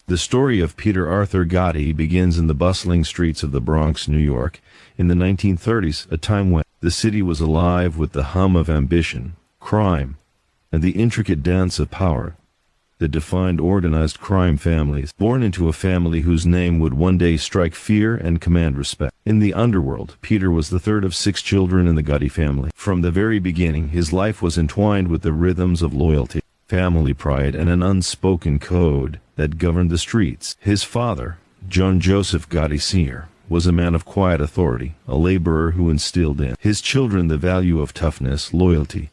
The story of Peter Arthur Gotti begins in the bustling streets of the Bronx, New York, in the 1930s, a time when the city was alive with the hum of ambition, crime, and the intricate dance of power that defined organized crime families. Born into a family whose name would one day strike fear and command respect. In the underworld, Peter was the third of 6 children in the Gotti family. From the very beginning, his life was entwined with the rhythms of loyalty, family pride, and an unspoken code that governed the streets. His father, John Joseph Gotti Sr., was a man of quiet authority, a laborer who instilled in his children the value of toughness, loyalty,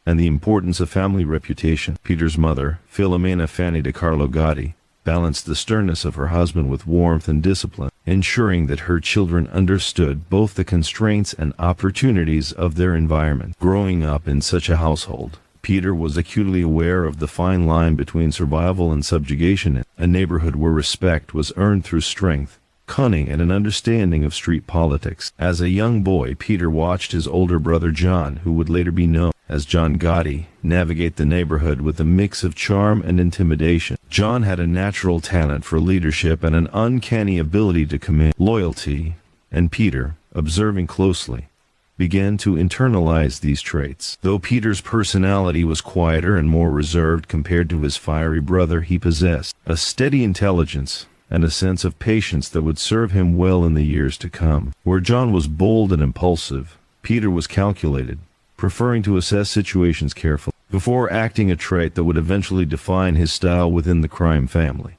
and the importance of family reputation. Peter's mother, Filomena Fanny de Carlo Gotti, balanced the sternness of her husband with warmth and discipline, ensuring that her children understood both the constraints and opportunities of their environment. Growing up in such a household, Peter was acutely aware of the fine line between survival and subjugation in a neighborhood where respect was earned through strength, cunning, and an understanding of street politics. As a young boy, Peter watched his older brother John, who would later be known as John Gotti, navigate the neighborhood with a mix of charm and intimidation. John had a natural talent for leadership and an uncanny ability to command loyalty, and Peter, observing closely, began to internalize these traits. Though Peter's personality was quieter and more reserved compared to his fiery brother, he possessed a steady intelligence and a sense of patience that would serve him well in the years to come. Where John was bold and impulsive, Peter was calculated, preferring to assess situations carefully before acting, a trait that would eventually define his style within the crime family.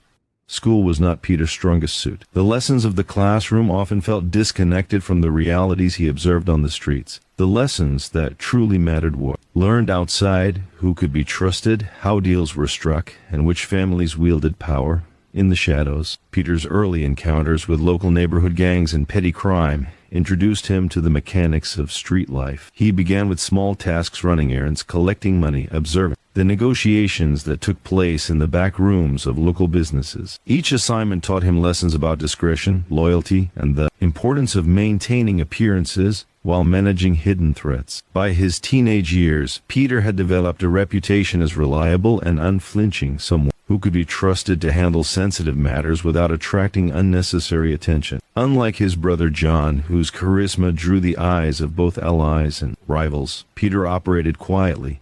School was not Peter's strongest suit. The lessons of the classroom often felt disconnected from the realities he observed on the streets. The lessons that truly mattered were learned outside: who could be trusted, how deals were struck, and which families wielded power. In the shadows, Peter's early encounters with local neighborhood gangs and petty crime introduced him to the mechanics of street life. He began with small tasks, running errands, collecting money, observing the negotiations that took place in the back rooms of local businesses. Each assignment taught him lessons about discretion, loyalty, and the importance of maintaining appearances while managing hidden threats. By his teenage years, Peter had developed a reputation as reliable and unflinching, someone who could be trusted to handle sensitive matters without attracting unnecessary attention. Unlike his brother John, whose charisma drew the eyes of both allies and rivals, Peter operated quietly,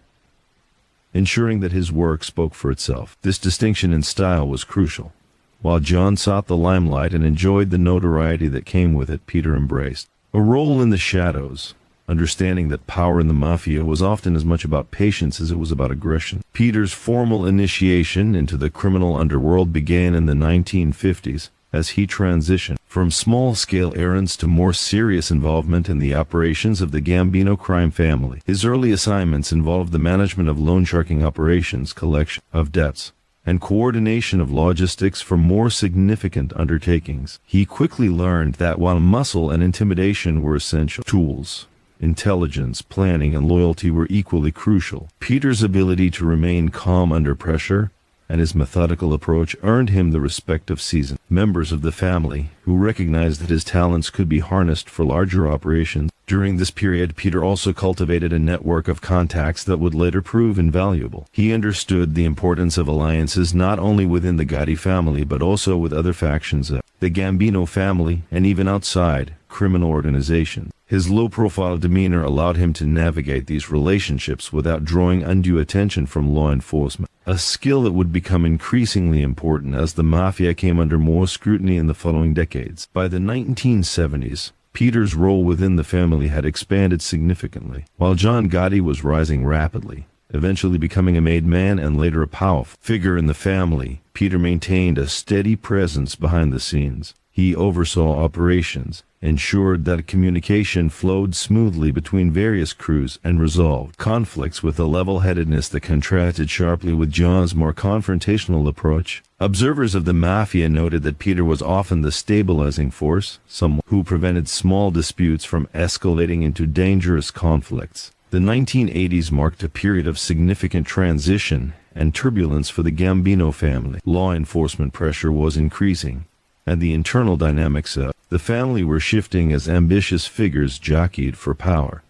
ensuring that his work spoke for itself. This distinction in style was crucial. While John sought the limelight and enjoyed the notoriety that came with it, Peter embraced a role in the shadows, understanding that power in the Mafia was often as much about patience as it was about aggression. Peter's formal initiation into the criminal underworld began in the 1950s as he transitioned from small-scale errands to more serious involvement in the operations of the Gambino crime family. His early assignments involved the management of loan sharking operations, collection of debts, and coordination of logistics for more significant undertakings. He quickly learned that while muscle and intimidation were essential tools, intelligence, planning, and loyalty were equally crucial. Peter's ability to remain calm under pressure and his methodical approach earned him the respect of seasoned members of the family, who recognized that his talents could be harnessed for larger operations. During this period, Peter also cultivated a network of contacts that would later prove invaluable. He understood the importance of alliances not only within the Gotti family but also with other factions of the Gambino family and even outside criminal organizations. His low-profile demeanor allowed him to navigate these relationships without drawing undue attention from law enforcement, a skill that would become increasingly important as the Mafia came under more scrutiny in the following decades. By the 1970s, Peter's role within the family had expanded significantly. While John Gotti was rising rapidly, eventually becoming a made man and later a powerful figure in the family, Peter maintained a steady presence behind the scenes. He oversaw operations, ensured that communication flowed smoothly between various crews, and resolved conflicts with a level-headedness that contrasted sharply with John's more confrontational approach. Observers of the Mafia noted that Peter was often the stabilizing force, someone who prevented small disputes from escalating into dangerous conflicts. The 1980s marked a period of significant transition and turbulence for the Gambino family. Law enforcement pressure was increasing, and the internal dynamics of the family were shifting as ambitious figures jockeyed for power.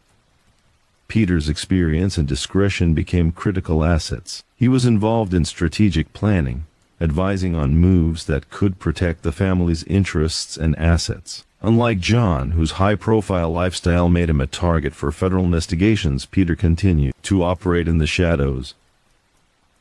Peter's experience and discretion became critical assets. He was involved in strategic planning, advising on moves that could protect the family's interests and assets. Unlike John, whose high-profile lifestyle made him a target for federal investigations, Peter continued to operate in the shadows,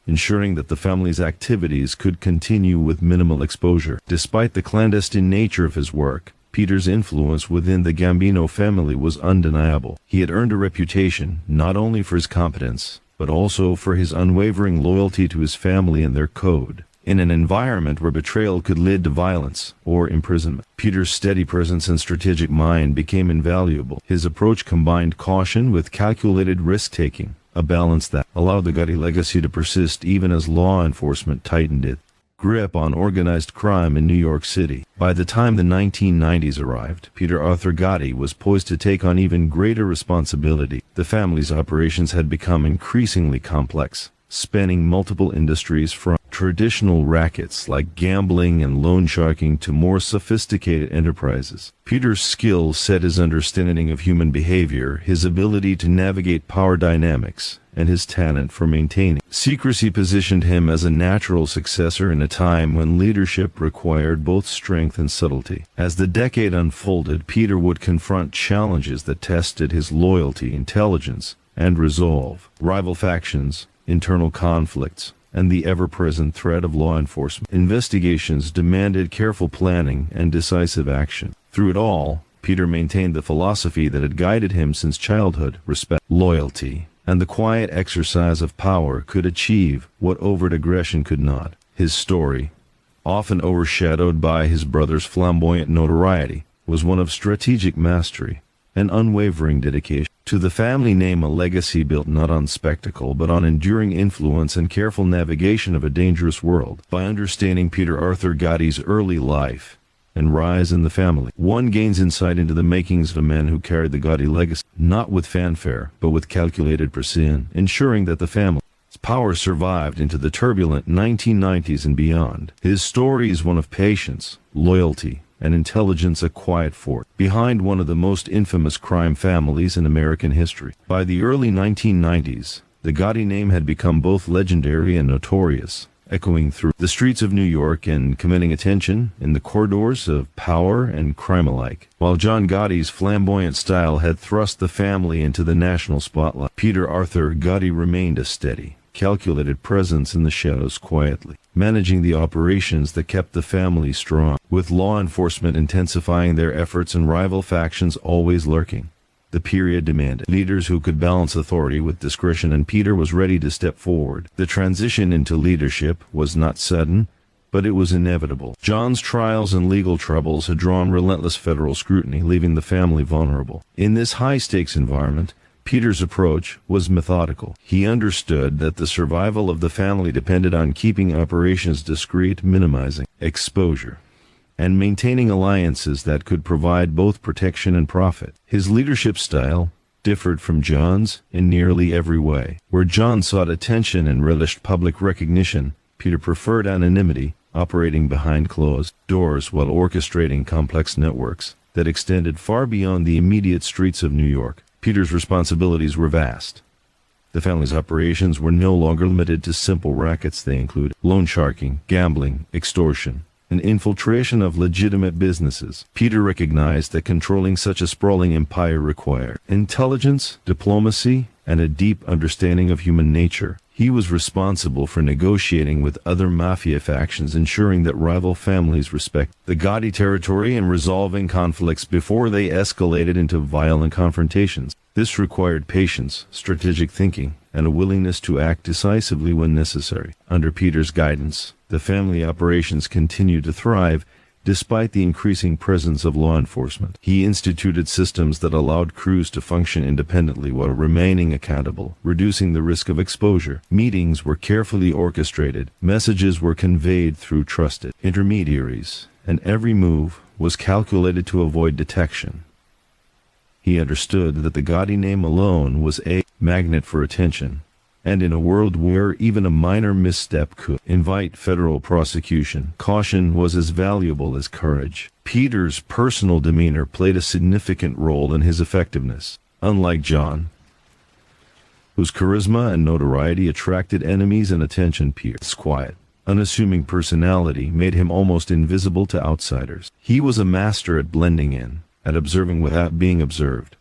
ensuring that the family's activities could continue with minimal exposure. Despite the clandestine nature of his work, Peter's influence within the Gambino family was undeniable. He had earned a reputation not only for his competence, but also for his unwavering loyalty to his family and their code. In an environment where betrayal could lead to violence or imprisonment, Peter's steady presence and strategic mind became invaluable. His approach combined caution with calculated risk-taking, a balance that allowed the Gotti legacy to persist even as law enforcement tightened its grip on organized crime in New York City. By the time the 1990s arrived, Peter Arthur Gotti was poised to take on even greater responsibility. The family's operations had become increasingly complex, spanning multiple industries from traditional rackets like gambling and loan sharking to more sophisticated enterprises. Peter's skill set his understanding of human behavior, his ability to navigate power dynamics, and his talent for maintaining secrecy positioned him as a natural successor in a time when leadership required both strength and subtlety. As the decade unfolded, Peter would confront challenges that tested his loyalty, intelligence, and resolve. Rival factions, internal conflicts, and the ever-present threat of law enforcement investigations demanded careful planning and decisive action. Through it all, Peter maintained the philosophy that had guided him since childhood: respect, loyalty, and the quiet exercise of power could achieve what overt aggression could not. His story, often overshadowed by his brother's flamboyant notoriety, was one of strategic mastery and unwavering dedication to the family name, a legacy built not on spectacle but on enduring influence and careful navigation of a dangerous world. By understanding Peter Arthur Gotti's early life and rise in the family, one gains insight into the makings of a man who carried the Gotti legacy, not with fanfare, but with calculated precision, ensuring that the family's power survived into the turbulent 1990s and beyond. His story is one of patience, loyalty, and intelligence, a quiet fort behind one of the most infamous crime families in American history. By the early 1990s, the Gotti name had become both legendary and notorious, echoing through the streets of New York and commanding attention in the corridors of power and crime alike. While John Gotti's flamboyant style had thrust the family into the national spotlight, Peter Arthur Gotti remained a steady, calculated presence in the shadows, quietly managing the operations that kept the family strong. With law enforcement intensifying their efforts and rival factions always lurking, the period demanded leaders who could balance authority with discretion, and Peter was ready to step forward. The transition into leadership was not sudden, but it was inevitable. John's trials and legal troubles had drawn relentless federal scrutiny, leaving the family vulnerable. In this high-stakes environment, Peter's approach was methodical. He understood that the survival of the family depended on keeping operations discreet, minimizing exposure, and maintaining alliances that could provide both protection and profit. His leadership style differed from John's in nearly every way. Where John sought attention and relished public recognition, Peter preferred anonymity, operating behind closed doors while orchestrating complex networks that extended far beyond the immediate streets of New York. Peter's responsibilities were vast. The family's operations were no longer limited to simple rackets. They included loan sharking, gambling, extortion, and infiltration of legitimate businesses. Peter recognized that controlling such a sprawling empire required intelligence, diplomacy, and a deep understanding of human nature. He was responsible for negotiating with other Mafia factions, ensuring that rival families respect the Gotti territory and resolving conflicts before they escalated into violent confrontations. This required patience, strategic thinking, and a willingness to act decisively when necessary. Under Peter's guidance, the family operations continued to thrive despite the increasing presence of law enforcement. He instituted systems that allowed crews to function independently while remaining accountable, reducing the risk of exposure. Meetings were carefully orchestrated, messages were conveyed through trusted intermediaries, and every move was calculated to avoid detection. He understood that the Gotti name alone was a magnet for attention, and in a world where even a minor misstep could invite federal prosecution, caution was as valuable as courage. Peter's personal demeanor played a significant role in his effectiveness. Unlike John, whose charisma and notoriety attracted enemies and attention, Peter's quiet, unassuming personality made him almost invisible to outsiders. He was a master at blending in, at observing without being observed,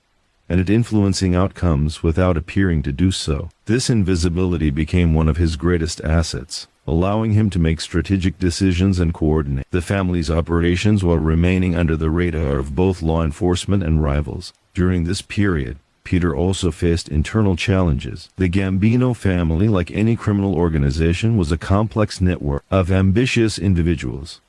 and at influencing outcomes without appearing to do so. This invisibility became one of his greatest assets, allowing him to make strategic decisions and coordinate the family's operations while remaining under the radar of both law enforcement and rivals. During this period, Peter also faced internal challenges. The Gambino family, like any criminal organization, was a complex network of ambitious individuals,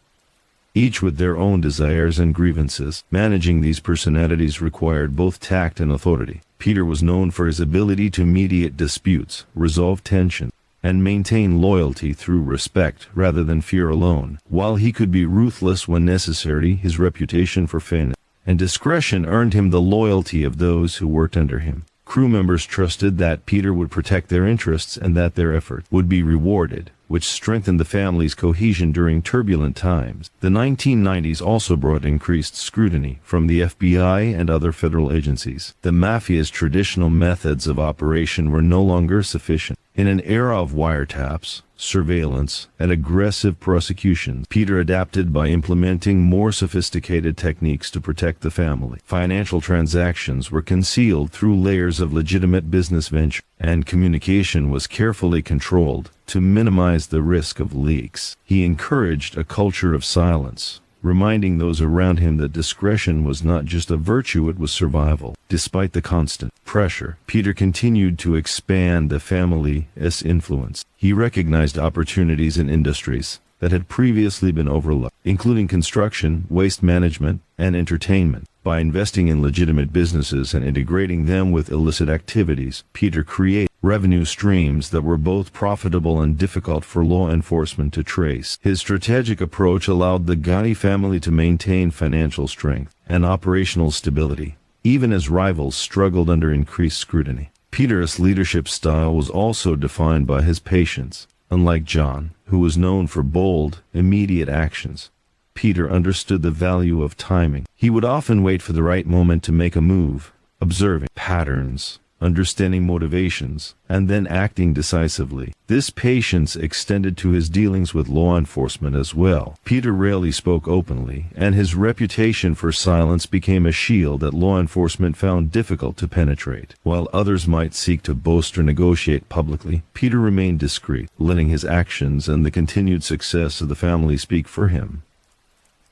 each with their own desires and grievances. Managing these personalities required both tact and authority. Peter was known for his ability to mediate disputes, resolve tension, and maintain loyalty through respect rather than fear alone. While he could be ruthless when necessary, his reputation for fairness and discretion earned him the loyalty of those who worked under him. Crew members trusted that Peter would protect their interests and that their effort would be rewarded, which strengthened the family's cohesion during turbulent times. The 1990s also brought increased scrutiny from the FBI and other federal agencies. The Mafia's traditional methods of operation were no longer sufficient. In an era of wiretaps, surveillance, and aggressive prosecutions, Peter adapted by implementing more sophisticated techniques to protect the family. Financial transactions were concealed through layers of legitimate business venture, and communication was carefully controlled to minimize the risk of leaks. He encouraged a culture of silence, reminding those around him that discretion was not just a virtue, it was survival. Despite the constant pressure, Peter continued to expand the family's influence. He recognized opportunities in industries that had previously been overlooked, including construction, waste management, and entertainment. By investing in legitimate businesses and integrating them with illicit activities, Peter created revenue streams that were both profitable and difficult for law enforcement to trace. His strategic approach allowed the Gotti family to maintain financial strength and operational stability, even as rivals struggled under increased scrutiny. Peter's leadership style was also defined by his patience. Unlike John, who was known for bold, immediate actions, Peter understood the value of timing. He would often wait for the right moment to make a move, observing patterns, understanding motivations, and then acting decisively. This patience extended to his dealings with law enforcement as well. Peter rarely spoke openly, and his reputation for silence became a shield that law enforcement found difficult to penetrate. While others might seek to boast or negotiate publicly, Peter remained discreet, letting his actions and the continued success of the family speak for him.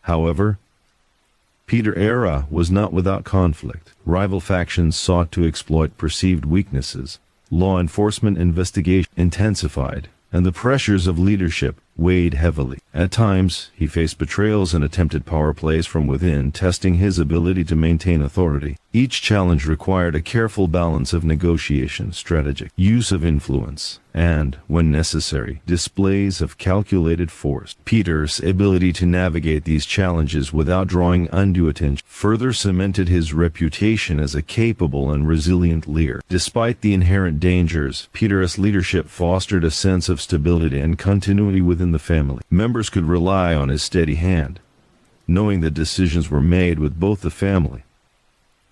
However, Peter's era was not without conflict. Rival factions sought to exploit perceived weaknesses. Law enforcement investigation intensified, and the pressures of leadership weighed heavily. At times, he faced betrayals and attempted power plays from within, testing his ability to maintain authority. Each challenge required a careful balance of negotiation, strategic use of influence, and, when necessary, displays of calculated force. Peter's ability to navigate these challenges without drawing undue attention further cemented his reputation as a capable and resilient leader. Despite the inherent dangers, Peter's leadership fostered a sense of stability and continuity within the family. Members could rely on his steady hand, knowing that decisions were made with both the family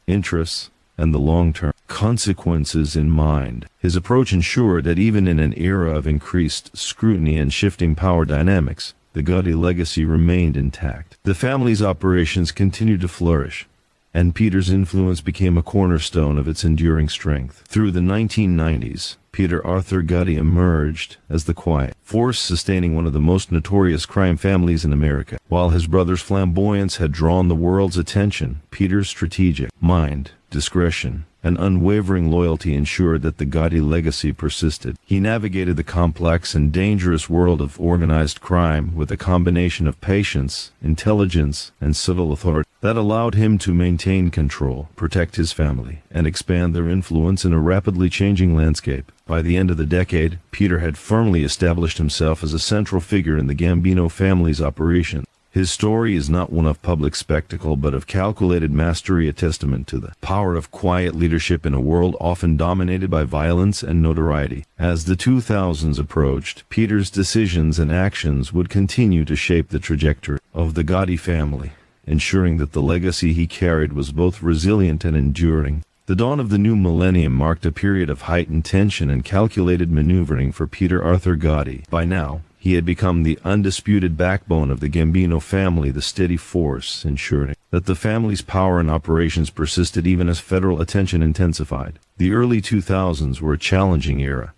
interests and the long-term consequences in mind. His approach ensured that even in an era of increased scrutiny and shifting power dynamics, the Gotti legacy remained intact. The family's operations continued to flourish, and Peter's influence became a cornerstone of its enduring strength. Through the 1990s, Peter Arthur Gotti emerged as the quiet force sustaining one of the most notorious crime families in America. While his brother's flamboyance had drawn the world's attention, Peter's strategic mind, discretion, and unwavering loyalty ensured that the Gotti legacy persisted. He navigated the complex and dangerous world of organized crime with a combination of patience, intelligence, and civil authority that allowed him to maintain control, protect his family, and expand their influence in a rapidly changing landscape. By the end of the decade, Peter had firmly established himself as a central figure in the Gambino family's operation. His story is not one of public spectacle but of calculated mastery, a testament to the power of quiet leadership in a world often dominated by violence and notoriety. As the 2000s approached, Peter's decisions and actions would continue to shape the trajectory of the Gotti family, ensuring that the legacy he carried was both resilient and enduring. The dawn of the new millennium marked a period of heightened tension and calculated maneuvering for Peter Arthur Gotti. By now, He had become the undisputed backbone of the Gambino family, the steady force ensuring that the family's power and operations persisted even as federal attention intensified. The early 2000s were a challenging era,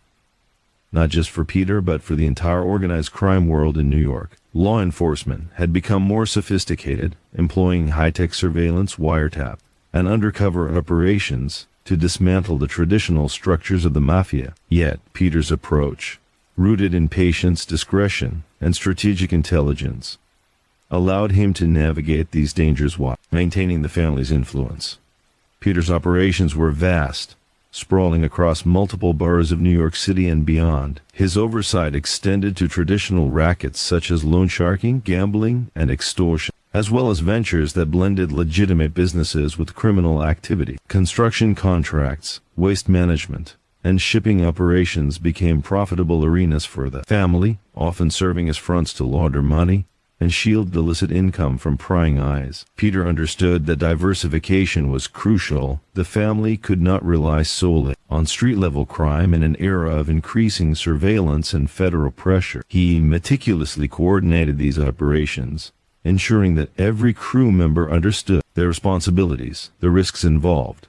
not just for Peter but for the entire organized crime world in New York. Law enforcement had become more sophisticated, employing high-tech surveillance, wiretap, and undercover operations to dismantle the traditional structures of the Mafia. Yet, Peter's approach, rooted in patience, discretion, and strategic intelligence, allowed him to navigate these dangers while maintaining the family's influence. Peter's operations were vast, sprawling across multiple boroughs of New York City and beyond. His oversight extended to traditional rackets such as loan sharking, gambling, and extortion, as well as ventures that blended legitimate businesses with criminal activity. Construction contracts, waste management, and shipping operations became profitable arenas for the family, often serving as fronts to launder money and shield illicit income from prying eyes. Peter understood that diversification was crucial. The family could not rely solely on street-level crime in an era of increasing surveillance and federal pressure. He meticulously coordinated these operations, ensuring that every crew member understood their responsibilities, the risks involved,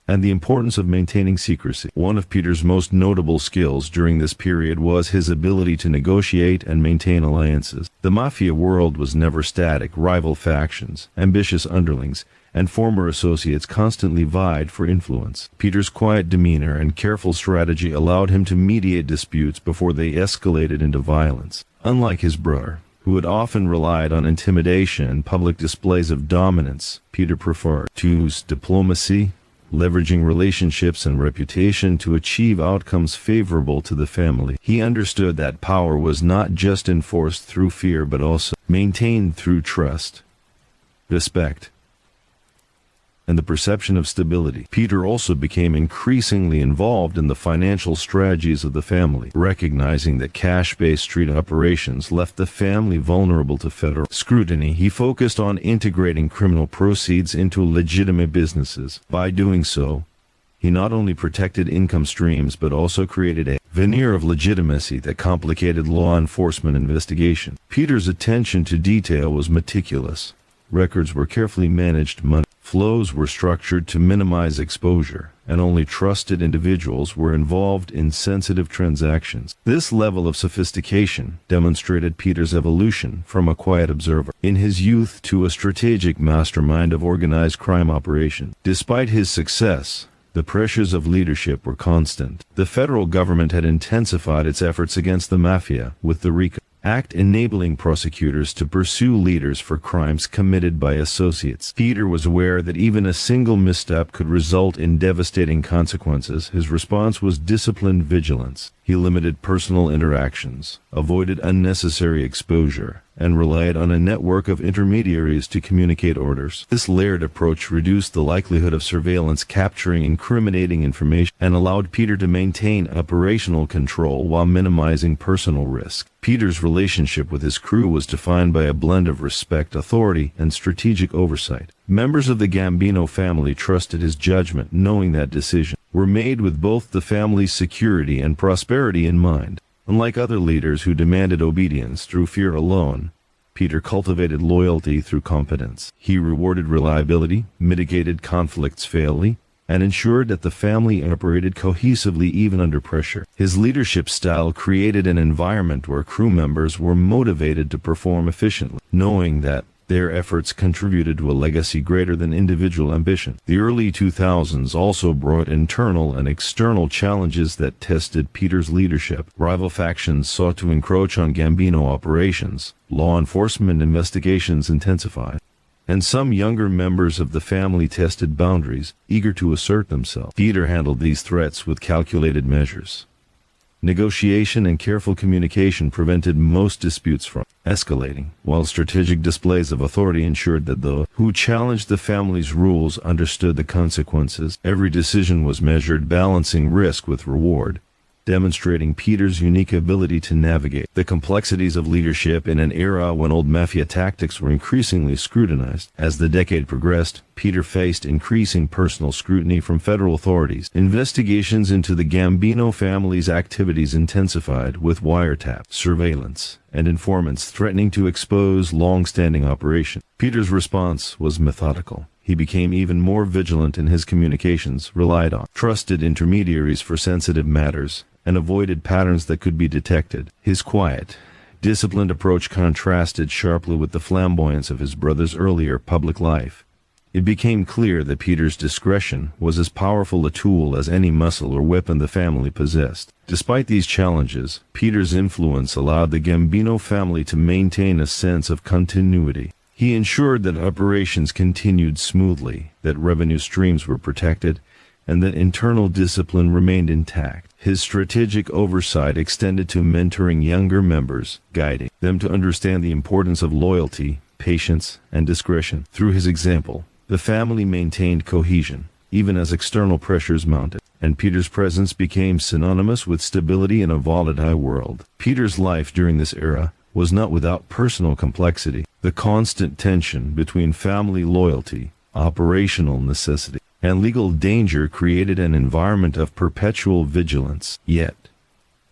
and the importance of maintaining secrecy. One of Peter's most notable skills during this period was his ability to negotiate and maintain alliances. The Mafia world was never static. Rival factions, ambitious underlings, and former associates constantly vied for influence. Peter's quiet demeanor and careful strategy allowed him to mediate disputes before they escalated into violence. Unlike his brother, who had often relied on intimidation and public displays of dominance, Peter preferred to use diplomacy, leveraging relationships and reputation to achieve outcomes favorable to the family. He understood that power was not just enforced through fear but also maintained through trust, respect, and the perception of stability. Peter also became increasingly involved in the financial strategies of the family, recognizing that cash-based street operations left the family vulnerable to federal scrutiny. He focused on integrating criminal proceeds into legitimate businesses. By doing so, he not only protected income streams but also created a veneer of legitimacy that complicated law enforcement investigation. Peter's attention to detail was meticulous. Records were carefully managed, money flows were structured to minimize exposure, and only trusted individuals were involved in sensitive transactions. This level of sophistication demonstrated Peter's evolution from a quiet observer in his youth to a strategic mastermind of organized crime operations. Despite his success, the pressures of leadership were constant. The federal government had intensified its efforts against the Mafia, with the RICO Act enabling prosecutors to pursue leaders for crimes committed by associates. Peter was aware that even a single misstep could result in devastating consequences. His response was disciplined vigilance. He limited personal interactions, avoided unnecessary exposure, and relied on a network of intermediaries to communicate orders. This layered approach reduced the likelihood of surveillance capturing incriminating information and allowed Peter to maintain operational control while minimizing personal risk. Peter's relationship with his crew was defined by a blend of respect, authority, and strategic oversight. Members of the Gambino family trusted his judgment, knowing that decisions were made with both the family's security and prosperity in mind. Unlike other leaders who demanded obedience through fear alone, Peter cultivated loyalty through competence. He rewarded reliability, mitigated conflicts fairly, and ensured that the family operated cohesively even under pressure. His leadership style created an environment where crew members were motivated to perform efficiently, knowing that their efforts contributed to a legacy greater than individual ambition. The early 2000s also brought internal and external challenges that tested Peter's leadership. Rival factions sought to encroach on Gambino operations. Law enforcement investigations intensified, and some younger members of the family tested boundaries, eager to assert themselves. Peter handled these threats with calculated measures. Negotiation and careful communication prevented most disputes from escalating, while strategic displays of authority ensured that those who challenged the family's rules understood the consequences. Every decision was measured, balancing risk with reward, demonstrating Peter's unique ability to navigate the complexities of leadership in an era when old Mafia tactics were increasingly scrutinized. As the decade progressed, Peter faced increasing personal scrutiny from federal authorities. Investigations into the Gambino family's activities intensified, with wiretap, surveillance, and informants threatening to expose long-standing operations. Peter's response was methodical. He became even more vigilant in his communications, relied on trusted intermediaries for sensitive matters, and avoided patterns that could be detected. His quiet, disciplined approach contrasted sharply with the flamboyance of his brother's earlier public life. It became clear that Peter's discretion was as powerful a tool as any muscle or weapon the family possessed. Despite these challenges, Peter's influence allowed the Gambino family to maintain a sense of continuity. He ensured that operations continued smoothly, that revenue streams were protected, and that internal discipline remained intact. His strategic oversight extended to mentoring younger members, guiding them to understand the importance of loyalty, patience, and discretion. Through his example, the family maintained cohesion, even as external pressures mounted, and Peter's presence became synonymous with stability in a volatile world. Peter's life during this era was not without personal complexity. The constant tension between family loyalty, operational necessity, and legal danger created an environment of perpetual vigilance. Yet,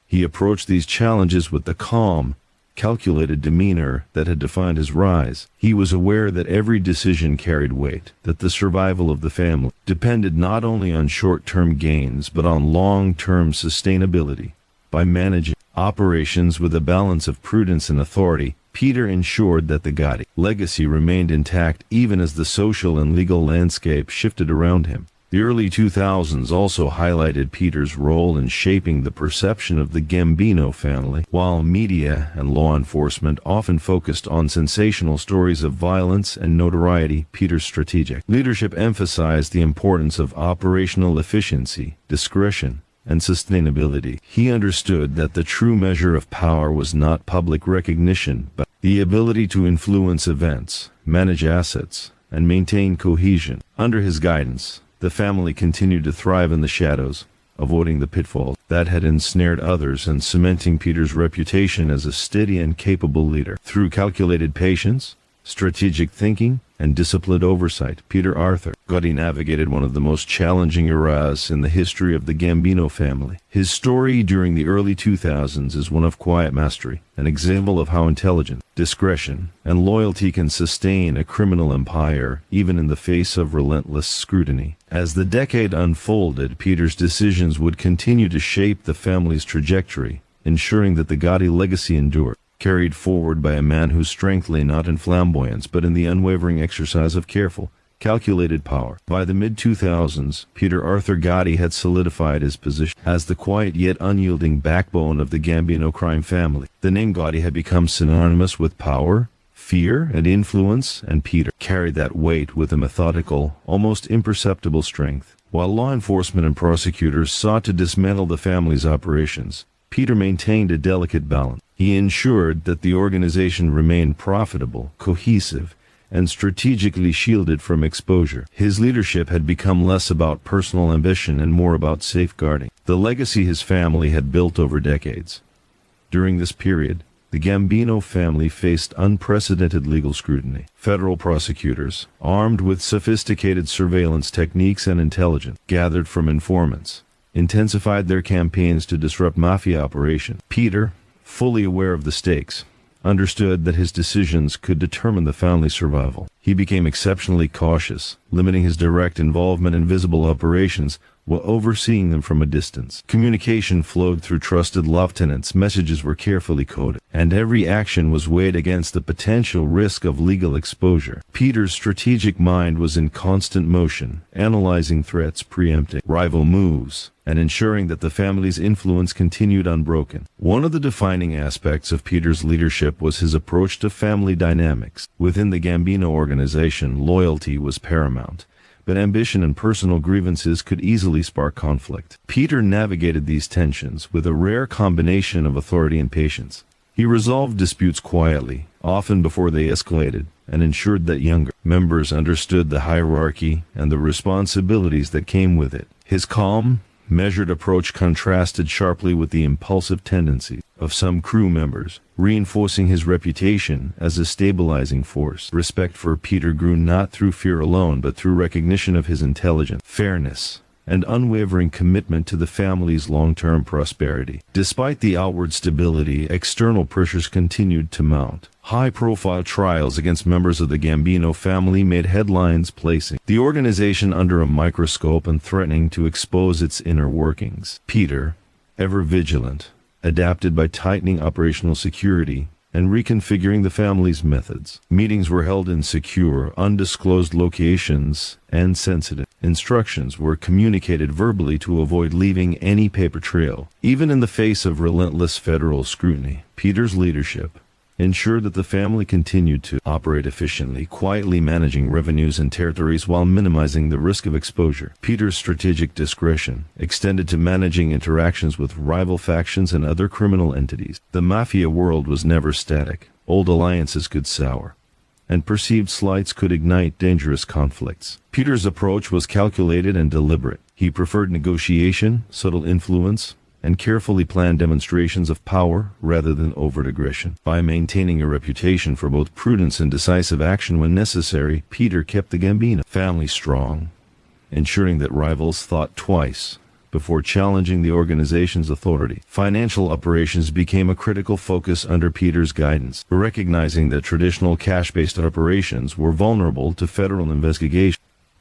he approached these challenges with the calm, calculated demeanor that had defined his rise. He was aware that every decision carried weight, that the survival of the family depended not only on short-term gains but on long-term sustainability. By managing operations with a balance of prudence and authority, Peter ensured that the Gotti legacy remained intact even as the social and legal landscape shifted around him. The early 2000s also highlighted Peter's role in shaping the perception of the Gambino family. While media and law enforcement often focused on sensational stories of violence and notoriety, Peter's strategic leadership emphasized the importance of operational efficiency, discretion, and sustainability. He understood that the true measure of power was not public recognition, but the ability to influence events, manage assets, and maintain cohesion. Under his guidance, the family continued to thrive in the shadows, avoiding the pitfalls that had ensnared others and cementing Peter's reputation as a steady and capable leader. Through calculated patience, strategic thinking, and disciplined oversight, Peter Arthur Gotti navigated one of the most challenging eras in the history of the Gambino family. His story during the early 2000s is one of quiet mastery, an example of how intelligence, discretion, and loyalty can sustain a criminal empire even in the face of relentless scrutiny. As the decade unfolded, Peter's decisions would continue to shape the family's trajectory, ensuring that the Gotti legacy endured, carried forward by a man whose strength lay not in flamboyance but in the unwavering exercise of careful, calculated power. By the mid-2000s, Peter Arthur Gotti had solidified his position as the quiet yet unyielding backbone of the Gambino crime family. The name Gotti had become synonymous with power, fear, and influence, and Peter carried that weight with a methodical, almost imperceptible strength. While law enforcement and prosecutors sought to dismantle the family's operations, Peter maintained a delicate balance. He ensured that the organization remained profitable, cohesive, and strategically shielded from exposure. His leadership had become less about personal ambition and more about safeguarding the legacy his family had built over decades. During this period, the Gambino family faced unprecedented legal scrutiny. Federal prosecutors, armed with sophisticated surveillance techniques and intelligence gathered from informants, intensified their campaigns to disrupt Mafia operations. Peter, fully aware of the stakes, understood that his decisions could determine the family's survival. He became exceptionally cautious, limiting his direct involvement in visible operations while overseeing them from a distance. Communication flowed through trusted lieutenants, messages were carefully coded, and every action was weighed against the potential risk of legal exposure. Peter's strategic mind was in constant motion, analyzing threats, preempting rival moves, and ensuring that the family's influence continued unbroken. One of the defining aspects of Peter's leadership was his approach to family dynamics. Within the Gambino organization, loyalty was paramount, but ambition and personal grievances could easily spark conflict. Peter navigated these tensions with a rare combination of authority and patience. He resolved disputes quietly, often before they escalated, and ensured that younger members understood the hierarchy and the responsibilities that came with it. His calm, measured approach contrasted sharply with the impulsive tendencies of some crew members, reinforcing his reputation as a stabilizing force. Respect for Peter grew not through fear alone, but through recognition of his intelligence, fairness, and unwavering commitment to the family's long-term prosperity. Despite the outward stability, external pressures continued to mount. High-profile trials against members of the Gambino family made headlines, placing the organization under a microscope and threatening to expose its inner workings. Peter, ever vigilant, adapted by tightening operational security and reconfiguring the family's methods. Meetings were held in secure, undisclosed locations, and sensitive instructions were communicated verbally to avoid leaving any paper trail. Even in the face of relentless federal scrutiny, Peter's leadership ensured that the family continued to operate efficiently, quietly managing revenues and territories while minimizing the risk of exposure. Peter's strategic discretion extended to managing interactions with rival factions and other criminal entities. The Mafia world was never static. Old alliances could sour, and perceived slights could ignite dangerous conflicts. Peter's approach was calculated and deliberate. He preferred negotiation, subtle influence, and carefully planned demonstrations of power rather than overt aggression. By maintaining a reputation for both prudence and decisive action when necessary, Peter kept the Gambino family strong, ensuring that rivals thought twice before challenging the organization's authority. Financial operations became a critical focus under Peter's guidance, recognizing that traditional cash-based operations were vulnerable to federal investigation.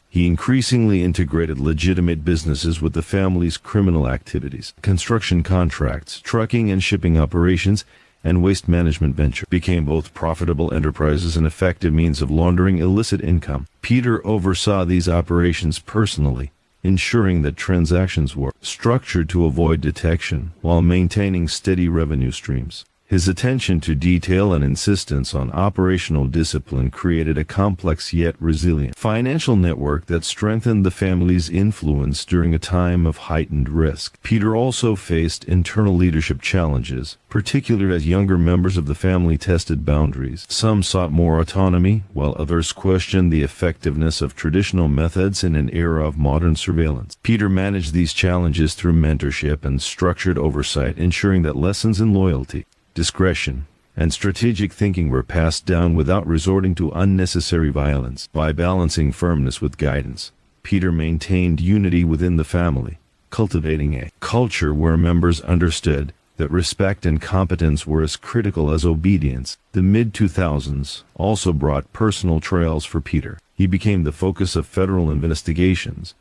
He increasingly integrated legitimate businesses with the family's criminal activities. Construction contracts, trucking and shipping operations, and waste management venture became both profitable enterprises and effective means of laundering illicit income. Peter oversaw these operations personally, ensuring that transactions were structured to avoid detection while maintaining steady revenue streams. His attention to detail and insistence on operational discipline created a complex yet resilient financial network that strengthened the family's influence during a time of heightened risk. Peter also faced internal leadership challenges, particularly as younger members of the family tested boundaries. Some sought more autonomy, while others questioned the effectiveness of traditional methods in an era of modern surveillance. Peter managed these challenges through mentorship and structured oversight, ensuring that lessons in loyalty, discretion, and strategic thinking were passed down without resorting to unnecessary violence. By balancing firmness with guidance, Peter maintained unity within the family, cultivating a culture where members understood that respect and competence were as critical as obedience. The mid-2000s also brought personal trials for Peter. He became the focus of federal investigations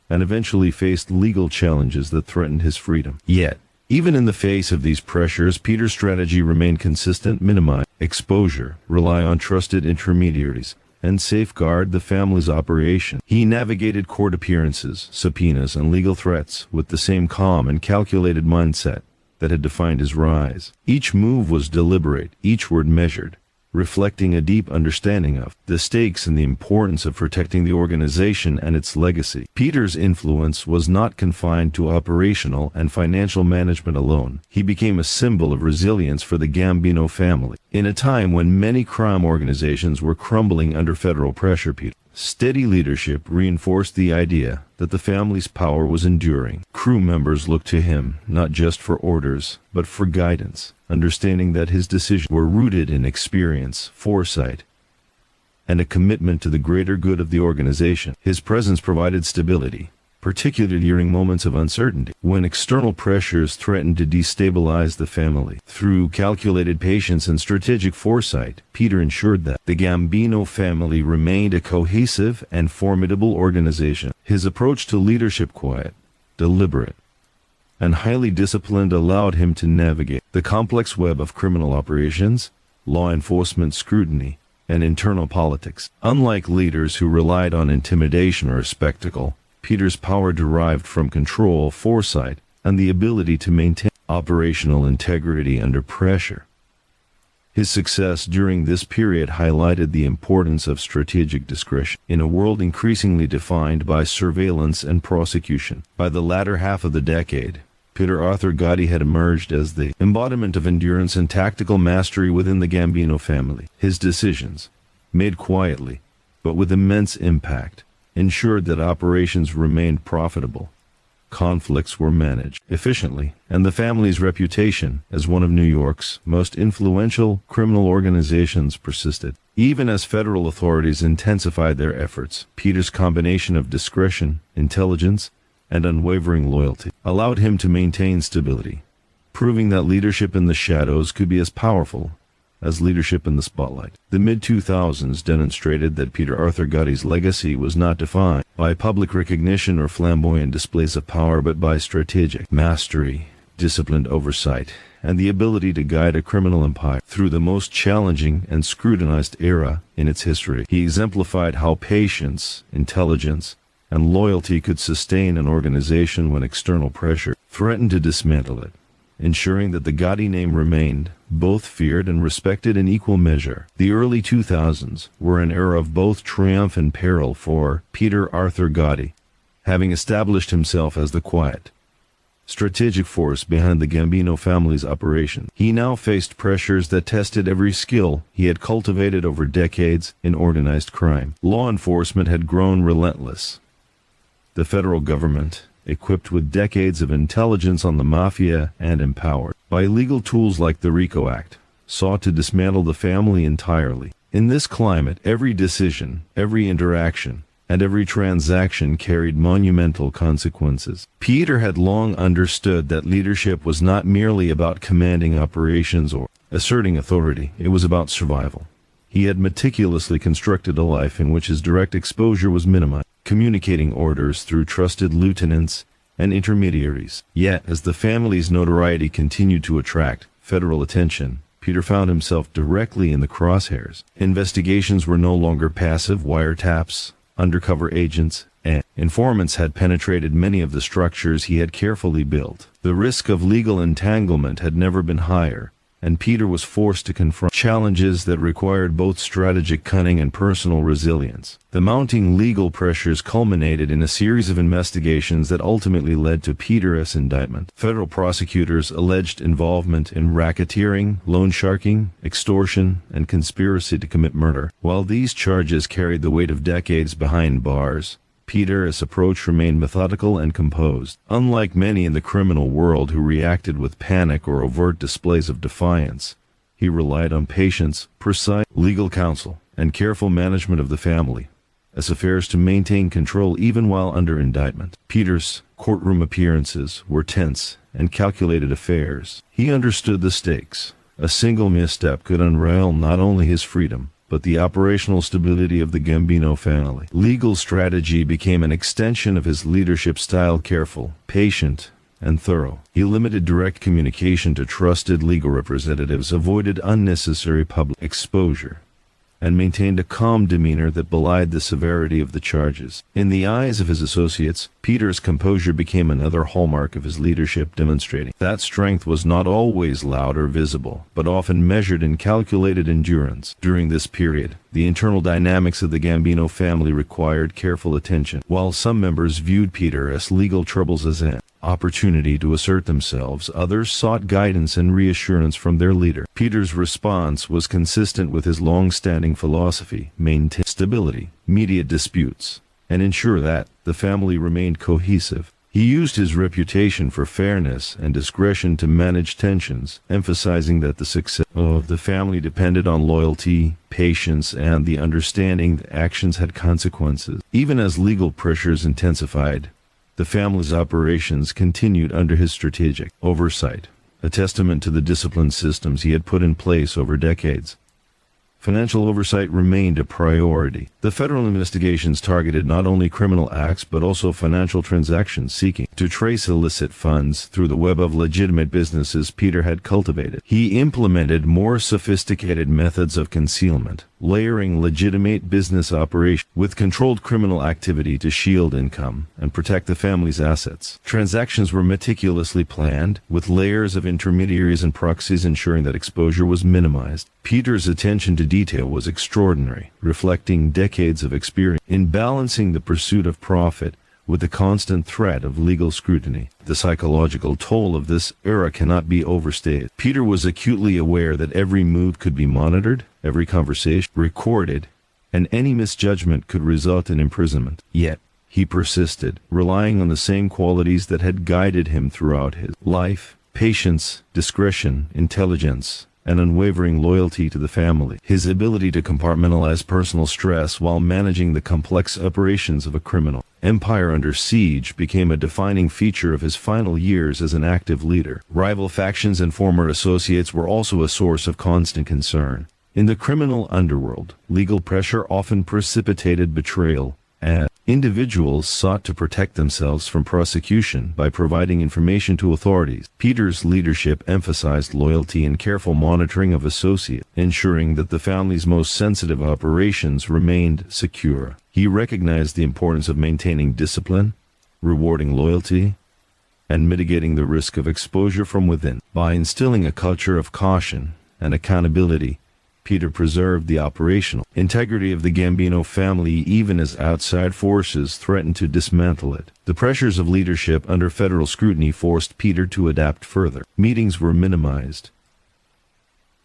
and eventually faced legal challenges that threatened his freedom. Yet, even in the face of these pressures, Peter's strategy remained consistent: minimize exposure, rely on trusted intermediaries, and safeguard the family's operation. He navigated court appearances, subpoenas, and legal threats with the same calm and calculated mindset that had defined his rise. Each move was deliberate, each word measured, reflecting a deep understanding of the stakes and the importance of protecting the organization and its legacy. Peter's influence was not confined to operational and financial management alone. He became a symbol of resilience for the Gambino family. In a time when many crime organizations were crumbling under federal pressure, Peter's steady leadership reinforced the idea that the family's power was enduring. Crew members looked to him not just for orders, but for guidance, understanding that his decisions were rooted in experience, foresight, and a commitment to the greater good of the organization. His presence provided stability, particularly during moments of uncertainty, when external pressures threatened to destabilize the family. Through calculated patience and strategic foresight, Peter ensured that the Gambino family remained a cohesive and formidable organization. His approach to leadership, quiet, deliberate, and highly disciplined, allowed him to navigate the complex web of criminal operations, law enforcement scrutiny, and internal politics. Unlike leaders who relied on intimidation or spectacle, Peter's power derived from control, foresight, and the ability to maintain operational integrity under pressure. His success during this period highlighted the importance of strategic discretion in a world increasingly defined by surveillance and prosecution. By the latter half of the decade, Peter Arthur Gotti had emerged as the embodiment of endurance and tactical mastery within the Gambino family. His decisions, made quietly, but with immense impact, ensured that operations remained profitable, conflicts were managed efficiently, and the family's reputation as one of New York's most influential criminal organizations persisted. Even as federal authorities intensified their efforts, Peter's combination of discretion, intelligence, and unwavering loyalty allowed him to maintain stability, proving that leadership in the shadows could be as powerful as leadership in the spotlight. The mid-2000s demonstrated that Peter Arthur Gotti's legacy was not defined by public recognition or flamboyant displays of power, but by strategic mastery, disciplined oversight, and the ability to guide a criminal empire through the most challenging and scrutinized era in its history. He exemplified how patience, intelligence, and loyalty could sustain an organization when external pressure threatened to dismantle it, ensuring that the Gotti name remained both feared and respected in equal measure. The early 2000s were an era of both triumph and peril for Peter Arthur Gotti, having established himself as the quiet, strategic force behind the Gambino family's operation. He now faced pressures that tested every skill he had cultivated over decades in organized crime. Law enforcement had grown relentless. The federal government, equipped with decades of intelligence on the Mafia and empowered by legal tools like the RICO Act, sought to dismantle the family entirely. In this climate, every decision, every interaction, and every transaction carried monumental consequences. Peter had long understood that leadership was not merely about commanding operations or asserting authority. It was about survival. He had meticulously constructed a life in which his direct exposure was minimized, communicating orders through trusted lieutenants and intermediaries. Yet, as the family's notoriety continued to attract federal attention, Peter found himself directly in the crosshairs. Investigations were no longer passive wiretaps. Undercover agents and informants had penetrated many of the structures he had carefully built. The risk of legal entanglement had never been higher, and Peter was forced to confront challenges that required both strategic cunning and personal resilience. The mounting legal pressures culminated in a series of investigations that ultimately led to Peter's indictment. Federal prosecutors alleged involvement in racketeering, loan sharking, extortion, and conspiracy to commit murder. While these charges carried the weight of decades behind bars, Peter's approach remained methodical and composed. Unlike many in the criminal world who reacted with panic or overt displays of defiance, he relied on patience, precise legal counsel, and careful management of the family as affairs to maintain control even while under indictment. Peter's courtroom appearances were tense and calculated affairs. He understood the stakes. A single misstep could unravel not only his freedom, but the operational stability of the Gambino family. Legal strategy became an extension of his leadership style: careful, patient, and thorough. He limited direct communication to trusted legal representatives, avoided unnecessary public exposure, and maintained a calm demeanor that belied the severity of the charges. In the eyes of his associates, Peter's composure became another hallmark of his leadership, demonstrating that strength was not always loud or visible, but often measured in calculated endurance. During this period, the internal dynamics of the Gambino family required careful attention. While some members viewed Peter's legal troubles as an opportunity to assert themselves, others sought guidance and reassurance from their leader. Peter's response was consistent with his long-standing philosophy: maintain stability, mediate disputes, and ensure that the family remained cohesive. He used his reputation for fairness and discretion to manage tensions, emphasizing that the success of the family depended on loyalty, patience, and the understanding that actions had consequences. Even as legal pressures intensified, the family's operations continued under his strategic oversight, a testament to the disciplined systems he had put in place over decades. Financial oversight remained a priority. The federal investigations targeted not only criminal acts but also financial transactions, seeking to trace illicit funds through the web of legitimate businesses Peter had cultivated. He implemented more sophisticated methods of concealment, layering legitimate business operations with controlled criminal activity to shield income and protect the family's assets. Transactions were meticulously planned, with layers of intermediaries and proxies ensuring that exposure was minimized. Peter's attention to detail was extraordinary, reflecting decades of experience in balancing the pursuit of profit with the constant threat of legal scrutiny. The psychological toll of this era cannot be overstated. Peter was acutely aware that every move could be monitored, every conversation recorded, and any misjudgment could result in imprisonment. Yet, He persisted, relying on the same qualities that had guided him throughout his life: patience, discretion, intelligence, and unwavering loyalty to the family. His ability to compartmentalize personal stress while managing the complex operations of a criminal empire under siege became a defining feature of his final years as an active leader. Rival factions and former associates were also a source of constant concern. In the criminal underworld, legal pressure often precipitated betrayal, as individuals sought to protect themselves from prosecution by providing information to authorities. Peter's leadership emphasized loyalty and careful monitoring of associates, ensuring that the family's most sensitive operations remained secure. He recognized the importance of maintaining discipline, rewarding loyalty, and mitigating the risk of exposure from within. By instilling a culture of caution and accountability, Peter preserved the operational integrity of the Gambino family even as outside forces threatened to dismantle it. The pressures of leadership under federal scrutiny forced Peter to adapt further. Meetings were minimized,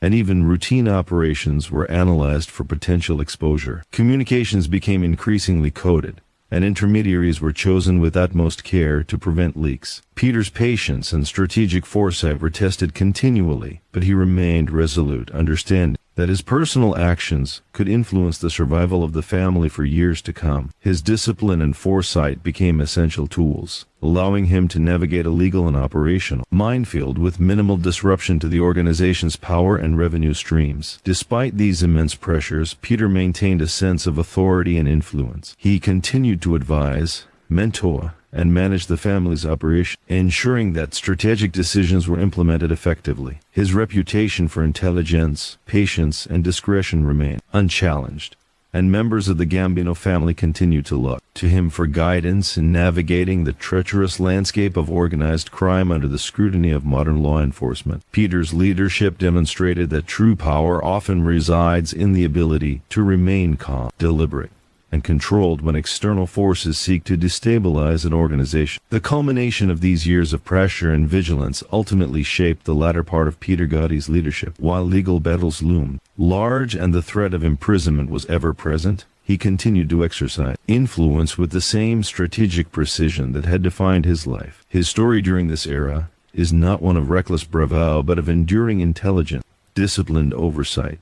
and even routine operations were analyzed for potential exposure. Communications became increasingly coded, and intermediaries were chosen with utmost care to prevent leaks. Peter's patience and strategic foresight were tested continually, but he remained resolute, understanding that his personal actions could influence the survival of the family for years to come. His discipline and foresight became essential tools, allowing him to navigate a legal and operational minefield with minimal disruption to the organization's power and revenue streams. Despite these immense pressures, Peter maintained a sense of authority and influence. He continued to advise, mentor, and manage the family's operation, ensuring that strategic decisions were implemented effectively. His reputation for intelligence, patience, and discretion remained unchallenged, and members of the Gambino family continued to look to him for guidance in navigating the treacherous landscape of organized crime under the scrutiny of modern law enforcement. Peter's leadership demonstrated that true power often resides in the ability to remain calm, deliberate, and controlled when external forces seek to destabilize an organization. The culmination of these years of pressure and vigilance ultimately shaped the latter part of Peter Gotti's leadership. While legal battles loomed large and the threat of imprisonment was ever present, he continued to exercise influence with the same strategic precision that had defined his life. His story during this era is not one of reckless bravado, but of enduring intelligence, disciplined oversight,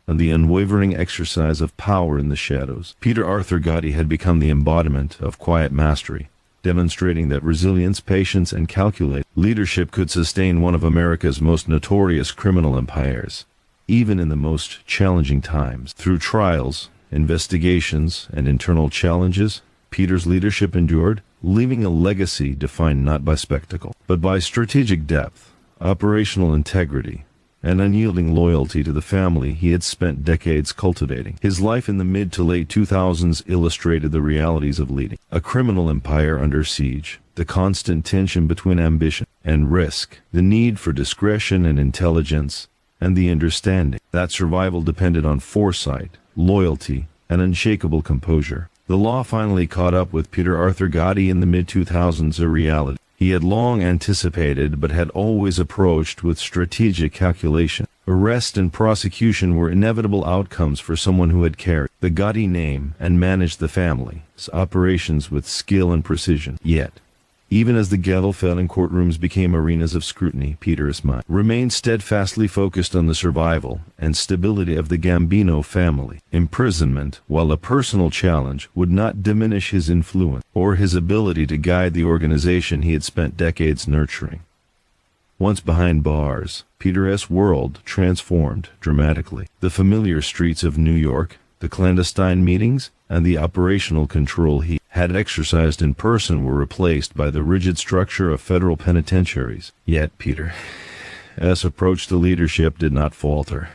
and the unwavering exercise of power in the shadows. Peter Arthur Gotti had become the embodiment of quiet mastery, demonstrating that resilience, patience, and calculated leadership could sustain one of America's most notorious criminal empires, even in the most challenging times. Through trials, investigations, and internal challenges, Peter's leadership endured, leaving a legacy defined not by spectacle, but by strategic depth, operational integrity, and unyielding loyalty to the family he had spent decades cultivating. His life in the mid to late 2000s illustrated the realities of leading a criminal empire under siege, the constant tension between ambition and risk, the need for discretion and intelligence, and the understanding that survival depended on foresight, loyalty, and unshakable composure. The law finally caught up with Peter Arthur Gotti in the mid-2000s, a reality he had long anticipated but had always approached with strategic calculation. Arrest and prosecution were inevitable outcomes for someone who had carried the Gotti name and managed the family's operations with skill and precision. Yet, even as the gavel fell and courtrooms became arenas of scrutiny, Peter's mind remained steadfastly focused on the survival and stability of the Gambino family. Imprisonment, while a personal challenge, would not diminish his influence or his ability to guide the organization he had spent decades nurturing. Once behind bars, Peter's world transformed dramatically. The familiar streets of New York, the clandestine meetings, and the operational control he had exercised in person were replaced by the rigid structure of federal penitentiaries. Yet Peter's approach to leadership did not falter.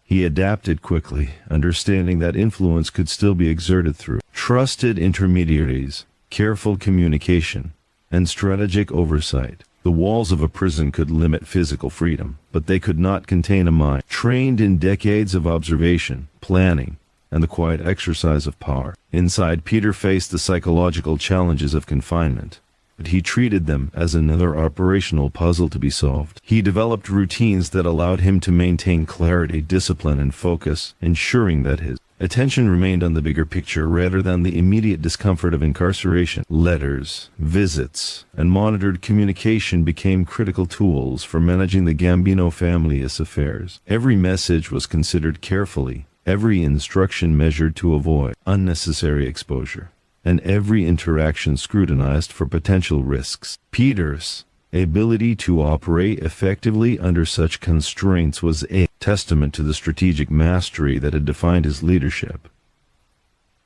He adapted quickly, understanding that influence could still be exerted through trusted intermediaries, careful communication, and strategic oversight. The walls of a prison could limit physical freedom, but they could not contain a mind trained in decades of observation, planning, and the quiet exercise of power. Inside, Peter faced the psychological challenges of confinement, He treated them as another operational puzzle to be solved. He developed routines that allowed him to maintain clarity, discipline, and focus, ensuring that his attention remained on the bigger picture rather than the immediate discomfort of incarceration. Letters, visits, and monitored communication became critical tools for managing the Gambino family's affairs. Every message was considered carefully, every instruction measured to avoid unnecessary exposure, and every interaction scrutinized for potential risks. Peter's ability to operate effectively under such constraints was a testament to the strategic mastery that had defined his leadership.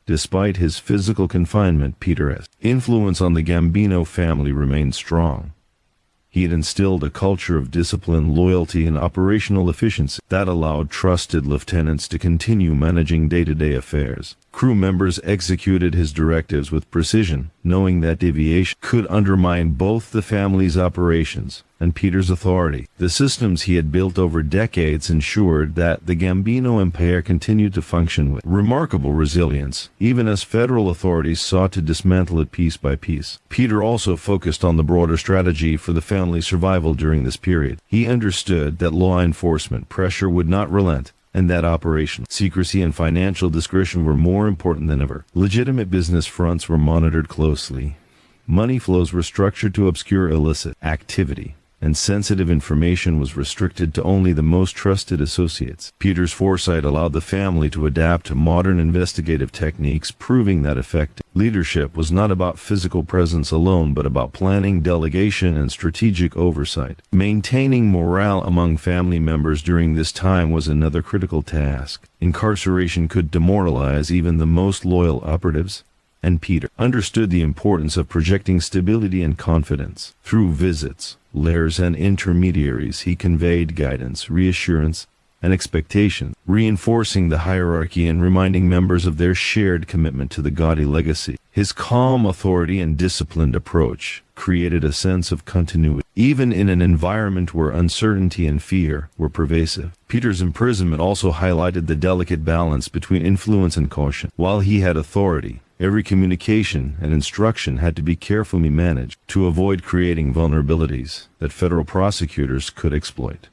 Despite his physical confinement, Peter's influence on the Gambino family remained strong. He had instilled a culture of discipline, loyalty, and operational efficiency that allowed trusted lieutenants to continue managing day-to-day affairs. Crew members executed his directives with precision, knowing that deviation could undermine both the family's operations and Peter's authority. The systems he had built over decades ensured that the Gambino empire continued to function with remarkable resilience, even as federal authorities sought to dismantle it piece by piece. Peter also focused on the broader strategy for the family's survival during this period. He understood that law enforcement pressure would not relent, and that operational secrecy and financial discretion were more important than ever. Legitimate business fronts were monitored closely. Money flows were structured to obscure illicit activity, and sensitive information was restricted to only the most trusted associates. Peter's foresight allowed the family to adapt to modern investigative techniques, proving that effective leadership was not about physical presence alone, but about planning, delegation, and strategic oversight. Maintaining morale among family members during this time was another critical task. Incarceration could demoralize even the most loyal operatives, and Peter understood the importance of projecting stability and confidence. Through visits, letters, and intermediaries, he conveyed guidance, reassurance, and expectation, reinforcing the hierarchy and reminding members of their shared commitment to the Gotti legacy. His calm authority and disciplined approach created a sense of continuity, even in an environment where uncertainty and fear were pervasive. Peter's imprisonment also highlighted the delicate balance between influence and caution. While he had authority, every communication and instruction had to be carefully managed to avoid creating vulnerabilities that federal prosecutors could exploit.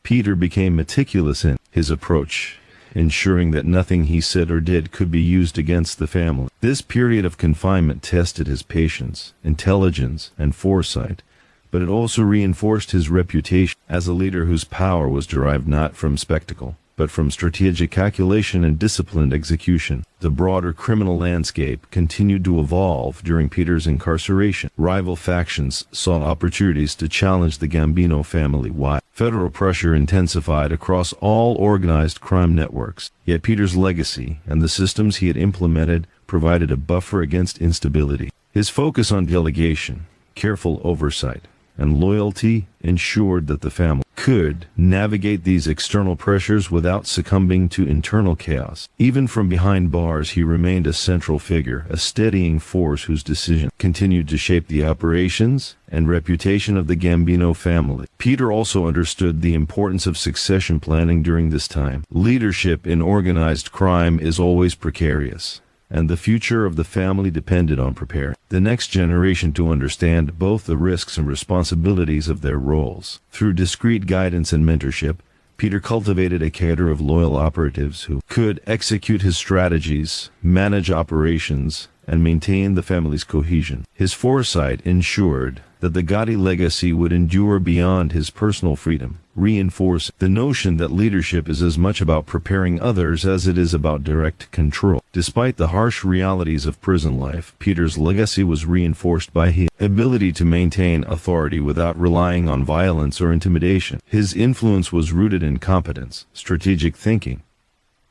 Peter became meticulous in his approach, ensuring that nothing he said or did could be used against the family. This period of confinement tested his patience, intelligence, and foresight, but it also reinforced his reputation as a leader whose power was derived not from spectacle, but from strategic calculation and disciplined execution. The broader criminal landscape continued to evolve during Peter's incarceration. Rival factions saw opportunities to challenge the Gambino family while federal pressure intensified across all organized crime networks. Yet Peter's legacy and the systems he had implemented provided a buffer against instability. His focus on delegation, careful oversight, and loyalty ensured that the family could navigate these external pressures without succumbing to internal chaos. Even from behind bars, he remained a central figure, a steadying force whose decisions continued to shape the operations and reputation of the Gambino family. Peter also understood the importance of succession planning during this time. Leadership in organized crime is always precarious, and the future of the family depended on preparing the next generation to understand both the risks and responsibilities of their roles. Through discreet guidance and mentorship, Peter cultivated a cadre of loyal operatives who could execute his strategies, manage operations, and maintain the family's cohesion. His foresight ensured that the Gotti legacy would endure beyond his personal freedom, reinforcing the notion that leadership is as much about preparing others as it is about direct control. Despite the harsh realities of prison life, Peter's legacy was reinforced by his ability to maintain authority without relying on violence or intimidation. His influence was rooted in competence, strategic thinking,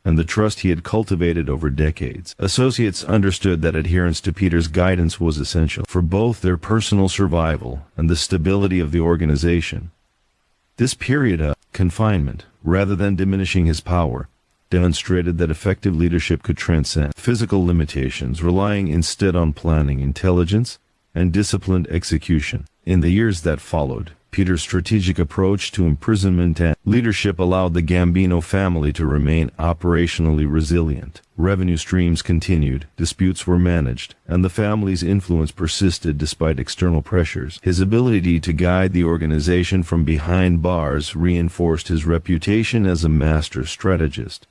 and the trust he had cultivated over decades. Associates understood that adherence to Peter's guidance was essential for both their personal survival and the stability of the organization. This period of confinement, rather than diminishing his power, demonstrated that effective leadership could transcend physical limitations, relying instead on planning, intelligence, and disciplined execution. In the years that followed, Peter's strategic approach to imprisonment and leadership allowed the Gambino family to remain operationally resilient. Revenue streams continued, disputes were managed, and the family's influence persisted despite external pressures. His ability to guide the organization from behind bars reinforced his reputation as a master strategist.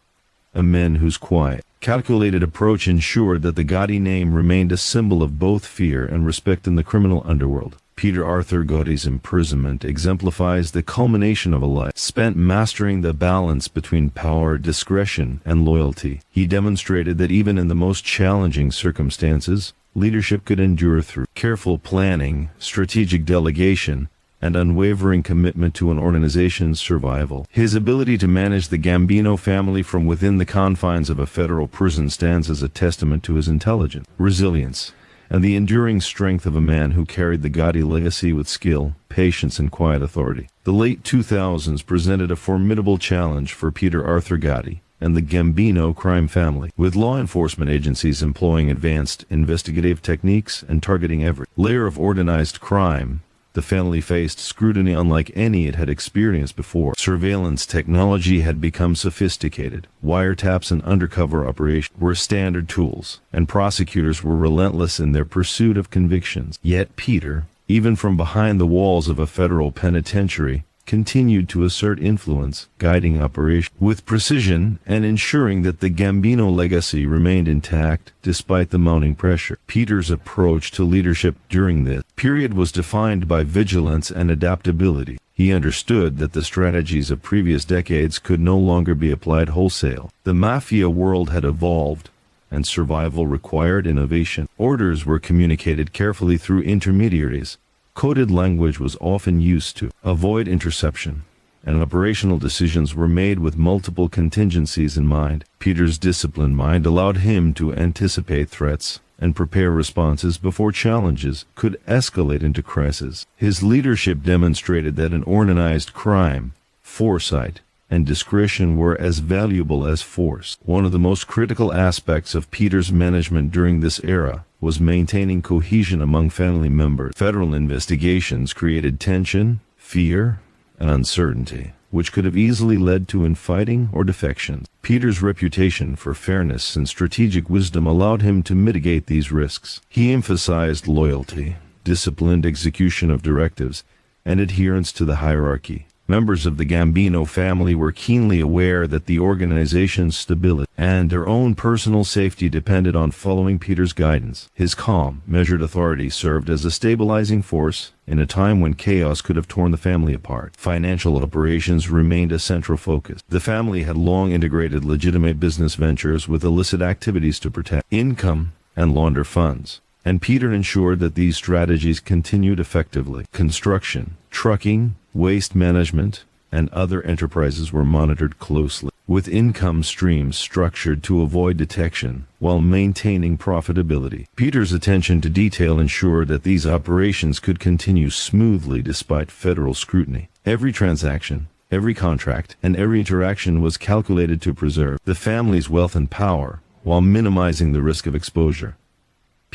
A man whose quiet, calculated approach ensured that the Gotti name remained a symbol of both fear and respect in the criminal underworld. Peter Arthur Gotti's imprisonment exemplifies the culmination of a life spent mastering the balance between power, discretion, and loyalty. He demonstrated that even in the most challenging circumstances, leadership could endure through careful planning, strategic delegation, and unwavering commitment to an organization's survival. His ability to manage the Gambino family from within the confines of a federal prison stands as a testament to his intelligence, resilience, and the enduring strength of a man who carried the Gotti legacy with skill, patience, and quiet authority. The late 2000s presented a formidable challenge for Peter Arthur Gotti and the Gambino crime family, with law enforcement agencies employing advanced investigative techniques and targeting every layer of organized crime. The family faced scrutiny unlike any it had experienced before. Surveillance technology had become sophisticated. Wiretaps and undercover operations were standard tools, and prosecutors were relentless in their pursuit of convictions. Yet Peter, even from behind the walls of a federal penitentiary, continued to assert influence, guiding operations with precision and ensuring that the Gambino legacy remained intact despite the mounting pressure. Peter's approach to leadership during this period was defined by vigilance and adaptability. He understood that the strategies of previous decades could no longer be applied wholesale. The Mafia world had evolved, and survival required innovation. Orders were communicated carefully through intermediaries. Coded language was often used to avoid interception, and operational decisions were made with multiple contingencies in mind. Peter's disciplined mind allowed him to anticipate threats and prepare responses before challenges could escalate into crises. His leadership demonstrated that in organized crime, foresight and discretion were as valuable as force. One of the most critical aspects of Peter's management during this era was maintaining cohesion among family members. Federal investigations created tension, fear, and uncertainty, which could have easily led to infighting or defections. Peter's reputation for fairness and strategic wisdom allowed him to mitigate these risks. He emphasized loyalty, disciplined execution of directives, and adherence to the hierarchy. Members of the Gambino family were keenly aware that the organization's stability and their own personal safety depended on following Peter's guidance. His calm, measured authority served as a stabilizing force in a time when chaos could have torn the family apart. Financial operations remained a central focus. The family had long integrated legitimate business ventures with illicit activities to protect income and launder funds, and Peter ensured that these strategies continued effectively. Construction, trucking, waste management, and other enterprises were monitored closely, with income streams structured to avoid detection while maintaining profitability. Peter's attention to detail ensured that these operations could continue smoothly despite federal scrutiny. Every transaction, every contract, and every interaction was calculated to preserve the family's wealth and power while minimizing the risk of exposure.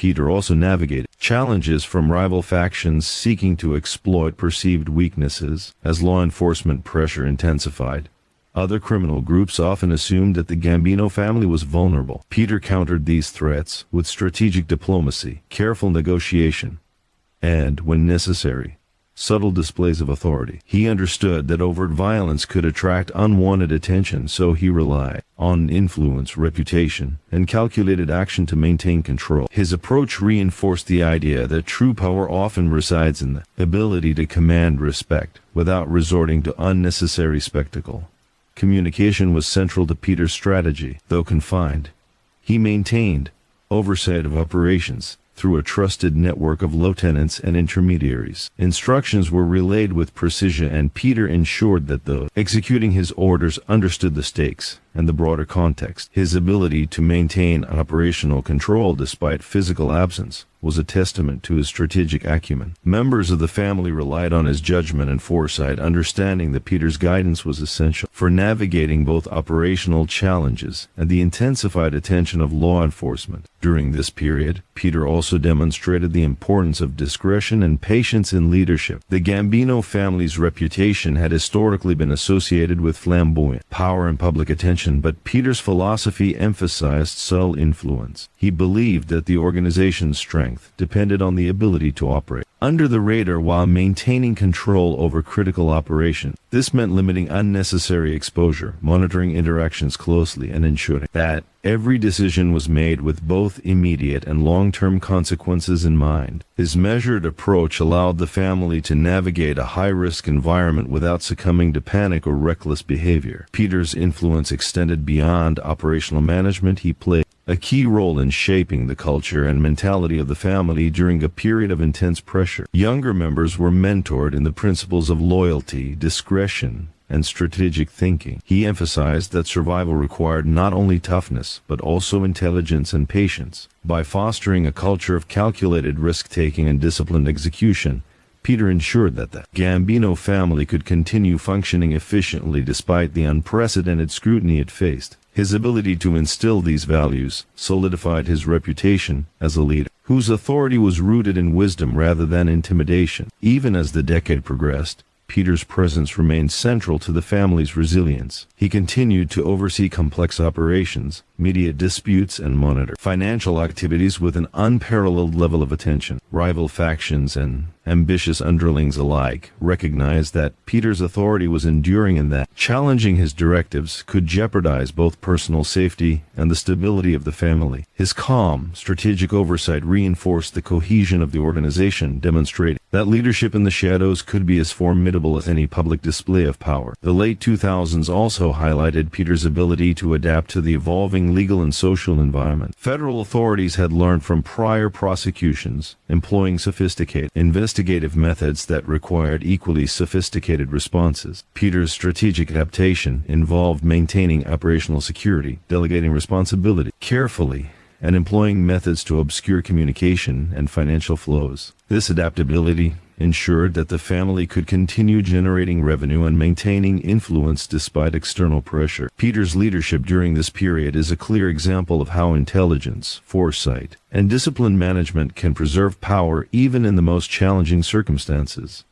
Peter also navigated challenges from rival factions seeking to exploit perceived weaknesses. As law enforcement pressure intensified, other criminal groups often assumed that the Gambino family was vulnerable. Peter countered these threats with strategic diplomacy, careful negotiation, and, when necessary, subtle displays of authority. He understood that overt violence could attract unwanted attention, so he relied on influence, reputation, and calculated action to maintain control. His approach reinforced the idea that true power often resides in the ability to command respect without resorting to unnecessary spectacle. Communication was central to Peter's strategy. Though confined, he maintained oversight of operations through a trusted network of lieutenants and intermediaries. Instructions were relayed with precision, and Peter ensured that those executing his orders understood the stakes and the broader context. His ability to maintain operational control despite physical absence was a testament to his strategic acumen. Members of the family relied on his judgment and foresight, understanding that Peter's guidance was essential for navigating both operational challenges and the intensified attention of law enforcement. During this period, Peter also demonstrated the importance of discretion and patience in leadership. The Gambino family's reputation had historically been associated with flamboyant power and public attention, but Peter's philosophy emphasized subtle influence. He believed that the organization's strength depended on the ability to operate under the radar while maintaining control over critical operations. This meant limiting unnecessary exposure, monitoring interactions closely, and ensuring that every decision was made with both immediate and long-term consequences in mind. His measured approach allowed the family to navigate a high-risk environment without succumbing to panic or reckless behavior. Peter's influence extended beyond operational management. He played a key role in shaping the culture and mentality of the family during a period of intense pressure. Younger members were mentored in the principles of loyalty, discretion, and strategic thinking. He emphasized that survival required not only toughness, but also intelligence and patience. By fostering a culture of calculated risk-taking and disciplined execution, Peter ensured that the Gambino family could continue functioning efficiently despite the unprecedented scrutiny it faced. His ability to instill these values solidified his reputation as a leader whose authority was rooted in wisdom rather than intimidation. Even as the decade progressed, Peter's presence remained central to the family's resilience. He continued to oversee complex operations, mediate disputes, and monitor financial activities with an unparalleled level of attention. Rival factions and ambitious underlings alike recognized that Peter's authority was enduring and that challenging his directives could jeopardize both personal safety and the stability of the family. His calm, strategic oversight reinforced the cohesion of the organization, demonstrating that leadership in the shadows could be as formidable as any public display of power. The late 2000s also highlighted Peter's ability to adapt to the evolving legal and social environment. Federal authorities had learned from prior prosecutions, employing sophisticated investigative methods that required equally sophisticated responses. Peter's strategic adaptation involved maintaining operational security, delegating responsibility carefully, and employing methods to obscure communication and financial flows. This adaptability ensured that the family could continue generating revenue and maintaining influence despite external pressure. Peter's leadership during this period is a clear example of how intelligence, foresight, and disciplined management can preserve power even in the most challenging circumstances.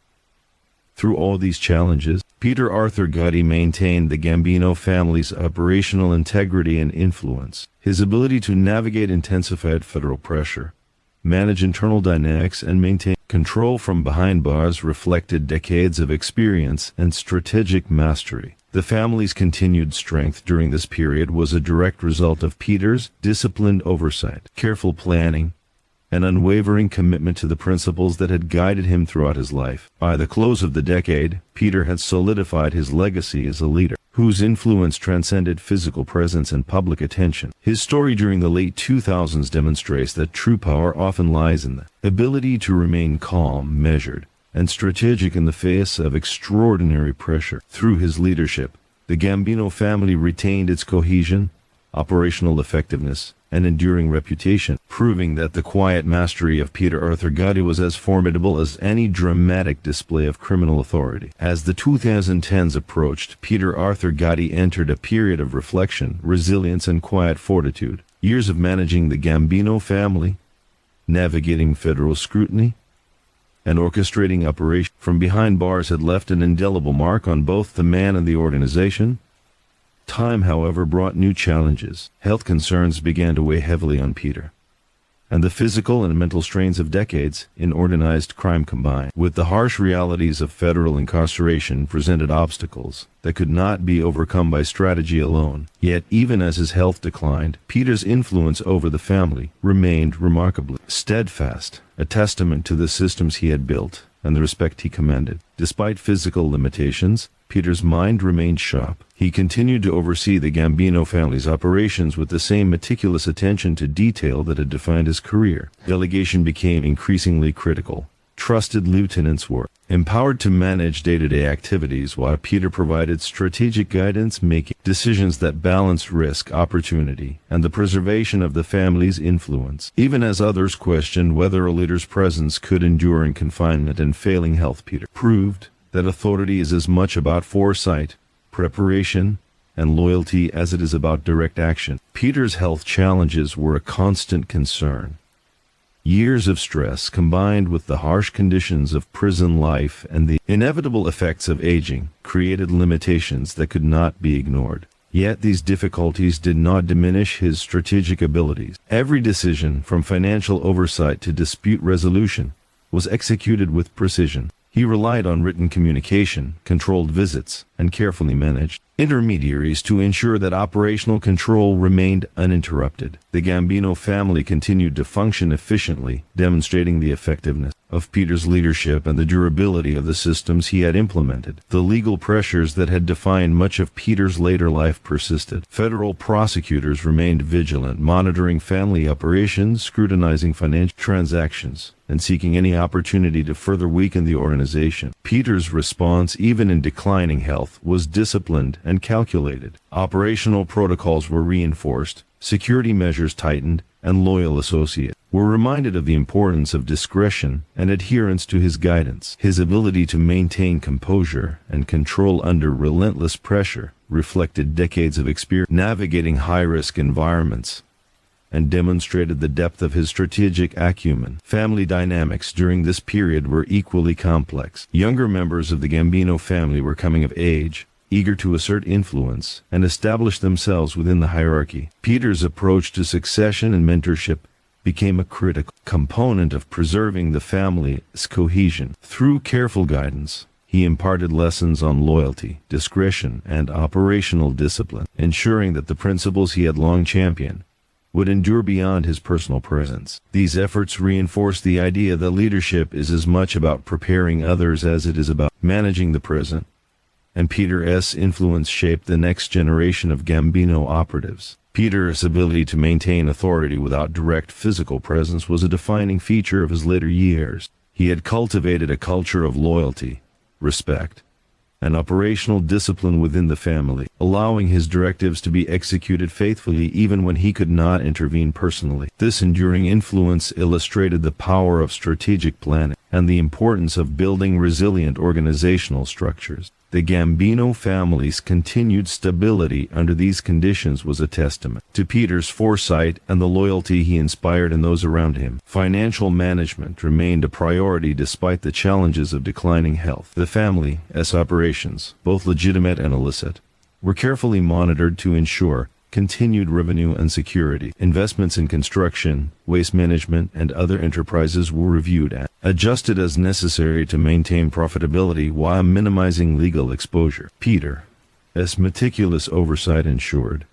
Through all these challenges, Peter Arthur Gotti maintained the Gambino family's operational integrity and influence. His ability to navigate intensified federal pressure, manage internal dynamics, and maintain control from behind bars reflected decades of experience and strategic mastery. The family's continued strength during this period was a direct result of Peter's disciplined oversight, careful planning, and unwavering commitment to the principles that had guided him throughout his life. By the close of the decade, Peter had solidified his legacy as a leader whose influence transcended physical presence and public attention. His story during the late 2000s demonstrates that true power often lies in the ability to remain calm, measured, and strategic in the face of extraordinary pressure. Through his leadership, the Gambino family retained its cohesion, operational effectiveness, and enduring reputation, proving that the quiet mastery of Peter Arthur Gotti was as formidable as any dramatic display of criminal authority. As the 2010s approached, Peter Arthur Gotti entered a period of reflection, resilience, and quiet fortitude. Years of managing the Gambino family, navigating federal scrutiny, and orchestrating operations from behind bars had left an indelible mark on both the man and the organization. Time, however, brought new challenges. Health concerns began to weigh heavily on Peter, and the physical and mental strains of decades in organized crime combined with the harsh realities of federal incarceration presented obstacles that could not be overcome by strategy alone. Yet, even as his health declined, Peter's influence over the family remained remarkably steadfast, a testament to the systems he had built and the respect he commanded. Despite physical limitations, Peter's mind remained sharp. He continued to oversee the Gambino family's operations with the same meticulous attention to detail that had defined his career. Delegation became increasingly critical. trusted lieutenants were empowered to manage day-to-day activities while Peter provided strategic guidance, making decisions that balanced risk, opportunity, and the preservation of the family's influence. Even as others questioned whether a leader's presence could endure in confinement and failing health, Peter proved that authority is as much about foresight, preparation, and loyalty as it is about direct action. Peter's health challenges were a constant concern. Years of stress combined with the harsh conditions of prison life and the inevitable effects of aging created limitations that could not be ignored. Yet these difficulties did not diminish his strategic abilities. Every decision, from financial oversight to dispute resolution, was executed with precision. He relied on written communication, controlled visits, and carefully managed intermediaries to ensure that operational control remained uninterrupted. The Gambino family continued to function efficiently, demonstrating the effectiveness of Peter's leadership and the durability of the systems he had implemented. The legal pressures that had defined much of Peter's later life persisted. Federal prosecutors remained vigilant, monitoring family operations, scrutinizing financial transactions, and seeking any opportunity to further weaken the organization. Peter's response, even in declining health, was disciplined and calculated. Operational protocols were reinforced, security measures tightened, and loyal associates were reminded of the importance of discretion and adherence to his guidance. His ability to maintain composure and control under relentless pressure reflected decades of experience navigating high-risk environments and demonstrated the depth of his strategic acumen. Family dynamics during this period were equally complex. Younger members of the Gambino family were coming of age, eager to assert influence and establish themselves within the hierarchy. Peter's approach to succession and mentorship became a critical component of preserving the family's cohesion. Through careful guidance, he imparted lessons on loyalty, discretion, and operational discipline, ensuring that the principles he had long championed would endure beyond his personal presence. These efforts reinforced the idea that leadership is as much about preparing others as it is about managing the present, and Peter's influence shaped the next generation of Gambino operatives. Peter's ability to maintain authority without direct physical presence was a defining feature of his later years. He had cultivated a culture of loyalty, respect, and operational discipline within the family, allowing his directives to be executed faithfully even when he could not intervene personally. This enduring influence illustrated the power of strategic planning and the importance of building resilient organizational structures. The Gambino family's continued stability under these conditions was a testament to Peter's foresight and the loyalty he inspired in those around him. Financial management remained a priority despite the challenges of declining health. The family's operations, both legitimate and illicit, were carefully monitored to ensure continued revenue and security. Investments in construction, waste management, and other enterprises were reviewed and adjusted as necessary to maintain profitability while minimizing legal exposure. Peter's meticulous oversight ensured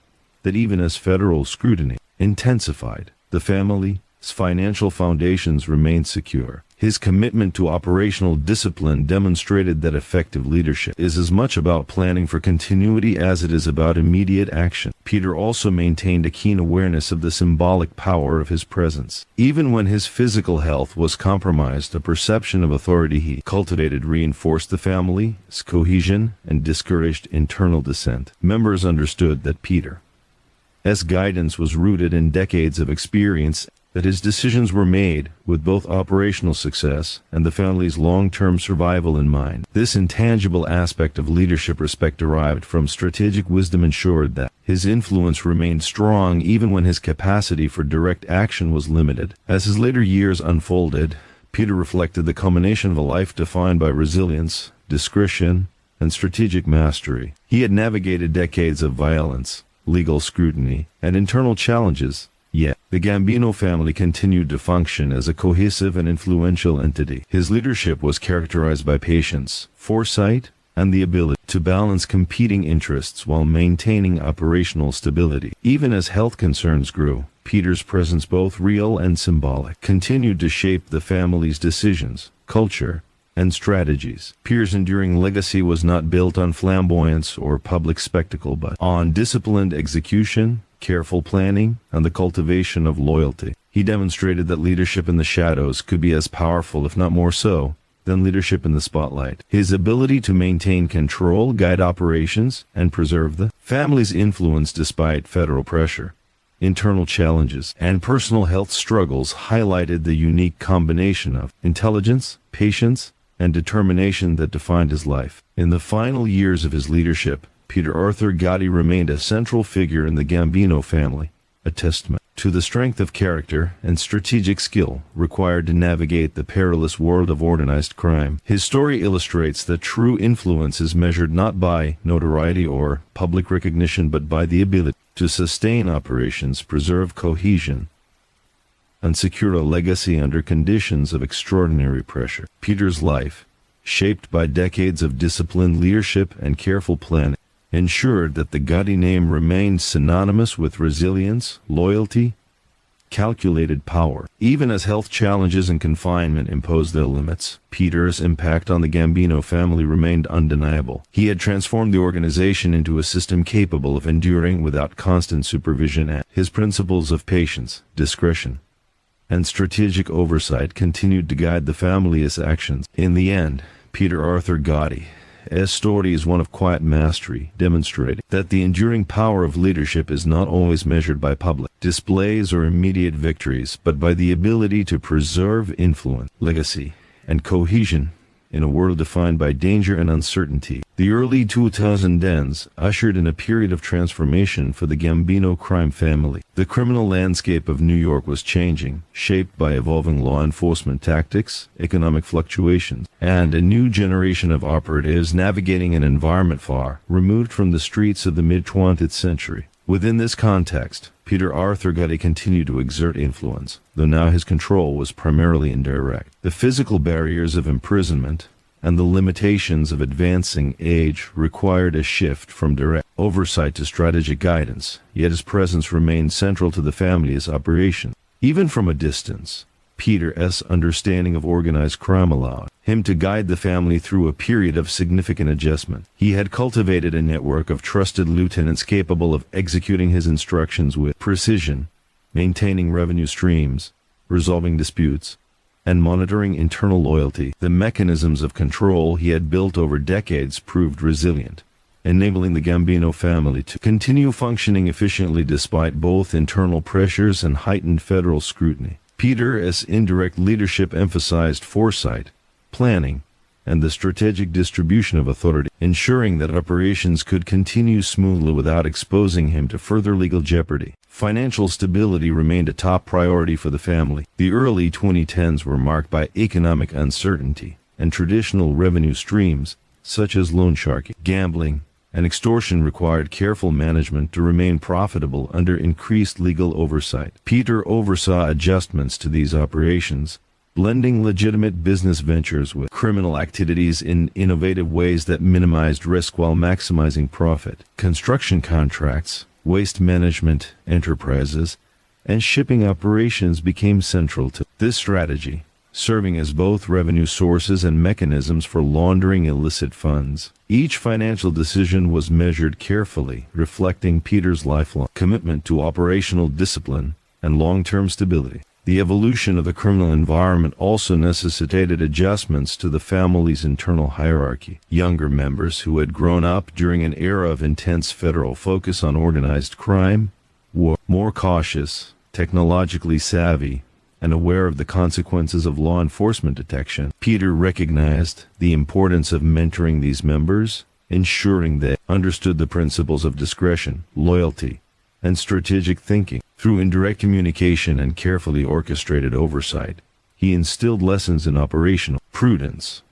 that even as federal scrutiny intensified, the family's financial foundations remained secure. His commitment to operational discipline demonstrated that effective leadership is as much about planning for continuity as it is about immediate action. Peter also maintained a keen awareness of the symbolic power of his presence. Even when his physical health was compromised, a perception of authority he cultivated reinforced the family's cohesion and discouraged internal dissent. Members understood that Peter's guidance was rooted in decades of experience, that his decisions were made with both operational success and the family's long-term survival in mind. This intangible aspect of leadership respect derived from strategic wisdom ensured that his influence remained strong even when his capacity for direct action was limited. As his later years unfolded, Peter reflected the culmination of a life defined by resilience, discretion, and strategic mastery. He had navigated decades of violence, legal scrutiny, and internal challenges. Yet, the Gambino family continued to function as a cohesive and influential entity. His leadership was characterized by patience, foresight, and the ability to balance competing interests while maintaining operational stability. Even as health concerns grew, Peter's presence, both real and symbolic, continued to shape the family's decisions, culture, and strategies. Peter's enduring legacy was not built on flamboyance or public spectacle, but on disciplined execution, careful planning, and the cultivation of loyalty. He demonstrated that leadership in the shadows could be as powerful, if not more so, than leadership in the spotlight. His ability to maintain control, guide operations, and preserve the family's influence despite federal pressure, internal challenges, and personal health struggles highlighted the unique combination of intelligence, patience, and determination that defined his life. In the final years of his leadership, Peter Arthur Gotti remained a central figure in the Gambino family, a testament to the strength of character and strategic skill required to navigate the perilous world of organized crime. His story illustrates that true influence is measured not by notoriety or public recognition, but by the ability to sustain operations, preserve cohesion, and secure a legacy under conditions of extraordinary pressure. Peter's life, shaped by decades of disciplined leadership and careful planning, ensured that the Gotti name remained synonymous with resilience, loyalty, calculated power. Even as health challenges and confinement imposed their limits, Peter's impact on the Gambino family remained undeniable. He had transformed the organization into a system capable of enduring without constant supervision, and his principles of patience, discretion, and strategic oversight continued to guide the family's actions. In the end, Peter Arthur Gotti's story is one of quiet mastery, demonstrating that the enduring power of leadership is not always measured by public displays or immediate victories, but by the ability to preserve influence, legacy, and cohesion in a world defined by danger and uncertainty. The early 2010s ushered in a period of transformation for the Gambino crime family. The criminal landscape of New York was changing, shaped by evolving law enforcement tactics, economic fluctuations, and a new generation of operatives navigating an environment far removed from the streets of the mid-20th century. Within this context, Peter Arthur Gotti continued to exert influence, though now his control was primarily indirect. The physical barriers of imprisonment and the limitations of advancing age required a shift from direct oversight to strategic guidance, yet his presence remained central to the family's operation. Even from a distance, Peter's understanding of organized crime allowed him to guide the family through a period of significant adjustment. He had cultivated a network of trusted lieutenants capable of executing his instructions with precision, maintaining revenue streams, resolving disputes, and monitoring internal loyalty. The mechanisms of control he had built over decades proved resilient, enabling the Gambino family to continue functioning efficiently despite both internal pressures and heightened federal scrutiny. Peter's indirect leadership emphasized foresight, planning, and the strategic distribution of authority, ensuring that operations could continue smoothly without exposing him to further legal jeopardy. Financial stability remained a top priority for the family. The early 2010s were marked by economic uncertainty, and traditional revenue streams, such as loan sharking, gambling, and extortion, required careful management to remain profitable under increased legal oversight. Peter oversaw adjustments to these operations, blending legitimate business ventures with criminal activities in innovative ways that minimized risk while maximizing profit. Construction contracts, waste management enterprises, and shipping operations became central to this strategy, serving as both revenue sources and mechanisms for laundering illicit funds. Each financial decision was measured carefully, reflecting Peter's lifelong commitment to operational discipline and long-term stability. The evolution of the criminal environment also necessitated adjustments to the family's internal hierarchy. Younger members who had grown up during an era of intense federal focus on organized crime were more cautious, technologically savvy, and aware of the consequences of law enforcement detection. Peter recognized the importance of mentoring these members, ensuring they understood the principles of discretion, loyalty, and strategic thinking. Through indirect communication and carefully orchestrated oversight, he instilled lessons in operational prudence,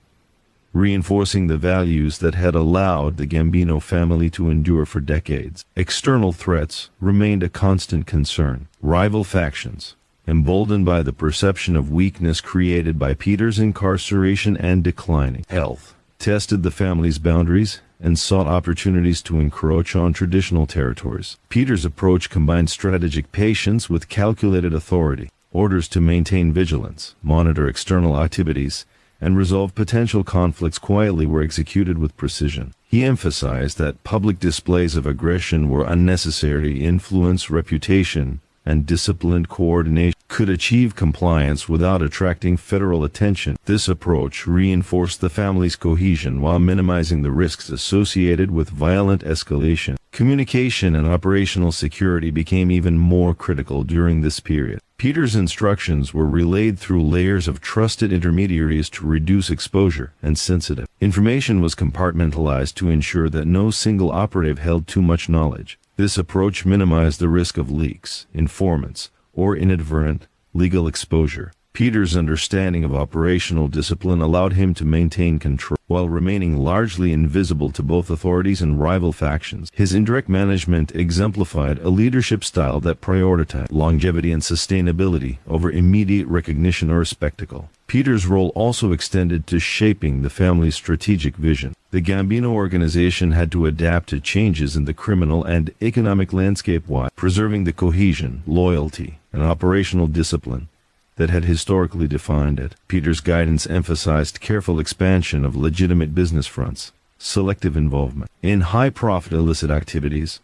reinforcing the values that had allowed the Gambino family to endure for decades. External threats remained a constant concern. Rival factions, emboldened by the perception of weakness created by Peter's incarceration and declining health, tested the family's boundaries and sought opportunities to encroach on traditional territories. Peter's approach combined strategic patience with calculated authority. Orders to maintain vigilance, monitor external activities, and resolve potential conflicts quietly were executed with precision. He emphasized that public displays of aggression were unnecessary. Influence, reputation, and disciplined coordination could achieve compliance without attracting federal attention. This approach reinforced the family's cohesion while minimizing the risks associated with violent escalation. Communication and operational security became even more critical during this period. Peter's instructions were relayed through layers of trusted intermediaries to reduce exposure, and sensitive information was compartmentalized to ensure that no single operative held too much knowledge. This approach minimized the risk of leaks, informants, or inadvertent legal exposure. Peter's understanding of operational discipline allowed him to maintain control while remaining largely invisible to both authorities and rival factions. His indirect management exemplified a leadership style that prioritized longevity and sustainability over immediate recognition or spectacle. Peter's role also extended to shaping the family's strategic vision. The Gambino organization had to adapt to changes in the criminal and economic landscape while preserving the cohesion, loyalty, and operational discipline that had historically defined it. Peter's guidance emphasized careful expansion of legitimate business fronts, selective involvement in high-profit illicit activities,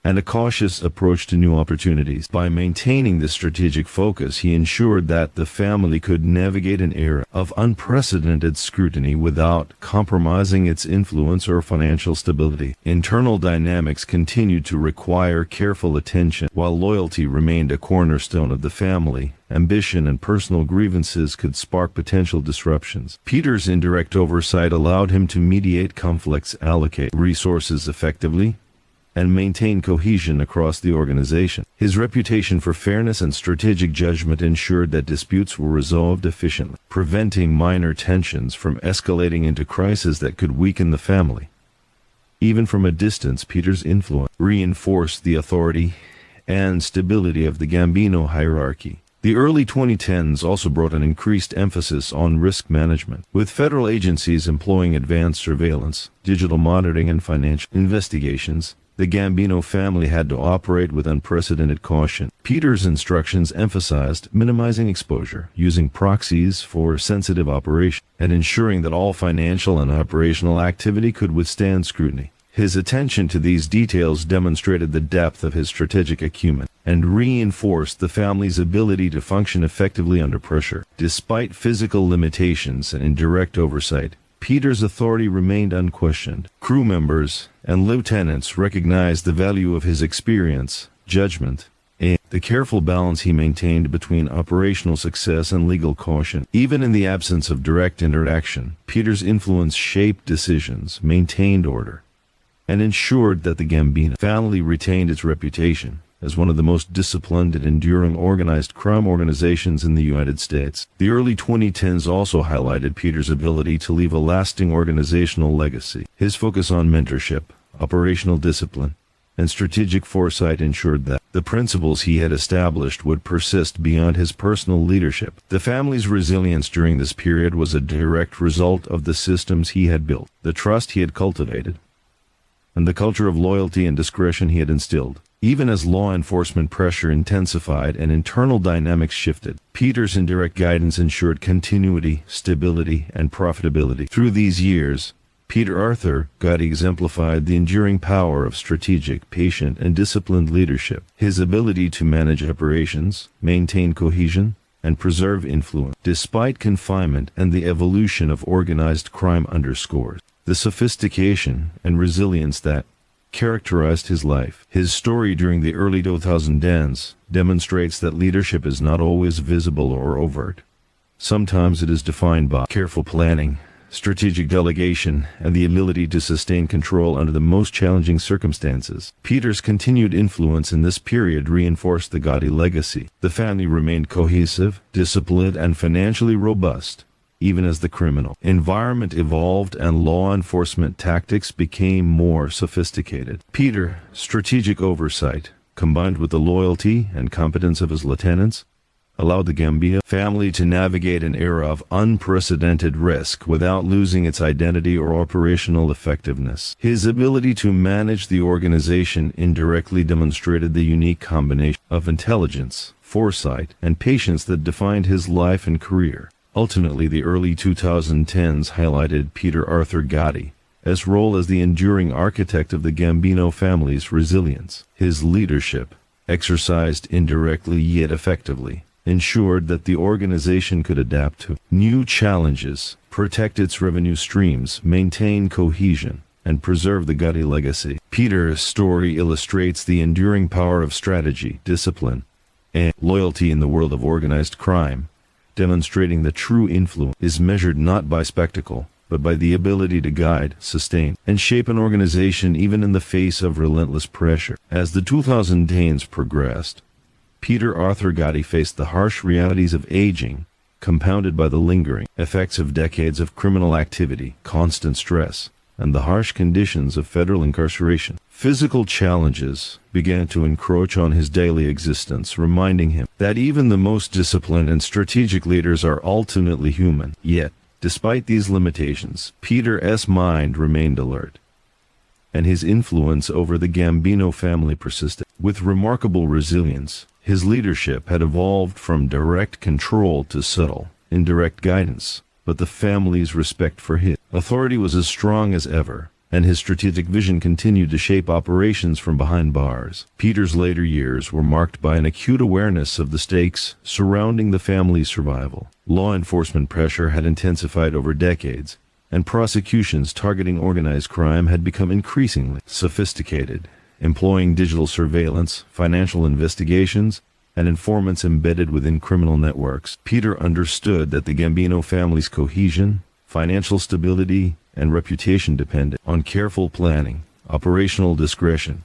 and a cautious approach to new opportunities. By maintaining this strategic focus, he ensured that the family could navigate an era of unprecedented scrutiny without compromising its influence or financial stability. Internal dynamics continued to require careful attention. While loyalty remained a cornerstone of the family, ambition and personal grievances could spark potential disruptions. Peter's indirect oversight allowed him to mediate conflicts, allocate resources effectively, and maintain cohesion across the organization. His reputation for fairness and strategic judgment ensured that disputes were resolved efficiently, preventing minor tensions from escalating into crises that could weaken the family. Even from a distance, Peter's influence reinforced the authority and stability of the Gambino hierarchy. The early 2010s also brought an increased emphasis on risk management, with federal agencies employing advanced surveillance, digital monitoring, and financial investigations. The Gambino family had to operate with unprecedented caution. Peter's instructions emphasized minimizing exposure, using proxies for sensitive operations, and ensuring that all financial and operational activity could withstand scrutiny. His attention to these details demonstrated the depth of his strategic acumen and reinforced the family's ability to function effectively under pressure. Despite physical limitations and indirect oversight, Peter's authority remained unquestioned. Crew members and lieutenants recognized the value of his experience, judgment, and the careful balance he maintained between operational success and legal caution. Even in the absence of direct interaction, Peter's influence shaped decisions, maintained order, and ensured that the Gambino family retained its reputation as one of the most disciplined and enduring organized crime organizations in the United States. The early 2010s also highlighted Peter's ability to leave a lasting organizational legacy. His focus on mentorship, operational discipline, and strategic foresight ensured that the principles he had established would persist beyond his personal leadership. The family's resilience during this period was a direct result of the systems he had built, the trust he had cultivated, and the culture of loyalty and discretion he had instilled. Even as law enforcement pressure intensified and internal dynamics shifted, Peter's indirect guidance ensured continuity, stability, and profitability. Through these years, Peter Arthur Gotti exemplified the enduring power of strategic, patient, and disciplined leadership. His ability to manage operations, maintain cohesion, and preserve influence, despite confinement and the evolution of organized crime, underscores the sophistication and resilience that characterized his life. His story during the early 2010s demonstrates that leadership is not always visible or overt. Sometimes it is defined by careful planning, strategic delegation, and the ability to sustain control under the most challenging circumstances. Peter's continued influence in this period reinforced the Gotti legacy. The family remained cohesive, disciplined, and financially robust, even as the criminal environment evolved and law enforcement tactics became more sophisticated. Peter's strategic oversight, combined with the loyalty and competence of his lieutenants, allowed the Gambino family to navigate an era of unprecedented risk without losing its identity or operational effectiveness. His ability to manage the organization indirectly demonstrated the unique combination of intelligence, foresight, and patience that defined his life and career. Ultimately, the early 2010s highlighted Peter Arthur Gotti's role as the enduring architect of the Gambino family's resilience. His leadership, exercised indirectly yet effectively, ensured that the organization could adapt to new challenges, protect its revenue streams, maintain cohesion, and preserve the Gotti legacy. Peter's story illustrates the enduring power of strategy, discipline, and loyalty in the world of organized crime, demonstrating that true influence is measured not by spectacle, but by the ability to guide, sustain, and shape an organization even in the face of relentless pressure. As the 2010s progressed, Peter Arthur Gotti faced the harsh realities of aging, compounded by the lingering effects of decades of criminal activity, constant stress, and the harsh conditions of federal incarceration. Physical challenges began to encroach on his daily existence, reminding him that even the most disciplined and strategic leaders are ultimately human. Yet, despite these limitations, Peter's mind remained alert, and his influence over the Gambino family persisted. With remarkable resilience, his leadership had evolved from direct control to subtle, indirect guidance, but the family's respect for his authority was as strong as ever, and his strategic vision continued to shape operations from behind bars. Peter's later years were marked by an acute awareness of the stakes surrounding the family's survival. Law enforcement pressure had intensified over decades, and prosecutions targeting organized crime had become increasingly sophisticated, employing digital surveillance, financial investigations, and informants embedded within criminal networks. Peter understood that the Gambino family's cohesion, financial stability, and reputation depended on careful planning, operational discretion,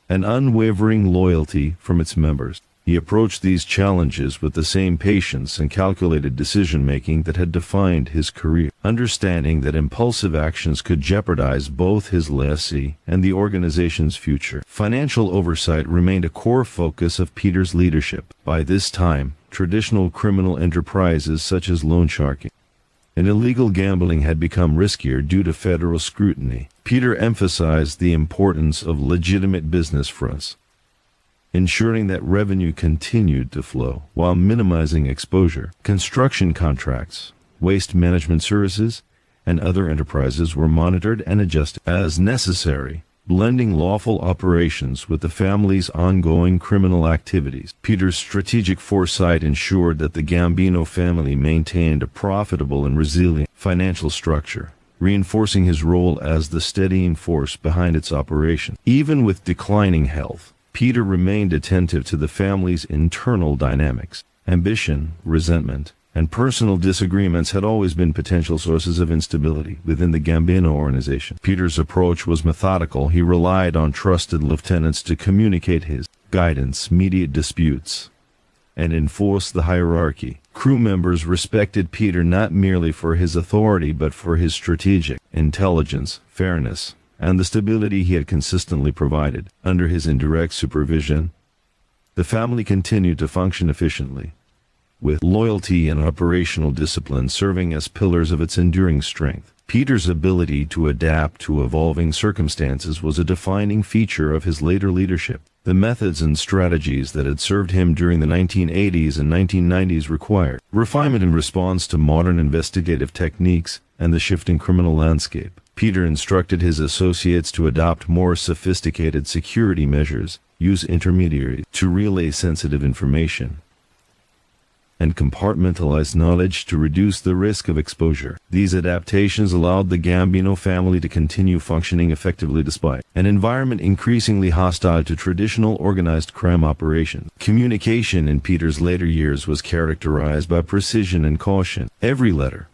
and unwavering loyalty from its members. He approached these challenges with the same patience and calculated decision-making that had defined his career, understanding that impulsive actions could jeopardize both his legacy and the organization's future. Financial oversight remained a core focus of Peter's leadership. By this time, traditional criminal enterprises such as loan sharking and illegal gambling had become riskier due to federal scrutiny. Peter emphasized the importance of legitimate business fronts, ensuring that revenue continued to flow while minimizing exposure. Construction contracts, waste management services, and other enterprises were monitored and adjusted as necessary, blending lawful operations with the family's ongoing criminal activities. Peter's strategic foresight ensured that the Gambino family maintained a profitable and resilient financial structure, reinforcing his role as the steadying force behind its operation. Even with declining health, Peter remained attentive to the family's internal dynamics. Ambition, resentment, and personal disagreements had always been potential sources of instability within the Gambino organization. Peter's approach was methodical. He relied on trusted lieutenants to communicate his guidance, mediate disputes, and enforce the hierarchy. Crew members respected Peter not merely for his authority but for his strategic intelligence, fairness, and the stability he had consistently provided. Under his indirect supervision, the family continued to function efficiently, with loyalty and operational discipline serving as pillars of its enduring strength. Peter's ability to adapt to evolving circumstances was a defining feature of his later leadership. The methods and strategies that had served him during the 1980s and 1990s required refinement in response to modern investigative techniques and the shifting criminal landscape. Peter instructed his associates to adopt more sophisticated security measures, use intermediaries to relay sensitive information, and compartmentalize knowledge to reduce the risk of exposure. These adaptations allowed the Gambino family to continue functioning effectively despite an environment increasingly hostile to traditional organized crime operations. Communication in Peter's later years was characterized by precision and caution. Every letter,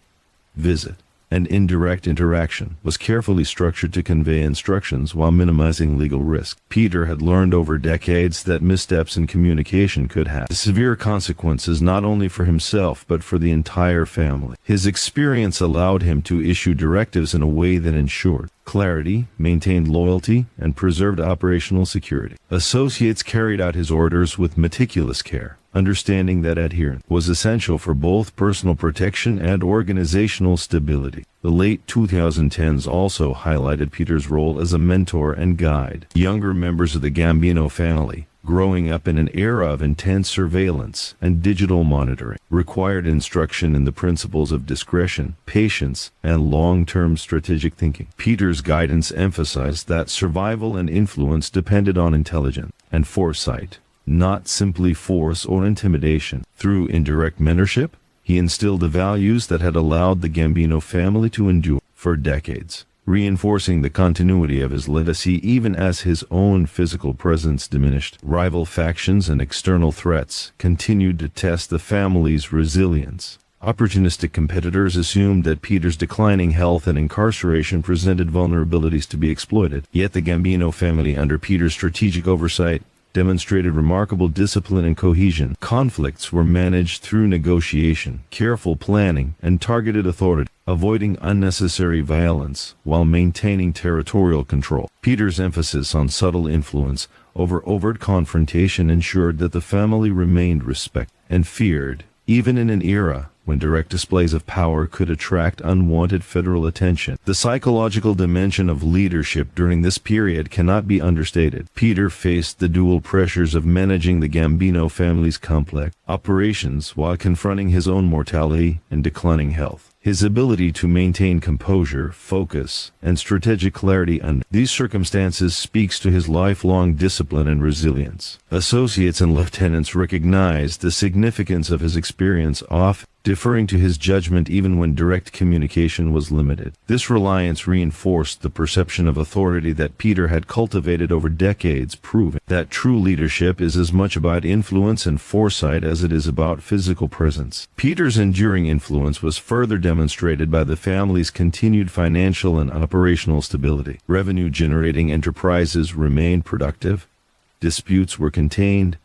visit, and indirect interaction was carefully structured to convey instructions while minimizing legal risk. Peter had learned over decades that missteps in communication could have severe consequences not only for himself but for the entire family. His experience allowed him to issue directives in a way that ensured clarity, maintained loyalty, and preserved operational security. Associates carried out his orders with meticulous care, understanding that adherence was essential for both personal protection and organizational stability. The late 2010s also highlighted Peter's role as a mentor and guide. Younger members of the Gambino family, growing up in an era of intense surveillance and digital monitoring, required instruction in the principles of discretion, patience, and long-term strategic thinking. Peter's guidance emphasized that survival and influence depended on intelligence and foresight, not simply force or intimidation. Through indirect mentorship, he instilled the values that had allowed the Gambino family to endure for decades, reinforcing the continuity of his legacy even as his own physical presence diminished. Rival factions and external threats continued to test the family's resilience. Opportunistic competitors assumed that Peter's declining health and incarceration presented vulnerabilities to be exploited. Yet the Gambino family, under Peter's strategic oversight, demonstrated remarkable discipline and cohesion. Conflicts were managed through negotiation, careful planning, and targeted authority, avoiding unnecessary violence while maintaining territorial control. Peter's emphasis on subtle influence over overt confrontation ensured that the family remained respected and feared, even in an era when direct displays of power could attract unwanted federal attention. The psychological dimension of leadership during this period cannot be understated. Peter faced the dual pressures of managing the Gambino family's complex operations while confronting his own mortality and declining health. His ability to maintain composure, focus, and strategic clarity under these circumstances speaks to his lifelong discipline and resilience. Associates and lieutenants recognized the significance of his experience, often deferring to his judgment even when direct communication was limited. This reliance reinforced the perception of authority that Peter had cultivated over decades, proving that true leadership is as much about influence and foresight as it is about physical presence. Peter's enduring influence was further demonstrated by the family's continued financial and operational stability. Revenue-generating enterprises remained productive, disputes were contained,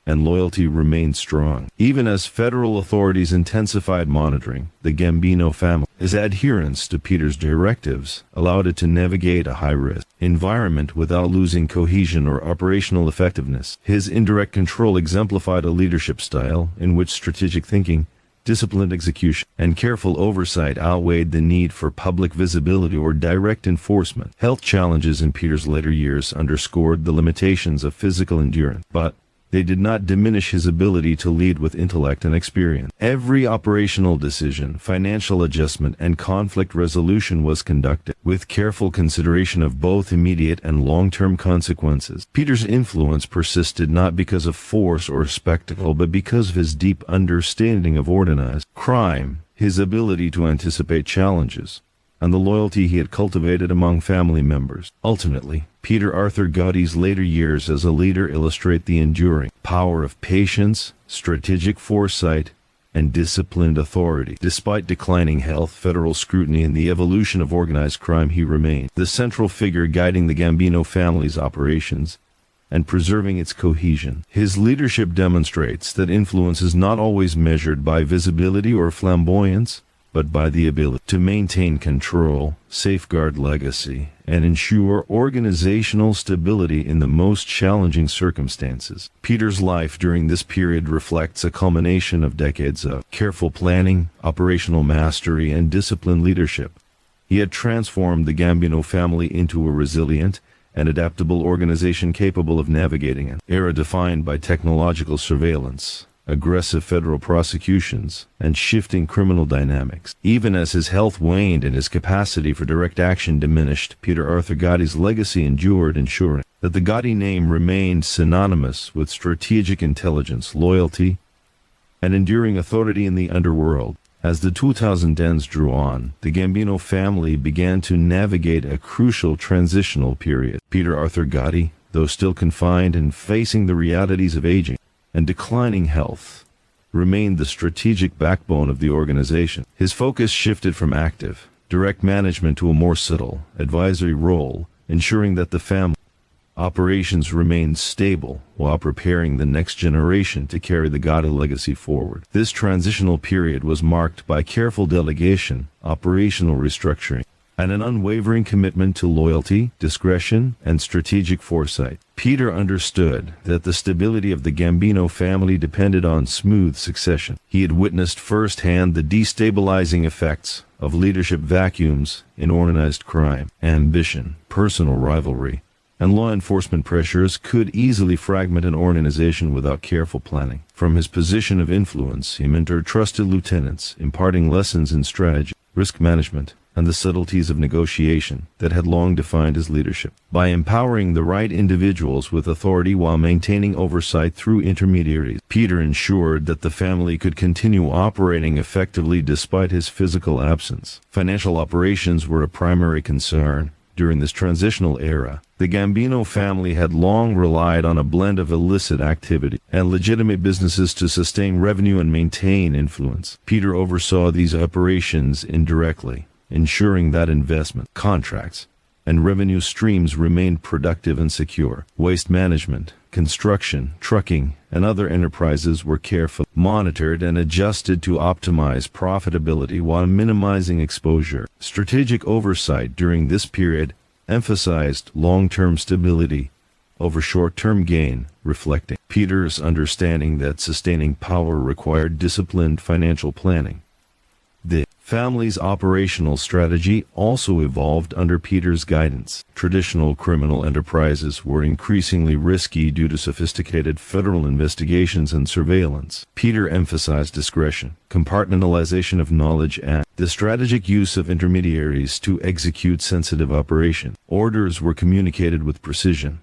and loyalty remained strong. Even as federal authorities intensified monitoring, the Gambino family's adherence to Peter's directives allowed it to navigate a high-risk environment without losing cohesion or operational effectiveness. His indirect control exemplified a leadership style in which strategic thinking, disciplined execution, and careful oversight outweighed the need for public visibility or direct enforcement. Health challenges in Peter's later years underscored the limitations of physical endurance, but they did not diminish his ability to lead with intellect and experience. Every operational decision, financial adjustment, and conflict resolution was conducted with careful consideration of both immediate and long-term consequences. Peter's influence persisted not because of force or spectacle, but because of his deep understanding of organized crime, his ability to anticipate challenges, and the loyalty he had cultivated among family members. Ultimately, Peter Arthur Gotti's later years as a leader illustrate the enduring power of patience, strategic foresight, and disciplined authority. Despite declining health, federal scrutiny, and the evolution of organized crime, he remained the central figure guiding the Gambino family's operations and preserving its cohesion. His leadership demonstrates that influence is not always measured by visibility or flamboyance, but by the ability to maintain control, safeguard legacy, and ensure organizational stability in the most challenging circumstances. Peter's life during this period reflects a culmination of decades of careful planning, operational mastery, and disciplined leadership. He had transformed the Gambino family into a resilient and adaptable organization capable of navigating an era defined by technological surveillance, aggressive federal prosecutions, and shifting criminal dynamics. Even as his health waned and his capacity for direct action diminished, Peter Arthur Gotti's legacy endured, ensuring that the Gotti name remained synonymous with strategic intelligence, loyalty, and enduring authority in the underworld. As the 2010s drew on, the Gambino family began to navigate a crucial transitional period. Peter Arthur Gotti, though still confined and facing the realities of aging and declining health, remained the strategic backbone of the organization. His focus shifted from active, direct management to a more subtle, advisory role, ensuring that the family operations remained stable while preparing the next generation to carry the Gotti legacy forward. This transitional period was marked by careful delegation, operational restructuring, and an unwavering commitment to loyalty, discretion, and strategic foresight. Peter understood that the stability of the Gambino family depended on smooth succession. He had witnessed firsthand the destabilizing effects of leadership vacuums in organized crime. Ambition, personal rivalry, and law enforcement pressures could easily fragment an organization without careful planning. From his position of influence, he mentored trusted lieutenants, imparting lessons in strategy, risk management, and the subtleties of negotiation that had long defined his leadership. By empowering the right individuals with authority while maintaining oversight through intermediaries, Peter ensured that the family could continue operating effectively despite his physical absence. Financial operations were a primary concern. During this transitional era, the Gambino family had long relied on a blend of illicit activity and legitimate businesses to sustain revenue and maintain influence. Peter oversaw these operations indirectly, ensuring that investment, contracts, and revenue streams remained productive and secure. Waste management, construction, trucking, and other enterprises were carefully monitored and adjusted to optimize profitability while minimizing exposure. Strategic oversight during this period emphasized long-term stability over short-term gain, reflecting Peter's understanding that sustaining power required disciplined financial planning. The family's operational strategy also evolved under Peter's guidance. Traditional criminal enterprises were increasingly risky due to sophisticated federal investigations and surveillance. Peter emphasized discretion, compartmentalization of knowledge, and the strategic use of intermediaries to execute sensitive operations. Orders were communicated with precision,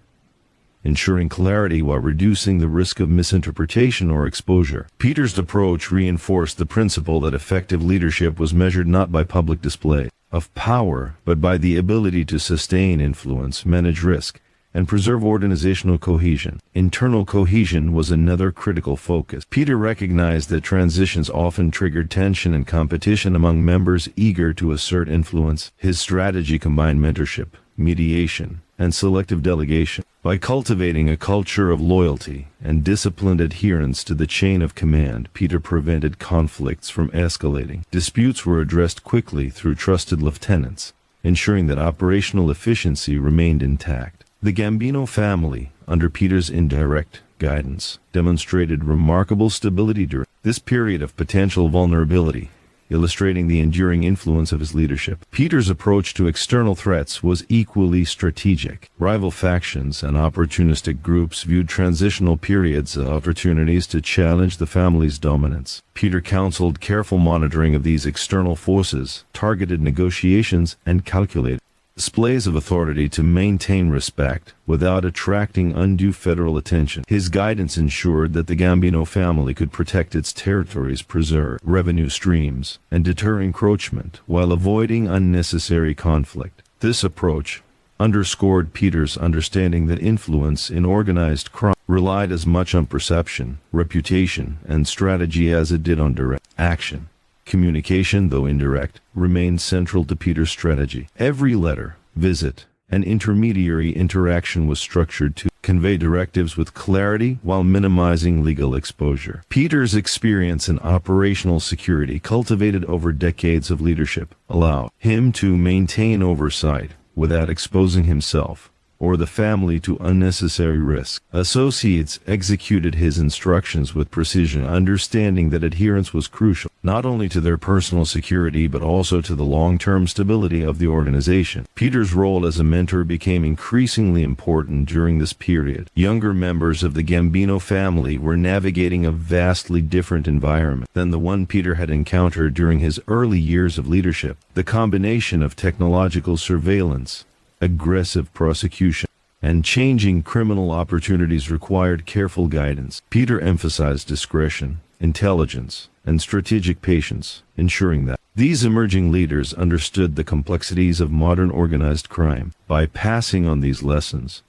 ensuring clarity while reducing the risk of misinterpretation or exposure. Peter's approach reinforced the principle that effective leadership was measured not by public display of power, but by the ability to sustain influence, manage risk, and preserve organizational cohesion. Internal cohesion was another critical focus. Peter recognized that transitions often triggered tension and competition among members eager to assert influence. His strategy combined mentorship, mediation, and selective delegation. By cultivating a culture of loyalty and disciplined adherence to the chain of command, Peter prevented conflicts from escalating. Disputes were addressed quickly through trusted lieutenants, ensuring that operational efficiency remained intact. The Gambino family, under Peter's indirect guidance, demonstrated remarkable stability during this period of potential vulnerability, illustrating the enduring influence of his leadership. Peter's approach to external threats was equally strategic. Rival factions and opportunistic groups viewed transitional periods as opportunities to challenge the family's dominance. Peter counseled careful monitoring of these external forces, targeted negotiations, and calculated displays of authority to maintain respect without attracting undue federal attention. His guidance ensured that the Gambino family could protect its territories, preserve revenue streams, and deter encroachment while avoiding unnecessary conflict. This approach underscored Peter's understanding that influence in organized crime relied as much on perception, reputation, and strategy as it did on direct action. Communication, though indirect, remained central to Peter's strategy. Every letter, visit, and intermediary interaction was structured to convey directives with clarity while minimizing legal exposure. Peter's experience in operational security, cultivated over decades of leadership, allowed him to maintain oversight without exposing himself or the family to unnecessary risk. Associates executed his instructions with precision, understanding that adherence was crucial, not only to their personal security but also to the long-term stability of the organization. Peter's role as a mentor became increasingly important during this period. Younger members of the Gambino family were navigating a vastly different environment than the one Peter had encountered during his early years of leadership. The combination of technological surveillance, aggressive prosecution, and changing criminal opportunities required careful guidance. Peter emphasized discretion, intelligence, and strategic patience, ensuring that these emerging leaders understood the complexities of modern organized crime. By passing on these lessons,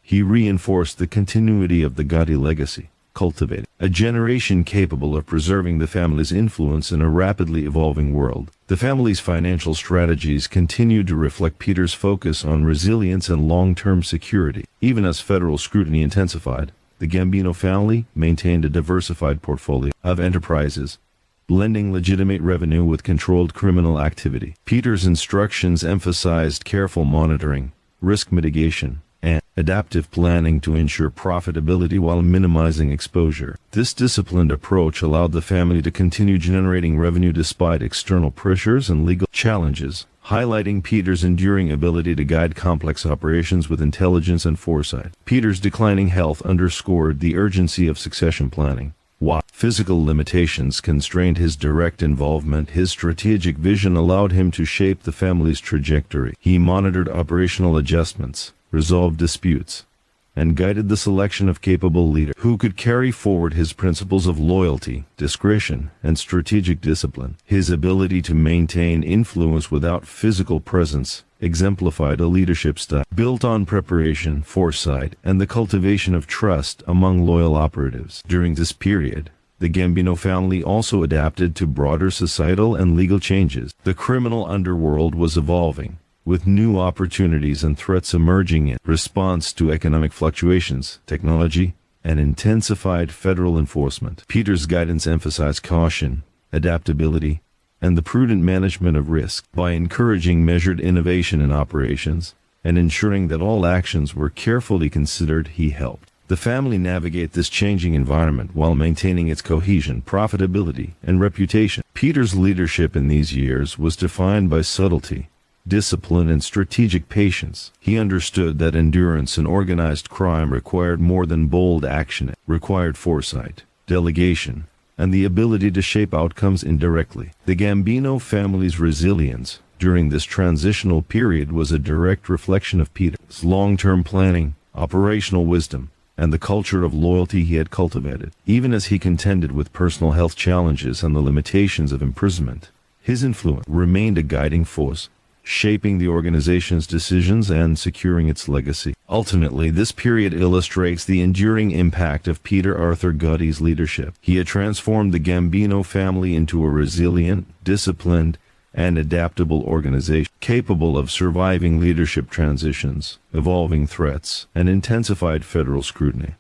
he reinforced the continuity of the Gotti legacy, cultivating a generation capable of preserving the family's influence in a rapidly evolving world. The family's financial strategies continued to reflect Peter's focus on resilience and long-term security. Even as federal scrutiny intensified, the Gambino family maintained a diversified portfolio of enterprises, blending legitimate revenue with controlled criminal activity. Peter's instructions emphasized careful monitoring, risk mitigation, and adaptive planning to ensure profitability while minimizing exposure. This disciplined approach allowed the family to continue generating revenue despite external pressures and legal challenges, highlighting Peter's enduring ability to guide complex operations with intelligence and foresight. Peter's declining health underscored the urgency of succession planning. While physical limitations constrained his direct involvement, his strategic vision allowed him to shape the family's trajectory. He monitored operational adjustments, resolved disputes, and guided the selection of capable leaders who could carry forward his principles of loyalty, discretion, and strategic discipline. His ability to maintain influence without physical presence exemplified a leadership style built on preparation, foresight, and the cultivation of trust among loyal operatives. During this period, the Gambino family also adapted to broader societal and legal changes. The criminal underworld was evolving, with new opportunities and threats emerging in response to economic fluctuations, technology, and intensified federal enforcement. Peter's guidance emphasized caution, adaptability, and the prudent management of risk. By encouraging measured innovation in operations and ensuring that all actions were carefully considered, he helped the family navigate this changing environment while maintaining its cohesion, profitability, and reputation. Peter's leadership in these years was defined by subtlety, discipline, and strategic patience. He understood that endurance in organized crime required more than bold action. It required foresight, delegation, and the ability to shape outcomes indirectly. The Gambino family's resilience during this transitional period was a direct reflection of Peter's long-term planning, operational wisdom, and the culture of loyalty he had cultivated. Even as he contended with personal health challenges and the limitations of imprisonment, his influence remained a guiding force, shaping the organization's decisions and securing its legacy. Ultimately, this period illustrates the enduring impact of Peter Arthur Gotti's leadership. He had transformed the Gambino family into a resilient, disciplined, and adaptable organization, capable of surviving leadership transitions, evolving threats, and intensified federal scrutiny.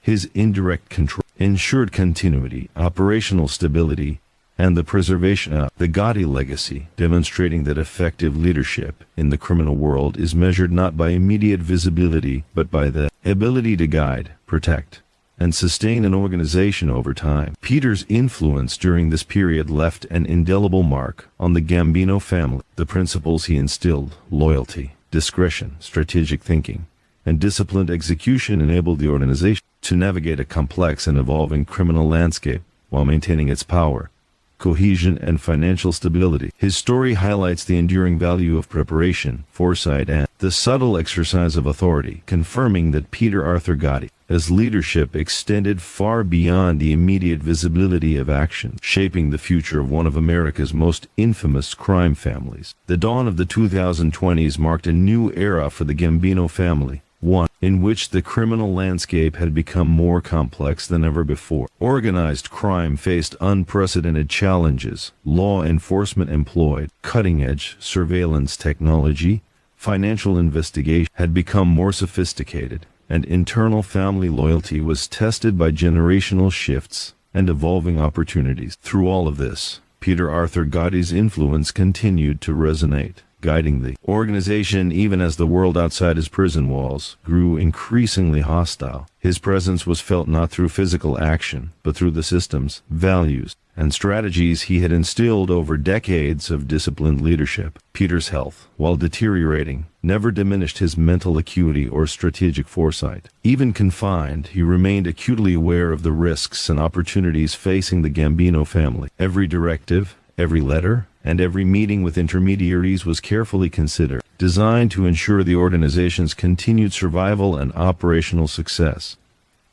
His indirect control ensured continuity, operational stability, and the preservation of the Gotti legacy, demonstrating that effective leadership in the criminal world is measured not by immediate visibility, but by the ability to guide, protect, and sustain an organization over time. Peter's influence during this period left an indelible mark on the Gambino family. The principles he instilled, loyalty, discretion, strategic thinking, and disciplined execution, enabled the organization to navigate a complex and evolving criminal landscape while maintaining its power, cohesion, and financial stability. His story highlights the enduring value of preparation, foresight, and the subtle exercise of authority, confirming that Peter Arthur Gotti's leadership extended far beyond the immediate visibility of action, shaping the future of one of America's most infamous crime families. The dawn of the 2020s marked a new era for the Gambino family, one in which the criminal landscape had become more complex than ever before. Organized crime faced unprecedented challenges. Law enforcement employed cutting-edge surveillance technology, financial investigation had become more sophisticated, and internal family loyalty was tested by generational shifts and evolving opportunities. Through all of this, Peter Arthur Gotti's influence continued to resonate, guiding the organization even as the world outside his prison walls grew increasingly hostile. His presence was felt not through physical action, but through the systems, values, and strategies he had instilled over decades of disciplined leadership. Peter's health, while deteriorating, never diminished his mental acuity or strategic foresight. Even confined, he remained acutely aware of the risks and opportunities facing the Gambino family. Every directive, every letter, and every meeting with intermediaries was carefully considered, designed to ensure the organization's continued survival and operational success.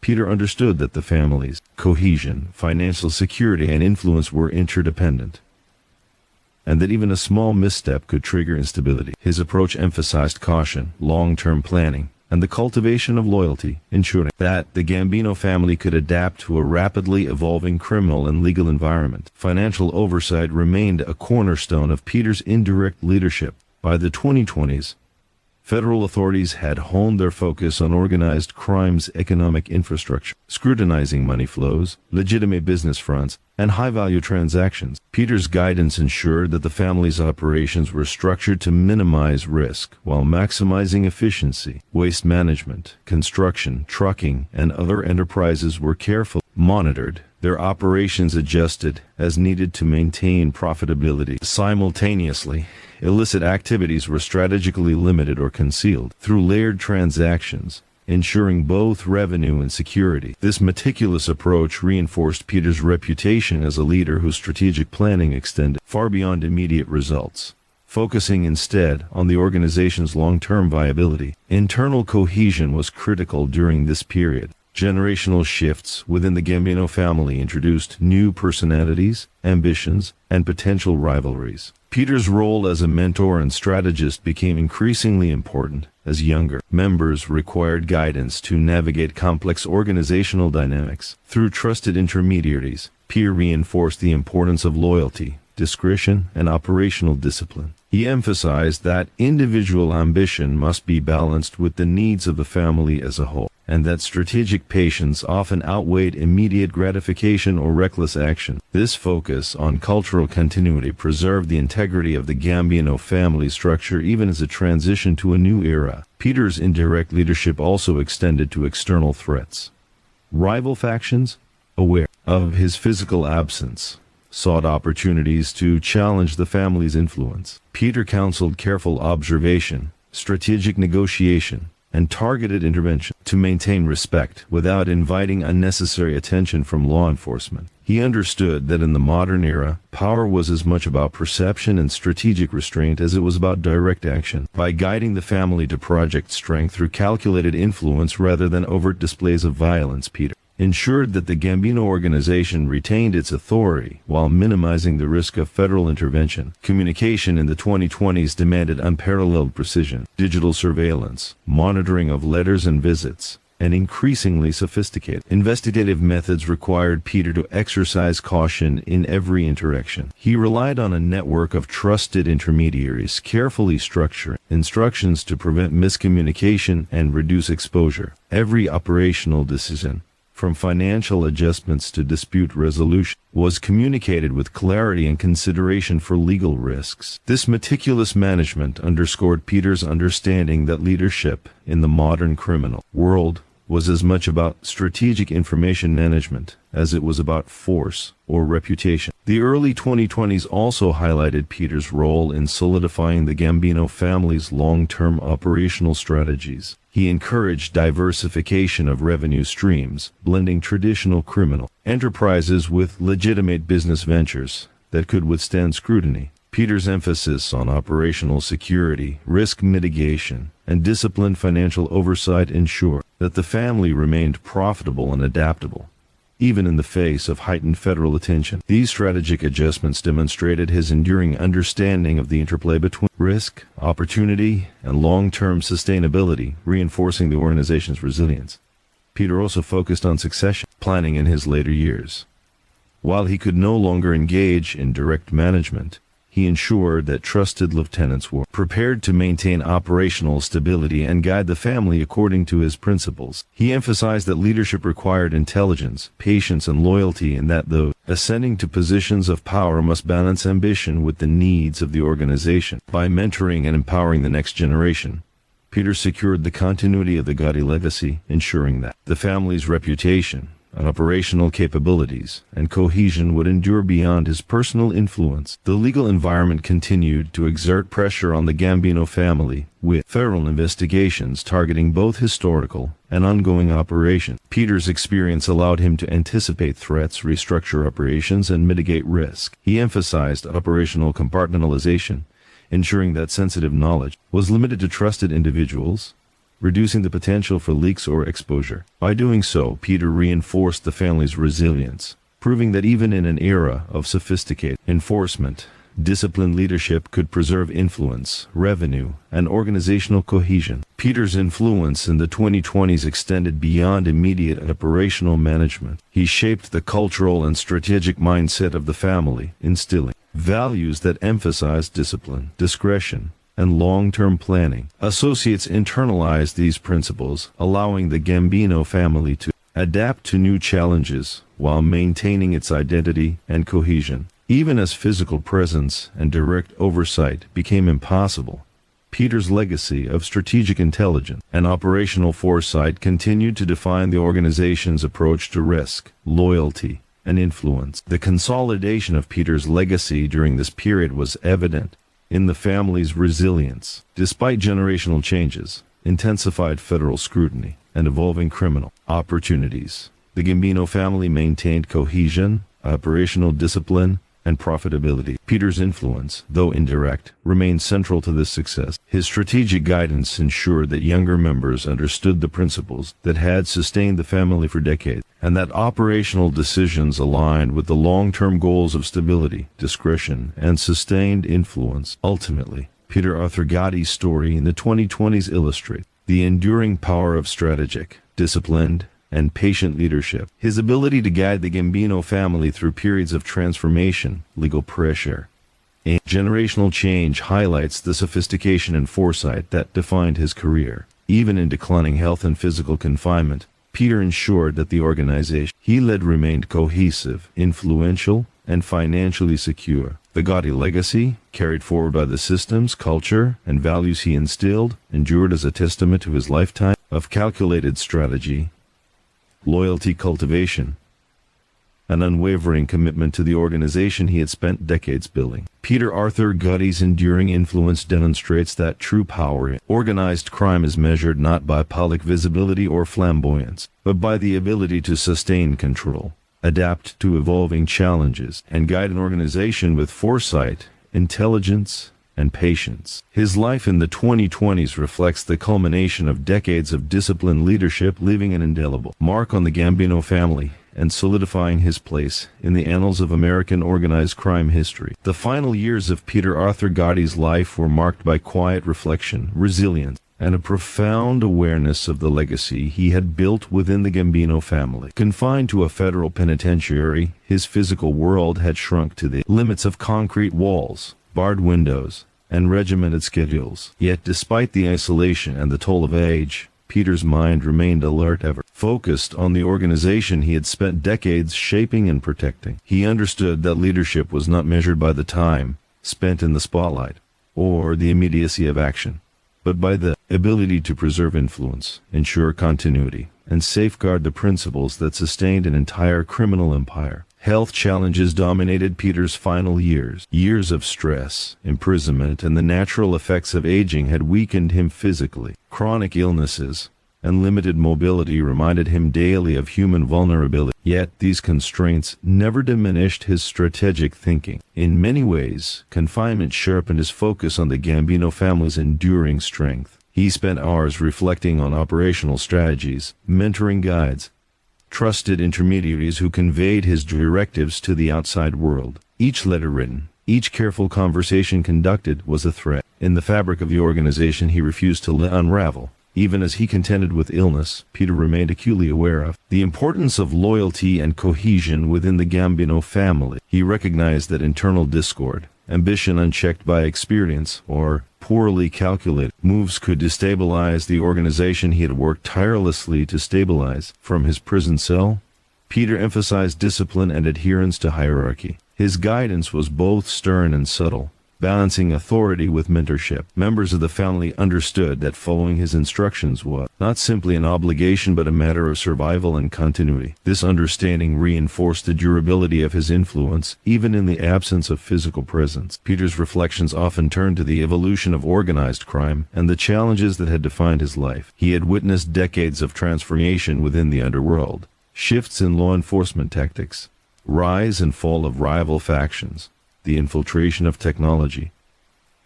Peter understood that the family's cohesion, financial security, and influence were interdependent, and that even a small misstep could trigger instability. His approach emphasized caution, long-term planning, and the cultivation of loyalty, ensuring that the Gambino family could adapt to a rapidly evolving criminal and legal environment. Financial oversight remained a cornerstone of Peter's indirect leadership. By the 2020s, federal authorities had honed their focus on organized crime's economic infrastructure, scrutinizing money flows, legitimate business fronts, and high-value transactions. Peter's guidance ensured that the family's operations were structured to minimize risk while maximizing efficiency. Waste management, construction, trucking, and other enterprises were carefully monitored, their operations adjusted as needed to maintain profitability. Simultaneously, illicit activities were strategically limited or concealed through layered transactions, ensuring both revenue and security. This meticulous approach reinforced Peter's reputation as a leader whose strategic planning extended far beyond immediate results, focusing instead on the organization's long-term viability. Internal cohesion was critical during this period. Generational shifts within the Gambino family introduced new personalities, ambitions, and potential rivalries. Peter's role as a mentor and strategist became increasingly important as younger members required guidance to navigate complex organizational dynamics. Through trusted intermediaries, Peter reinforced the importance of loyalty, discretion, and operational discipline. He emphasized that individual ambition must be balanced with the needs of the family as a whole, and that strategic patience often outweighed immediate gratification or reckless action. This focus on cultural continuity preserved the integrity of the Gambino family structure even as it transitioned to a new era. Peter's indirect leadership also extended to external threats. Rival factions, aware of his physical absence, sought opportunities to challenge the family's influence. Peter counseled careful observation, strategic negotiation, and targeted intervention to maintain respect without inviting unnecessary attention from law enforcement. He understood that in the modern era, power was as much about perception and strategic restraint as it was about direct action. By guiding the family to project strength through calculated influence rather than overt displays of violence, Peter ensured that the Gambino organization retained its authority while minimizing the risk of federal intervention. Communication in the 2020s demanded unparalleled precision, digital surveillance, monitoring of letters and visits, and increasingly sophisticated investigative methods required Peter to exercise caution in every interaction. He relied on a network of trusted intermediaries, carefully structuring instructions to prevent miscommunication and reduce exposure. Every operational decision, from financial adjustments to dispute resolution, was communicated with clarity and consideration for legal risks. This meticulous management underscored Peter's understanding that leadership in the modern criminal world was as much about strategic information management as it was about force or reputation. The early 2020s also highlighted Peter's role in solidifying the Gambino family's long-term operational strategies. He encouraged diversification of revenue streams, blending traditional criminal enterprises with legitimate business ventures that could withstand scrutiny. Peter's emphasis on operational security, risk mitigation, and disciplined financial oversight ensured that the family remained profitable and adaptable, even in the face of heightened federal attention. These strategic adjustments demonstrated his enduring understanding of the interplay between risk, opportunity, and long-term sustainability, reinforcing the organization's resilience. Peter also focused on succession planning in his later years. While he could no longer engage in direct management, he ensured that trusted lieutenants were prepared to maintain operational stability and guide the family according to his principles. He emphasized that leadership required intelligence, patience, and loyalty, and that those ascending to positions of power must balance ambition with the needs of the organization. By mentoring and empowering the next generation, Peter secured the continuity of the Gotti legacy, ensuring that the family's reputation, operational capabilities, and cohesion would endure beyond his personal influence. The legal environment continued to exert pressure on the Gambino family, with federal investigations targeting both historical and ongoing operations. Peter's experience allowed him to anticipate threats, restructure operations, and mitigate risk. He emphasized operational compartmentalization, ensuring that sensitive knowledge was limited to trusted individuals, reducing the potential for leaks or exposure. By doing so, Peter reinforced the family's resilience, proving that even in an era of sophisticated enforcement, disciplined leadership could preserve influence, revenue, and organizational cohesion. Peter's influence in the 2020s extended beyond immediate operational management. He shaped the cultural and strategic mindset of the family, instilling values that emphasized discipline, discretion, and long-term planning. Associates internalized these principles, allowing the Gambino family to adapt to new challenges while maintaining its identity and cohesion. Even as physical presence and direct oversight became impossible, Peter's legacy of strategic intelligence and operational foresight continued to define the organization's approach to risk, loyalty, and influence. The consolidation of Peter's legacy during this period was evident in the family's resilience. Despite generational changes, intensified federal scrutiny, and evolving criminal opportunities. The Gambino family maintained cohesion, operational discipline, and profitability. Peter's influence, though indirect, remained central to this success. His strategic guidance ensured that younger members understood the principles that had sustained the family for decades, and that operational decisions aligned with the long-term goals of stability, discretion, and sustained influence. Ultimately, Peter Arthur Gotti's story in the 2020s illustrates the enduring power of strategic, disciplined, and patient leadership. His ability to guide the Gambino family through periods of transformation, legal pressure, and generational change highlights the sophistication and foresight that defined his career. Even in declining health and physical confinement, Peter ensured that the organization he led remained cohesive, influential, and financially secure. The Gotti legacy, carried forward by the systems, culture, and values he instilled, endured as a testament to his lifetime of calculated strategy, loyalty cultivation, an unwavering commitment to the organization he had spent decades building. Peter Arthur Gotti's enduring influence demonstrates that true power in organized crime is measured not by public visibility or flamboyance, but by the ability to sustain control, adapt to evolving challenges, and guide an organization with foresight, intelligence, and patience. His life in the 2020s reflects the culmination of decades of disciplined leadership, leaving an indelible mark on the Gambino family and solidifying his place in the annals of American organized crime history. The final years of Peter Arthur Gotti's life were marked by quiet reflection, resilience, and a profound awareness of the legacy he had built within the Gambino family. Confined to a federal penitentiary, his physical world had shrunk to the limits of concrete walls, barred windows, and regimented schedules. Yet despite the isolation and the toll of age, Peter's mind remained alert, ever focused on the organization he had spent decades shaping and protecting. He understood that leadership was not measured by the time spent in the spotlight or the immediacy of action, but by the ability to preserve influence, ensure continuity, and safeguard the principles that sustained an entire criminal empire. Health challenges dominated Peter's final years. Years of stress, imprisonment, and the natural effects of aging had weakened him physically. Chronic illnesses and limited mobility reminded him daily of human vulnerability. Yet these constraints never diminished his strategic thinking. In many ways, confinement sharpened his focus on the Gambino family's enduring strength. He spent hours reflecting on operational strategies, mentoring guides, trusted intermediaries who conveyed his directives to the outside world. Each letter written, each careful conversation conducted was a thread in the fabric of the organization he refused to let unravel. Even as he contended with illness, Peter remained acutely aware of the importance of loyalty and cohesion within the Gambino family. He recognized that internal discord, ambition unchecked by experience, or poorly calculated moves could destabilize the organization he had worked tirelessly to stabilize. From his prison cell, Peter emphasized discipline and adherence to hierarchy. His guidance was both stern and subtle, balancing authority with mentorship. Members of the family understood that following his instructions was not simply an obligation but a matter of survival and continuity. This understanding reinforced the durability of his influence, even in the absence of physical presence. Peter's reflections often turned to the evolution of organized crime and the challenges that had defined his life. He had witnessed decades of transformation within the underworld, shifts in law enforcement tactics, rise and fall of rival factions, the infiltration of technology,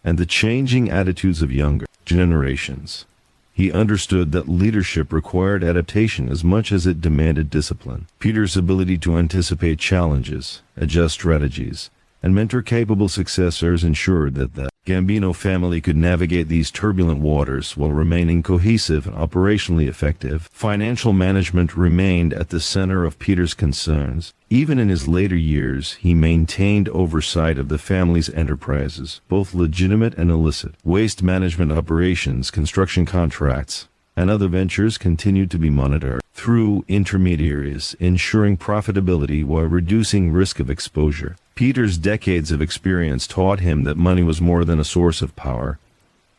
and the changing attitudes of younger generations. He understood that leadership required adaptation as much as it demanded discipline. Peter's ability to anticipate challenges, adjust strategies, and mentor capable successors ensured that the Gambino family could navigate these turbulent waters while remaining cohesive and operationally effective. Financial management remained at the center of Peter's concerns. Even in his later years, he maintained oversight of the family's enterprises, both legitimate and illicit. Waste management operations, construction contracts, and other ventures continued to be monitored through intermediaries, ensuring profitability while reducing risk of exposure. Peter's decades of experience taught him that money was more than a source of power.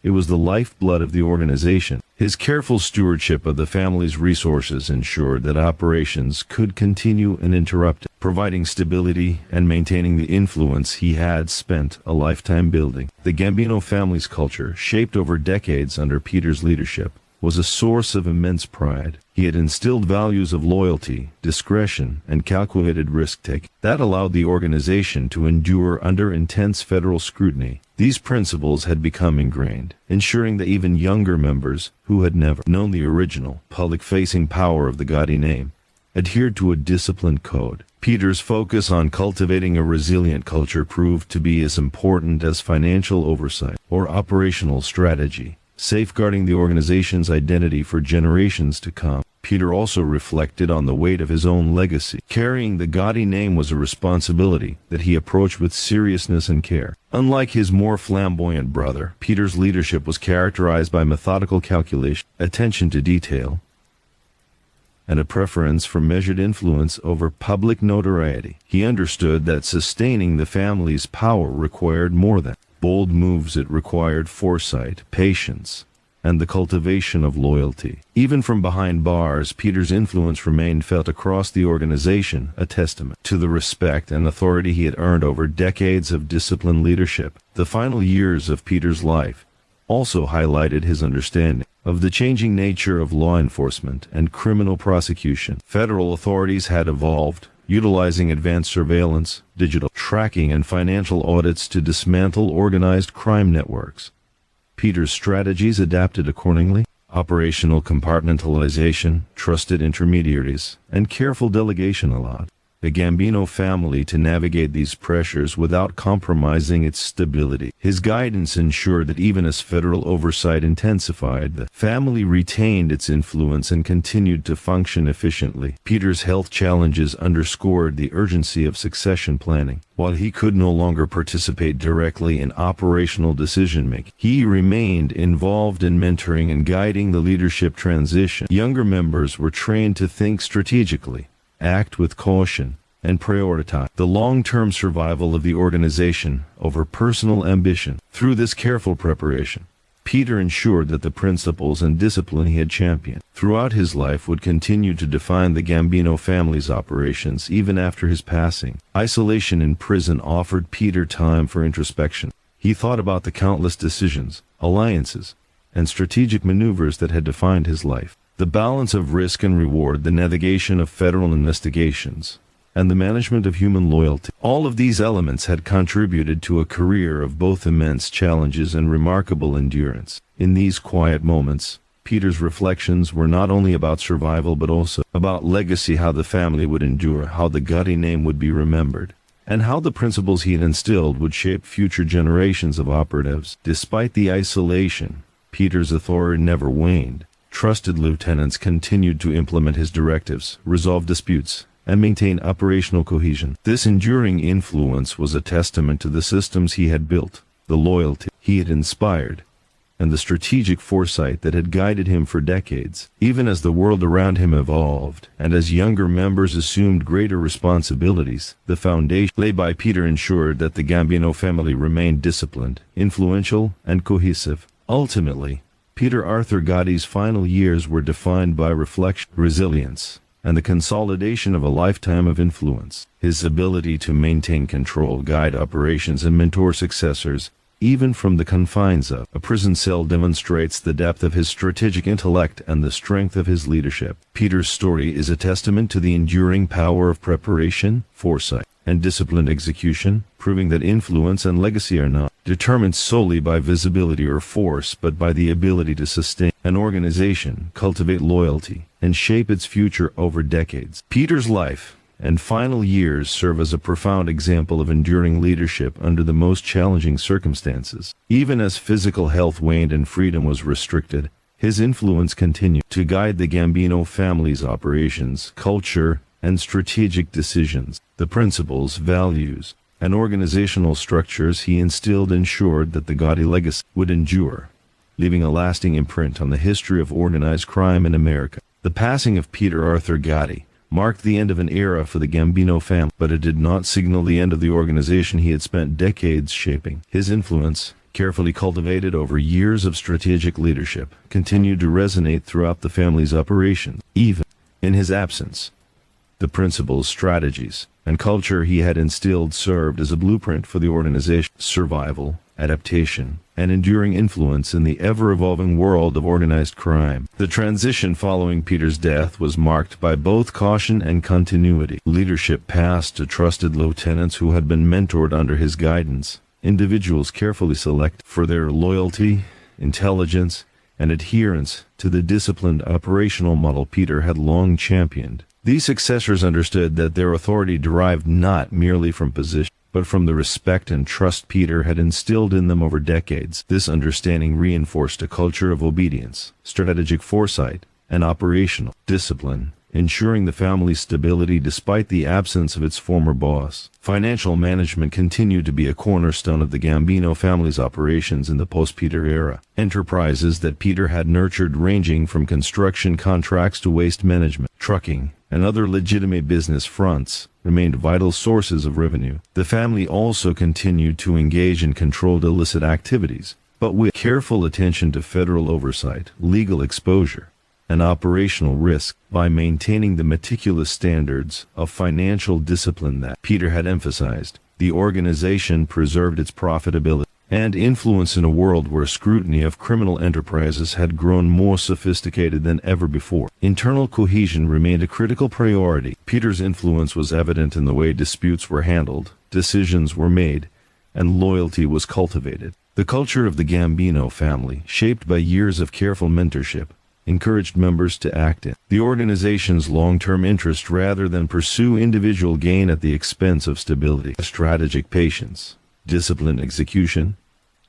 It was the lifeblood of the organization. His careful stewardship of the family's resources ensured that operations could continue uninterrupted, providing stability and maintaining the influence he had spent a lifetime building. The Gambino family's culture, shaped over decades under Peter's leadership, was a source of immense pride. He had instilled values of loyalty, discretion, and calculated risk-taking that allowed the organization to endure under intense federal scrutiny. These principles had become ingrained, ensuring that even younger members, who had never known the original, public-facing power of the Gotti name, adhered to a disciplined code. Peter's focus on cultivating a resilient culture proved to be as important as financial oversight or operational strategy, safeguarding the organization's identity for generations to come. Peter also reflected on the weight of his own legacy. Carrying the Gotti name was a responsibility that he approached with seriousness and care. Unlike his more flamboyant brother, Peter's leadership was characterized by methodical calculation, attention to detail, and a preference for measured influence over public notoriety. He understood that sustaining the family's power required more than bold moves. It required foresight, patience, and the cultivation of loyalty. Even from behind bars, Peter's influence remained felt across the organization, a testament to the respect and authority he had earned over decades of disciplined leadership. The final years of Peter's life also highlighted his understanding of the changing nature of law enforcement and criminal prosecution. Federal authorities had evolved, utilizing advanced surveillance, digital tracking, and financial audits to dismantle organized crime networks. Peter's strategies adapted accordingly. Operational compartmentalization, trusted intermediaries, and careful delegation allowed the Gambino family to navigate these pressures without compromising its stability. His guidance ensured that even as federal oversight intensified, the family retained its influence and continued to function efficiently. Peter's health challenges underscored the urgency of succession planning. While he could no longer participate directly in operational decision-making, he remained involved in mentoring and guiding the leadership transition. Younger members were trained to think strategically, act with caution, and prioritize the long-term survival of the organization over personal ambition. Through this careful preparation, Peter ensured that the principles and discipline he had championed throughout his life would continue to define the Gambino family's operations even after his passing. Isolation in prison offered Peter time for introspection. He thought about the countless decisions, alliances, and strategic maneuvers that had defined his life. The balance of risk and reward, the navigation of federal investigations, and the management of human loyalty. All of these elements had contributed to a career of both immense challenges and remarkable endurance. In these quiet moments, Peter's reflections were not only about survival but also about legacy, how the family would endure, how the Gotti name would be remembered, and how the principles he had instilled would shape future generations of operatives. Despite the isolation, Peter's authority never waned. Trusted lieutenants continued to implement his directives, resolve disputes, and maintain operational cohesion. This enduring influence was a testament to the systems he had built, the loyalty he had inspired, and the strategic foresight that had guided him for decades. Even as the world around him evolved, and as younger members assumed greater responsibilities, the foundation laid by Peter ensured that the Gambino family remained disciplined, influential, and cohesive. Ultimately, Peter Arthur Gotti's final years were defined by reflection, resilience, and the consolidation of a lifetime of influence. His ability to maintain control, guide operations, and mentor successors, even from the confines of a prison cell, demonstrates the depth of his strategic intellect and the strength of his leadership. Peter's story is a testament to the enduring power of preparation, foresight, and disciplined execution, proving that influence and legacy are not determined solely by visibility or force, but by the ability to sustain an organization, cultivate loyalty, and shape its future over decades. Peter's life and final years serve as a profound example of enduring leadership under the most challenging circumstances. Even as physical health waned and freedom was restricted, his influence continued to guide the Gambino family's operations, culture, and strategic decisions. The principles, values, and organizational structures he instilled ensured that the Gotti legacy would endure, leaving a lasting imprint on the history of organized crime in America. The passing of Peter Arthur Gotti marked the end of an era for the Gambino family, but it did not signal the end of the organization he had spent decades shaping. His influence, carefully cultivated over years of strategic leadership, continued to resonate throughout the family's operations. Even in his absence, the principles, strategies, and culture he had instilled served as a blueprint for the organization's survival adaptation, and enduring influence in the ever-evolving world of organized crime. The transition following Peter's death was marked by both caution and continuity. Leadership passed to trusted lieutenants who had been mentored under his guidance, individuals carefully selected for their loyalty, intelligence, and adherence to the disciplined operational model Peter had long championed. These successors understood that their authority derived not merely from position, but from the respect and trust Peter had instilled in them over decades. This understanding reinforced a culture of obedience, strategic foresight, and operational discipline, ensuring the family's stability despite the absence of its former boss. Financial management continued to be a cornerstone of the Gambino family's operations in the post-Peter era. Enterprises that Peter had nurtured, ranging from construction contracts to waste management, trucking, and other legitimate business fronts, remained vital sources of revenue. The family also continued to engage in controlled illicit activities, but with careful attention to federal oversight, legal exposure, and operational risk. By maintaining the meticulous standards of financial discipline that Peter had emphasized, the organization preserved its profitability and influence in a world where scrutiny of criminal enterprises had grown more sophisticated than ever before. Internal cohesion remained a critical priority. Peter's influence was evident in the way disputes were handled, decisions were made, and loyalty was cultivated. The culture of the Gambino family, shaped by years of careful mentorship, encouraged members to act in the organization's long-term interest rather than pursue individual gain at the expense of stability. Strategic patience, disciplined execution,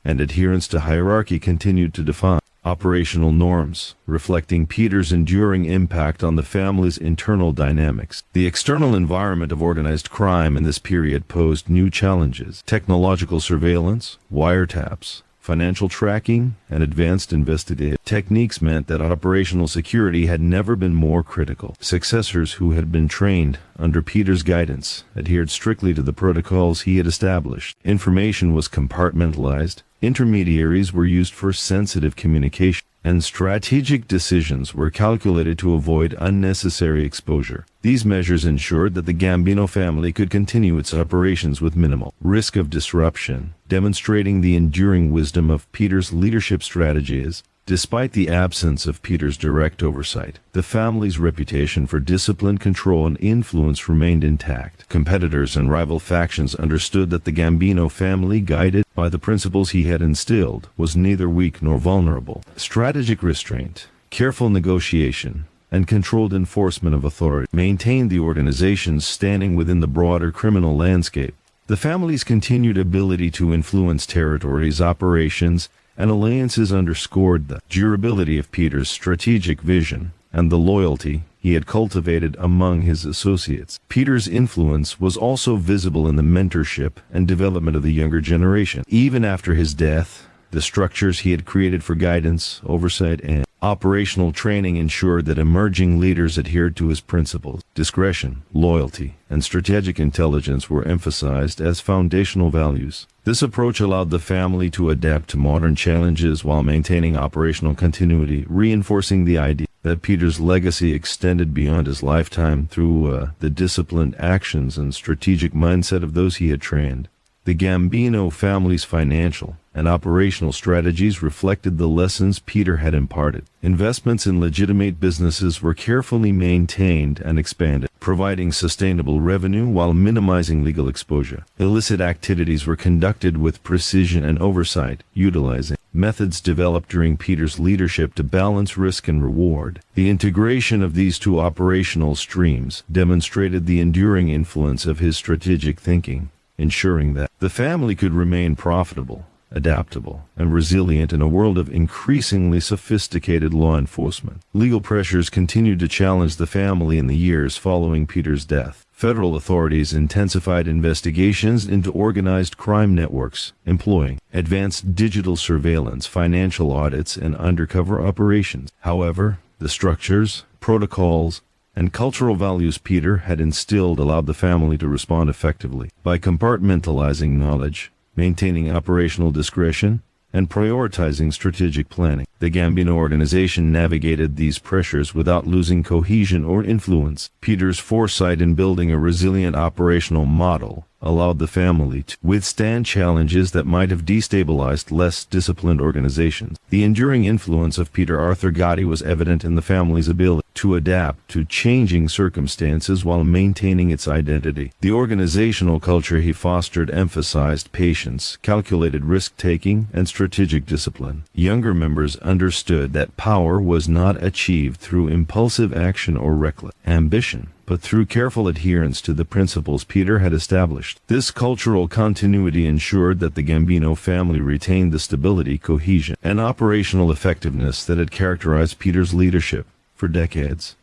and adherence to hierarchy continued to define operational norms, reflecting Peter's enduring impact on the family's internal dynamics. The external environment of organized crime in this period posed new challenges. Technological surveillance, wiretaps, financial tracking, and advanced investigative techniques meant that operational security had never been more critical. Successors who had been trained under Peter's guidance adhered strictly to the protocols he had established. Information was compartmentalized, intermediaries were used for sensitive communication, and strategic decisions were calculated to avoid unnecessary exposure. These measures ensured that the Gambino family could continue its operations with minimal risk of disruption, demonstrating the enduring wisdom of Peter's leadership strategies. Despite the absence of Peter's direct oversight, the family's reputation for discipline, control, and influence remained intact. Competitors and rival factions understood that the Gambino family, guided by the principles he had instilled, was neither weak nor vulnerable. Strategic restraint, careful negotiation, and controlled enforcement of authority maintained the organization's standing within the broader criminal landscape. The family's continued ability to influence territories, operations, and alliances underscored the durability of Peter's strategic vision and the loyalty he had cultivated among his associates. Peter's influence was also visible in the mentorship and development of the younger generation. Even after his death, the structures he had created for guidance, oversight, and operational training ensured that emerging leaders adhered to his principles. Discretion, loyalty, and strategic intelligence were emphasized as foundational values. This approach allowed the family to adapt to modern challenges while maintaining operational continuity, reinforcing the idea that Peter's legacy extended beyond his lifetime through the disciplined actions and strategic mindset of those he had trained. The Gambino family's financial and operational strategies reflected the lessons Peter had imparted. Investments in legitimate businesses were carefully maintained and expanded, providing sustainable revenue while minimizing legal exposure. Illicit activities were conducted with precision and oversight, utilizing methods developed during Peter's leadership to balance risk and reward. The integration of these two operational streams demonstrated the enduring influence of his strategic thinking, ensuring that the family could remain profitable, adaptable, and resilient in a world of increasingly sophisticated law enforcement. Legal pressures continued to challenge the family in the years following Peter's death. Federal authorities intensified investigations into organized crime networks, employing advanced digital surveillance, financial audits, and undercover operations. However, the structures, protocols, and cultural values Peter had instilled allowed the family to respond effectively. By compartmentalizing knowledge, maintaining operational discretion, and prioritizing strategic planning, the Gambino organization navigated these pressures without losing cohesion or influence. Peter's foresight in building a resilient operational model allowed the family to withstand challenges that might have destabilized less disciplined organizations. The enduring influence of Peter Arthur Gotti was evident in the family's ability to adapt to changing circumstances while maintaining its identity. The organizational culture he fostered emphasized patience, calculated risk-taking, and strategic discipline. Younger members understood that power was not achieved through impulsive action or reckless ambition, but through careful adherence to the principles Peter had established. This cultural continuity ensured that the Gambino family retained the stability, cohesion, and operational effectiveness that had characterized Peter's leadership for decades.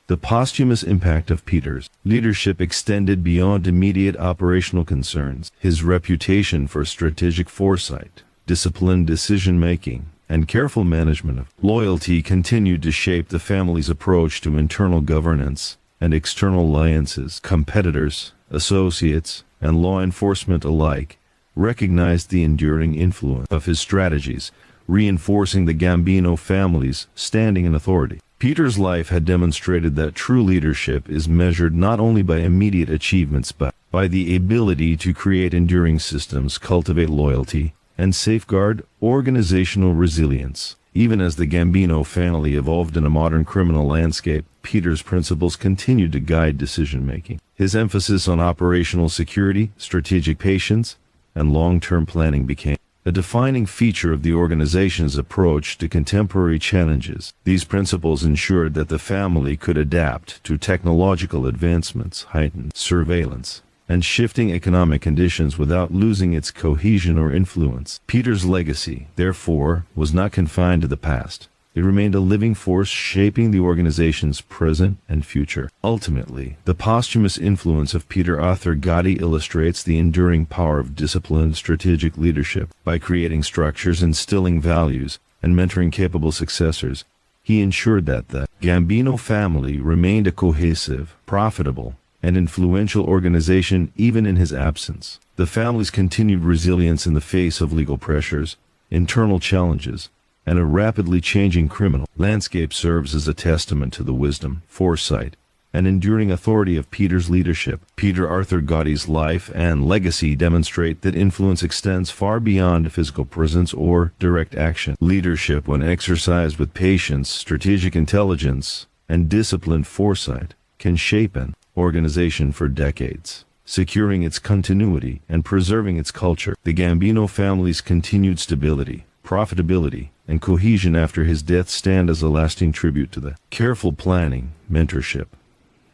The posthumous impact of Peter's leadership extended beyond immediate operational concerns. His reputation for strategic foresight, disciplined decision-making, and careful management of loyalty continued to shape the family's approach to internal governance and external alliances. Competitors, associates, and law enforcement alike recognized the enduring influence of his strategies, reinforcing the Gambino family's standing and authority. Peter's life had demonstrated that true leadership is measured not only by immediate achievements but by the ability to create enduring systems, cultivate loyalty, and safeguard organizational resilience. Even as the Gambino family evolved in a modern criminal landscape, Peter's principles continued to guide decision-making. His emphasis on operational security, strategic patience, and long-term planning became a defining feature of the organization's approach to contemporary challenges. These principles ensured that the family could adapt to technological advancements, heightened surveillance, and shifting economic conditions without losing its cohesion or influence. Peter's legacy, therefore, was not confined to the past. It remained a living force shaping the organization's present and future. Ultimately, the posthumous influence of Peter Arthur Gotti illustrates the enduring power of disciplined strategic leadership. By creating structures, instilling values, and mentoring capable successors, he ensured that the Gambino family remained a cohesive, profitable, and influential organization even in his absence. The family's continued resilience in the face of legal pressures, internal challenges, and a rapidly changing criminal landscape serves as a testament to the wisdom, foresight, and enduring authority of Peter's leadership. Peter Arthur Gotti's life and legacy demonstrate that influence extends far beyond physical presence or direct action. Leadership, when exercised with patience, strategic intelligence, and disciplined foresight, can shape an organization for decades, securing its continuity and preserving its culture. The Gambino family's continued stability, profitability, and cohesion after his death stand as a lasting tribute to the careful planning, mentorship,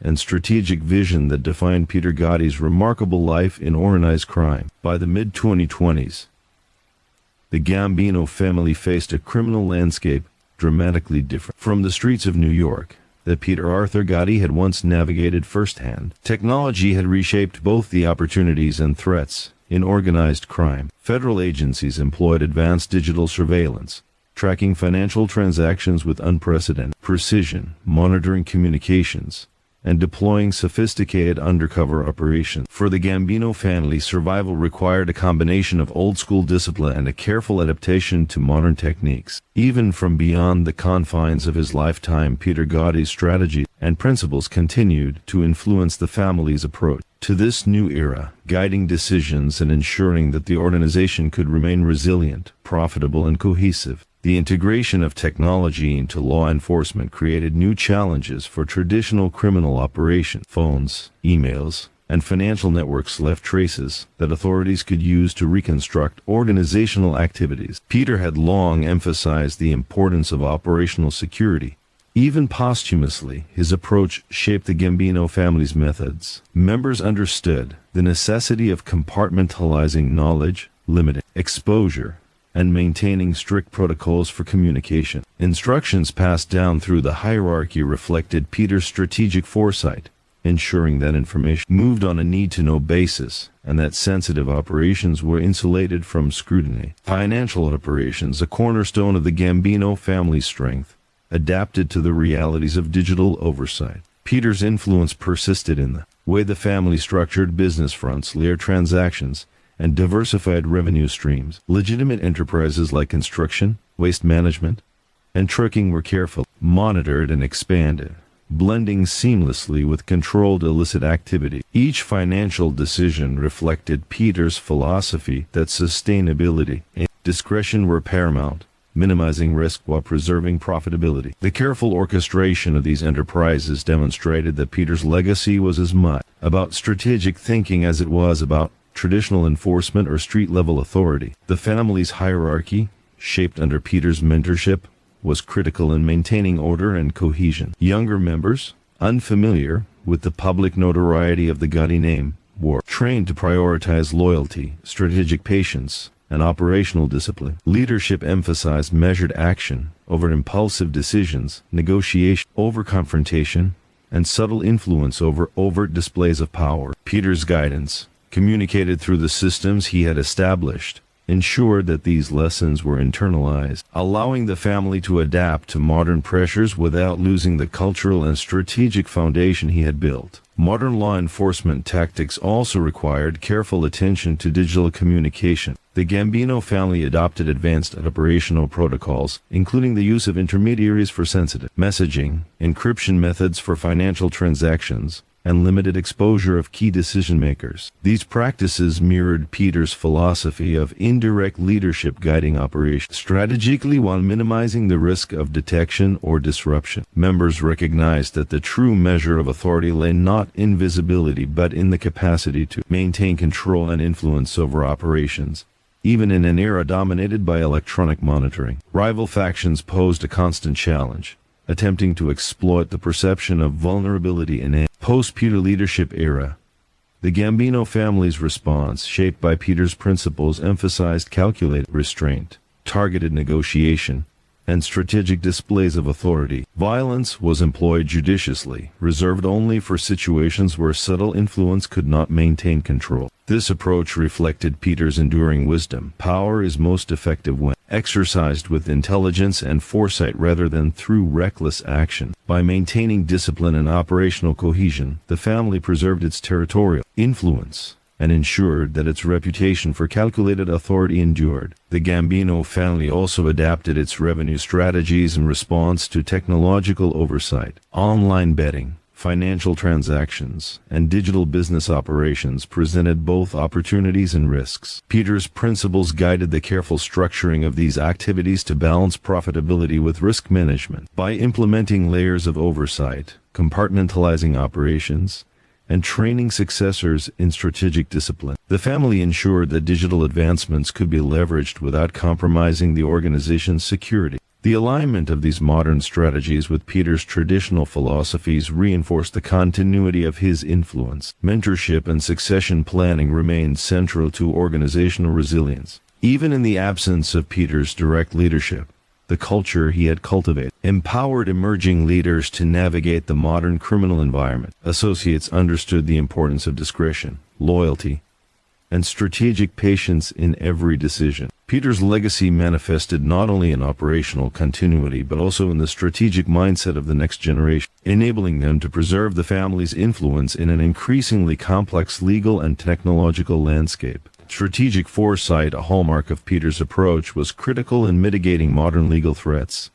and strategic vision that defined Peter Gotti's remarkable life in organized crime. By the mid-2020s, the Gambino family faced a criminal landscape dramatically different from the streets of New York that Peter Arthur Gotti had once navigated firsthand. Technology had reshaped both the opportunities and threats in organized crime. Federal agencies employed advanced digital surveillance, tracking financial transactions with unprecedented precision, monitoring communications, and deploying sophisticated undercover operations. For the Gambino family, survival required a combination of old-school discipline and a careful adaptation to modern techniques. Even from beyond the confines of his lifetime, Peter Gotti's strategy and principles continued to influence the family's approach to this new era, guiding decisions and ensuring that the organization could remain resilient, profitable, and cohesive. The integration of technology into law enforcement created new challenges for traditional criminal operations. Phones, emails, and financial networks left traces that authorities could use to reconstruct organizational activities. Peter had long emphasized the importance of operational security. Even posthumously, his approach shaped the Gambino family's methods. Members understood the necessity of compartmentalizing knowledge, limiting exposure, and maintaining strict protocols for communication. Instructions passed down through the hierarchy reflected Peter's strategic foresight, ensuring that information moved on a need-to-know basis and that sensitive operations were insulated from scrutiny. Financial operations, a cornerstone of the Gambino family's strength, adapted to the realities of digital oversight. Peter's influence persisted in the way the family structured business fronts, layered transactions, and diversified revenue streams. Legitimate enterprises like construction, waste management, and trucking were carefully monitored and expanded, blending seamlessly with controlled illicit activity. Each financial decision reflected Peter's philosophy that sustainability and discretion were paramount, minimizing risk while preserving profitability. The careful orchestration of these enterprises demonstrated that Peter's legacy was as much about strategic thinking as it was about traditional enforcement or street-level authority. The family's hierarchy, shaped under Peter's mentorship, was critical in maintaining order and cohesion. Younger members, unfamiliar with the public notoriety of the Gotti name, were trained to prioritize loyalty, strategic patience, and operational discipline. Leadership emphasized measured action over impulsive decisions, negotiation over confrontation, and subtle influence over overt displays of power. Peter's guidance, communicated through the systems he had established, ensured that these lessons were internalized, allowing the family to adapt to modern pressures without losing the cultural and strategic foundation he had built. Modern law enforcement tactics also required careful attention to digital communication. The Gambino family adopted advanced operational protocols, including the use of intermediaries for sensitive messaging, encryption methods for financial transactions, and limited exposure of key decision-makers. These practices mirrored Peter's philosophy of indirect leadership guiding operations strategically while minimizing the risk of detection or disruption. Members recognized that the true measure of authority lay not in visibility but in the capacity to maintain control and influence over operations, even in an era dominated by electronic monitoring. Rival factions posed a constant challenge, attempting to exploit the perception of vulnerability in a post-Peter leadership era. The Gambino family's response, shaped by Peter's principles, emphasized calculated restraint, targeted negotiation, and strategic displays of authority. Violence was employed judiciously, reserved only for situations where subtle influence could not maintain control. This approach reflected Peter's enduring wisdom. Power is most effective when exercised with intelligence and foresight rather than through reckless action. By maintaining discipline and operational cohesion, the family preserved its territorial influence and ensured that its reputation for calculated authority endured. The Gambino family also adapted its revenue strategies in response to technological oversight. Online betting, financial transactions, and digital business operations presented both opportunities and risks. Peter's principles guided the careful structuring of these activities to balance profitability with risk management. By implementing layers of oversight, compartmentalizing operations, and training successors in strategic discipline, the family ensured that digital advancements could be leveraged without compromising the organization's security. The alignment of these modern strategies with Peter's traditional philosophies reinforced the continuity of his influence. Mentorship and succession planning remained central to organizational resilience. Even in the absence of Peter's direct leadership, the culture he had cultivated empowered emerging leaders to navigate the modern criminal environment. Associates understood the importance of discretion, loyalty, and strategic patience in every decision. Peter's legacy manifested not only in operational continuity but also in the strategic mindset of the next generation, enabling them to preserve the family's influence in an increasingly complex legal and technological landscape. Strategic foresight, a hallmark of Peter's approach, was critical in mitigating modern legal threats.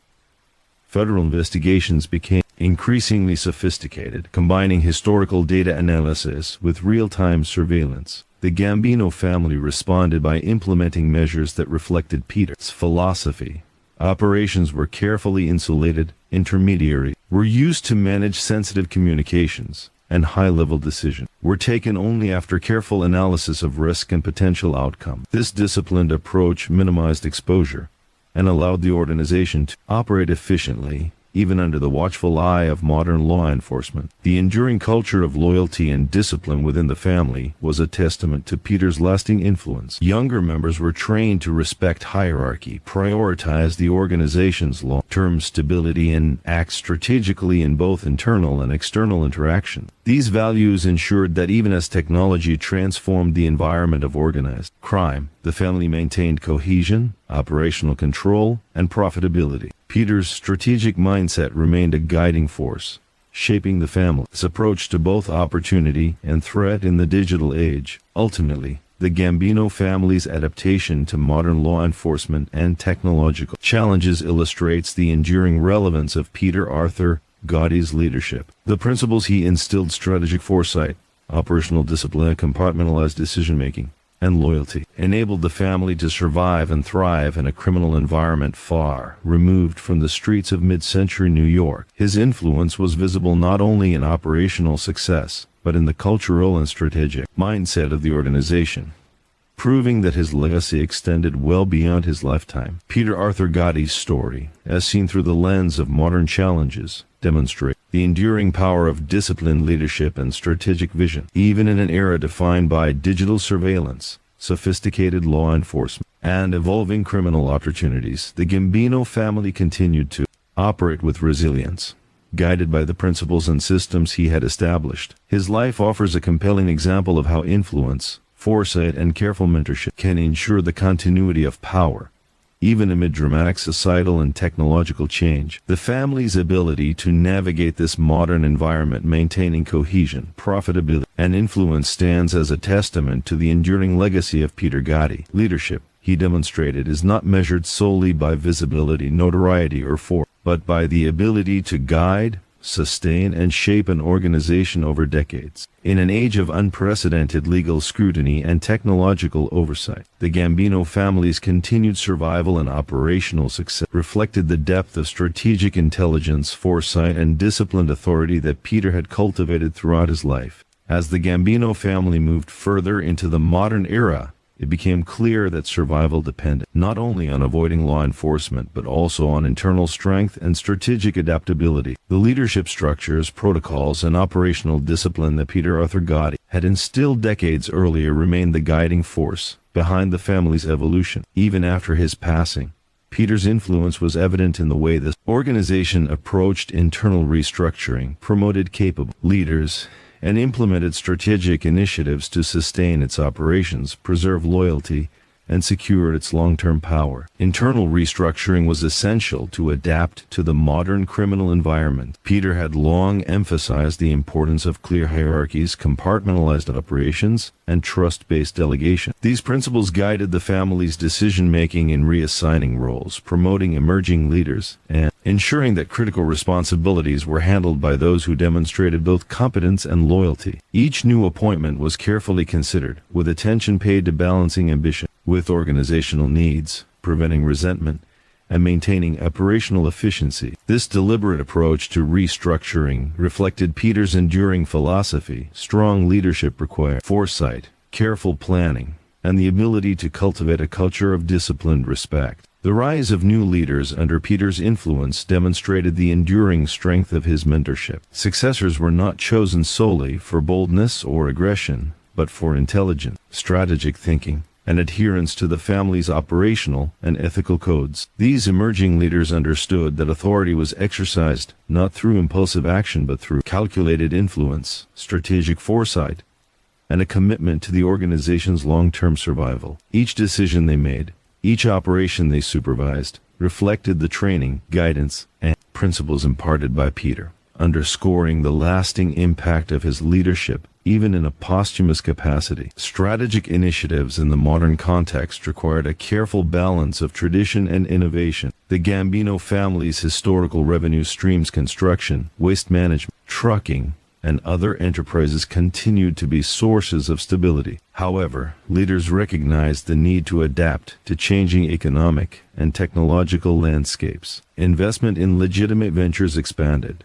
Federal investigations became increasingly sophisticated, combining historical data analysis with real-time surveillance. The Gambino family responded by implementing measures that reflected Peter's philosophy. Operations were carefully insulated, intermediaries were used to manage sensitive communications, and high-level decisions were taken only after careful analysis of risk and potential outcome. This disciplined approach minimized exposure and allowed the organization to operate efficiently, even under the watchful eye of modern law enforcement. The enduring culture of loyalty and discipline within the family was a testament to Peter's lasting influence. Younger members were trained to respect hierarchy, prioritize the organization's long-term stability, and act strategically in both internal and external interaction. These values ensured that even as technology transformed the environment of organized crime, the family maintained cohesion, operational control, and profitability. Peter's strategic mindset remained a guiding force, shaping the family's approach to both opportunity and threat in the digital age. Ultimately, the Gambino family's adaptation to modern law enforcement and technological challenges illustrates the enduring relevance of Peter Arthur Gotti's leadership. The principles he instilled: strategic foresight, operational discipline, compartmentalized decision-making, and loyalty, enabled the family to survive and thrive in a criminal environment far removed from the streets of mid-century New York. His influence was visible not only in operational success, but in the cultural and strategic mindset of the organization, proving that his legacy extended well beyond his lifetime. Peter Arthur Gotti's story, as seen through the lens of modern challenges, demonstrates the enduring power of disciplined leadership and strategic vision. Even in an era defined by digital surveillance, sophisticated law enforcement, and evolving criminal opportunities, the Gambino family continued to operate with resilience, guided by the principles and systems he had established. His life offers a compelling example of how influence, foresight, and careful mentorship can ensure the continuity of power, even amid dramatic societal and technological change. The family's ability to navigate this modern environment, maintaining cohesion, profitability, and influence stands as a testament to the enduring legacy of Peter Gotti. Leadership, he demonstrated, is not measured solely by visibility, notoriety, or force, but by the ability to guide, sustain, and shape an organization over decades. In an age of unprecedented legal scrutiny and technological oversight, the Gambino family's continued survival and operational success reflected the depth of strategic intelligence, foresight, and disciplined authority that Peter had cultivated throughout his life. As the Gambino family moved further into the modern era, it became clear that survival depended not only on avoiding law enforcement, but also on internal strength and strategic adaptability. The leadership structures, protocols, and operational discipline that Peter Arthur Gotti had instilled decades earlier remained the guiding force behind the family's evolution. Even after his passing, Peter's influence was evident in the way the organization approached internal restructuring, promoted capable leaders, and implemented strategic initiatives to sustain its operations, preserve loyalty, and secure its long-term power. Internal restructuring was essential to adapt to the modern criminal environment. Peter had long emphasized the importance of clear hierarchies, compartmentalized operations, and trust-based delegation. These principles guided the family's decision-making in reassigning roles, promoting emerging leaders, and ensuring that critical responsibilities were handled by those who demonstrated both competence and loyalty. Each new appointment was carefully considered, with attention paid to balancing ambition with organizational needs, preventing resentment, and maintaining operational efficiency. This deliberate approach to restructuring reflected Peter's enduring philosophy. Strong leadership required foresight, careful planning, and the ability to cultivate a culture of disciplined respect. The rise of new leaders under Peter's influence demonstrated the enduring strength of his mentorship. Successors were not chosen solely for boldness or aggression, but for intelligent, strategic thinking and adherence to the family's operational and ethical codes. These emerging leaders understood that authority was exercised not through impulsive action, but through calculated influence, strategic foresight, and a commitment to the organization's long-term survival. Each decision they made, each operation they supervised, reflected the training, guidance, and principles imparted by Peter, underscoring the lasting impact of his leadership even in a posthumous capacity. Strategic initiatives in the modern context required a careful balance of tradition and innovation. The Gambino family's historical revenue streams, construction, waste management, trucking, and other enterprises continued to be sources of stability. However, leaders recognized the need to adapt to changing economic and technological landscapes. Investment in legitimate ventures expanded.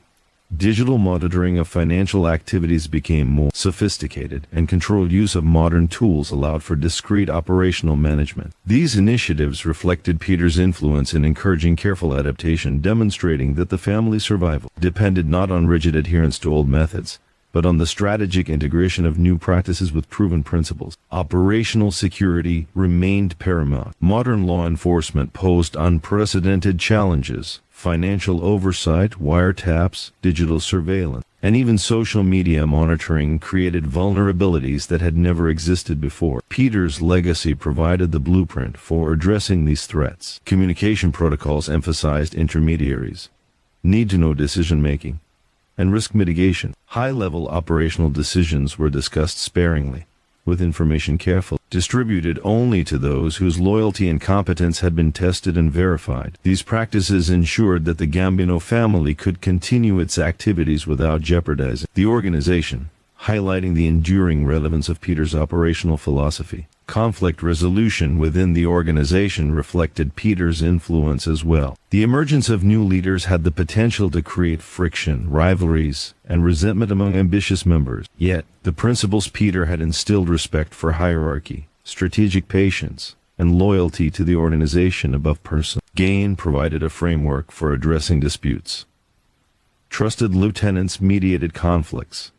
Digital monitoring of financial activities became more sophisticated, and controlled use of modern tools allowed for discrete operational management. These initiatives reflected Peter's influence in encouraging careful adaptation, demonstrating that the family's survival depended not on rigid adherence to old methods, but on the strategic integration of new practices with proven principles. Operational security remained paramount. Modern law enforcement posed unprecedented challenges. Financial oversight, wiretaps, digital surveillance, and even social media monitoring created vulnerabilities that had never existed before. Peter's legacy provided the blueprint for addressing these threats. Communication protocols emphasized intermediaries, need-to-know decision-making, and risk mitigation. High-level operational decisions were discussed sparingly, with information carefully distributed only to those whose loyalty and competence had been tested and verified. These practices ensured that the Gambino family could continue its activities without jeopardizing the organization, highlighting the enduring relevance of Peter's operational philosophy. Conflict resolution within the organization reflected Peter's influence as well. The emergence of new leaders had the potential to create friction, rivalries, and resentment among ambitious members. Yet, the principles Peter had instilled respect for hierarchy, strategic patience, and loyalty to the organization above personal gain provided a framework for addressing disputes. Trusted lieutenants mediated conflicts,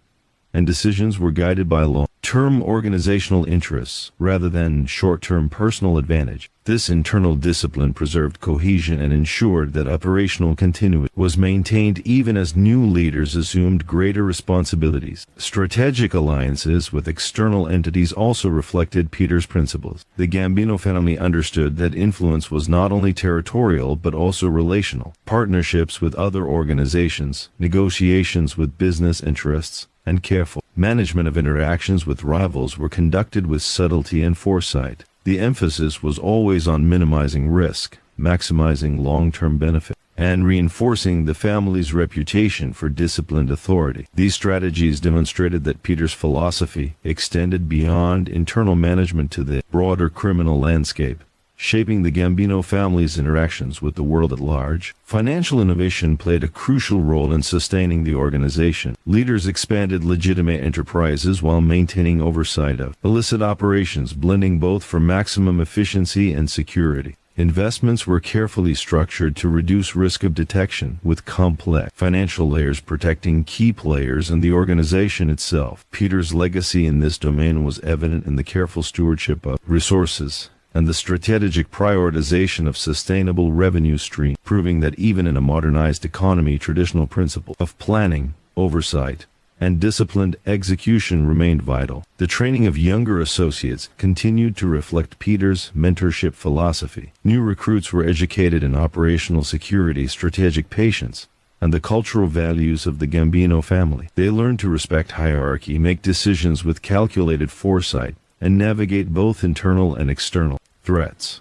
and decisions were guided by long-term organizational interests rather than short-term personal advantage. This internal discipline preserved cohesion and ensured that operational continuity was maintained even as new leaders assumed greater responsibilities. Strategic alliances with external entities also reflected Peter's principles. The Gambino family understood that influence was not only territorial but also relational. Partnerships with other organizations, negotiations with business interests, and careful management of interactions with rivals were conducted with subtlety and foresight. The emphasis was always on minimizing risk, maximizing long-term benefit, and reinforcing the family's reputation for disciplined authority. These strategies demonstrated that Peter's philosophy extended beyond internal management to the broader criminal landscape, shaping the Gambino family's interactions with the world at large. Financial innovation played a crucial role in sustaining the organization. Leaders expanded legitimate enterprises while maintaining oversight of illicit operations, blending both for maximum efficiency and security. Investments were carefully structured to reduce risk of detection, with complex financial layers protecting key players and the organization itself. Peter's legacy in this domain was evident in the careful stewardship of resources and the strategic prioritization of sustainable revenue streams, proving that even in a modernized economy, traditional principles of planning, oversight, and disciplined execution remained vital. The training of younger associates continued to reflect Peter's mentorship philosophy. New recruits were educated in operational security, strategic patience, and the cultural values of the Gambino family. They learned to respect hierarchy, make decisions with calculated foresight, and navigate both internal and external threats.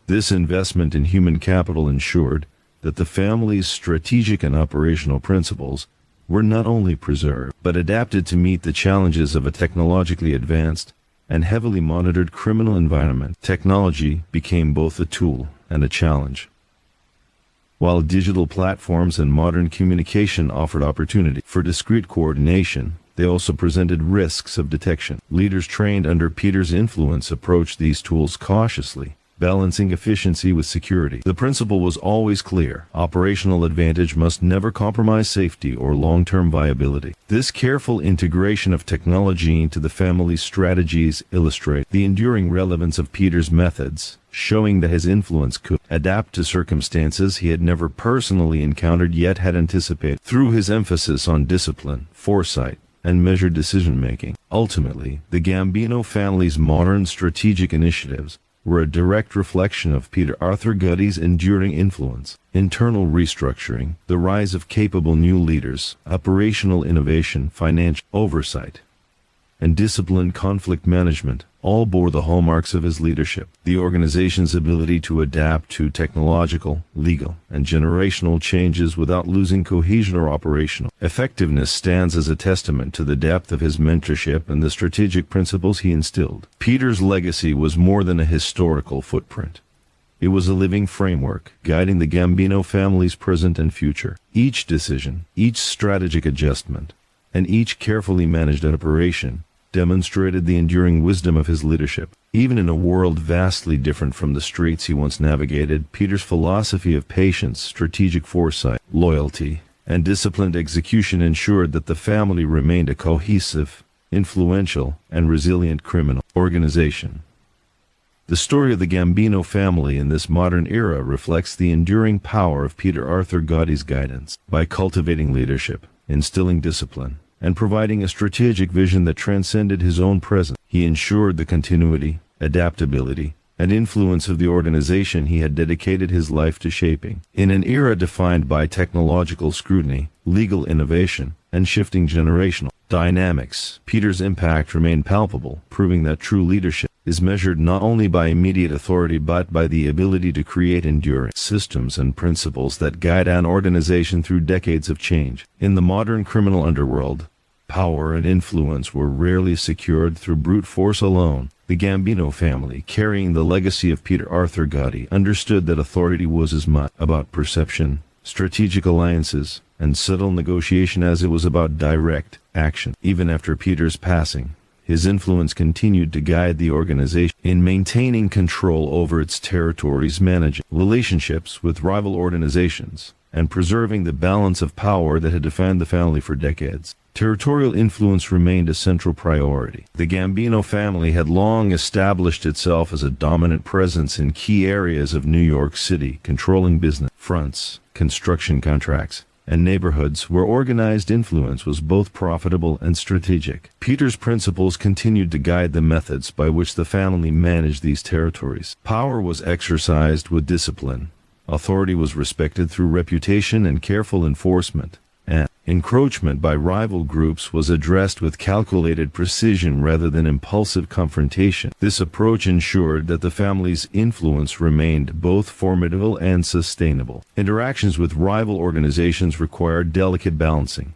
This investment in human capital ensured that the family's strategic and operational principles were not only preserved, but adapted to meet the challenges of a technologically advanced and heavily monitored criminal environment. Technology became both a tool and a challenge. While digital platforms and modern communication offered opportunity for discrete coordination, they also presented risks of detection. Leaders trained under Peter's influence approached these tools cautiously, balancing efficiency with security. The principle was always clear: operational advantage must never compromise safety or long-term viability. This careful integration of technology into the family's strategies illustrates the enduring relevance of Peter's methods, showing that his influence could adapt to circumstances he had never personally encountered yet had anticipated. Through his emphasis on discipline, foresight, and measured decision-making, ultimately, the Gambino family's modern strategic initiatives were a direct reflection of Peter Arthur Gotti's enduring influence. Internal restructuring, the rise of capable new leaders, operational innovation, financial oversight, and disciplined conflict management all bore the hallmarks of his leadership. The organization's ability to adapt to technological, legal, and generational changes without losing cohesion or operational effectiveness stands as a testament to the depth of his mentorship and the strategic principles he instilled. Peter's legacy was more than a historical footprint. It was a living framework, guiding the Gambino family's present and future. Each decision, each strategic adjustment, and each carefully managed operation demonstrated the enduring wisdom of his leadership. Even in a world vastly different from the streets he once navigated, Peter's philosophy of patience, strategic foresight, loyalty, and disciplined execution ensured that the family remained a cohesive, influential, and resilient criminal organization. The story of the Gambino family in this modern era reflects the enduring power of Peter Arthur Gotti's guidance. By cultivating leadership, instilling discipline, and providing a strategic vision that transcended his own presence, he ensured the continuity, adaptability, and influence of the organization he had dedicated his life to shaping. In an era defined by technological scrutiny, legal innovation, and shifting generational dynamics. Peter's impact remained palpable, proving that true leadership is measured not only by immediate authority but by the ability to create enduring systems and principles that guide an organization through decades of change. In the modern criminal underworld, power and influence were rarely secured through brute force alone. The Gambino family, carrying the legacy of Peter Arthur Gotti, understood that authority was as much about perception, strategic alliances, and subtle negotiation as it was about direct action. Even after Peter's passing, his influence continued to guide the organization in maintaining control over its territories, managing relationships with rival organizations, and preserving the balance of power that had defined the family for decades. Territorial influence remained a central priority. The Gambino family had long established itself as a dominant presence in key areas of New York City, controlling business fronts, construction contracts, and neighborhoods where organized influence was both profitable and strategic. Peter's principles continued to guide the methods by which the family managed these territories. Power was exercised with discipline. Authority was respected through reputation and careful enforcement, and encroachment by rival groups was addressed with calculated precision rather than impulsive confrontation. This approach ensured that the family's influence remained both formidable and sustainable. Interactions with rival organizations required delicate balancing.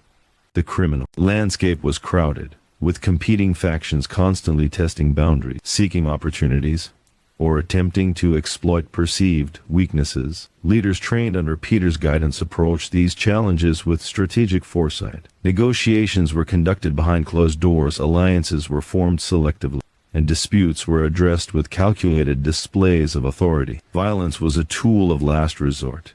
The criminal landscape was crowded, with competing factions constantly testing boundaries, seeking opportunities, or attempting to exploit perceived weaknesses. Leaders trained under Peter's guidance approached these challenges with strategic foresight. Negotiations were conducted behind closed doors, alliances were formed selectively, and disputes were addressed with calculated displays of authority. Violence was a tool of last resort,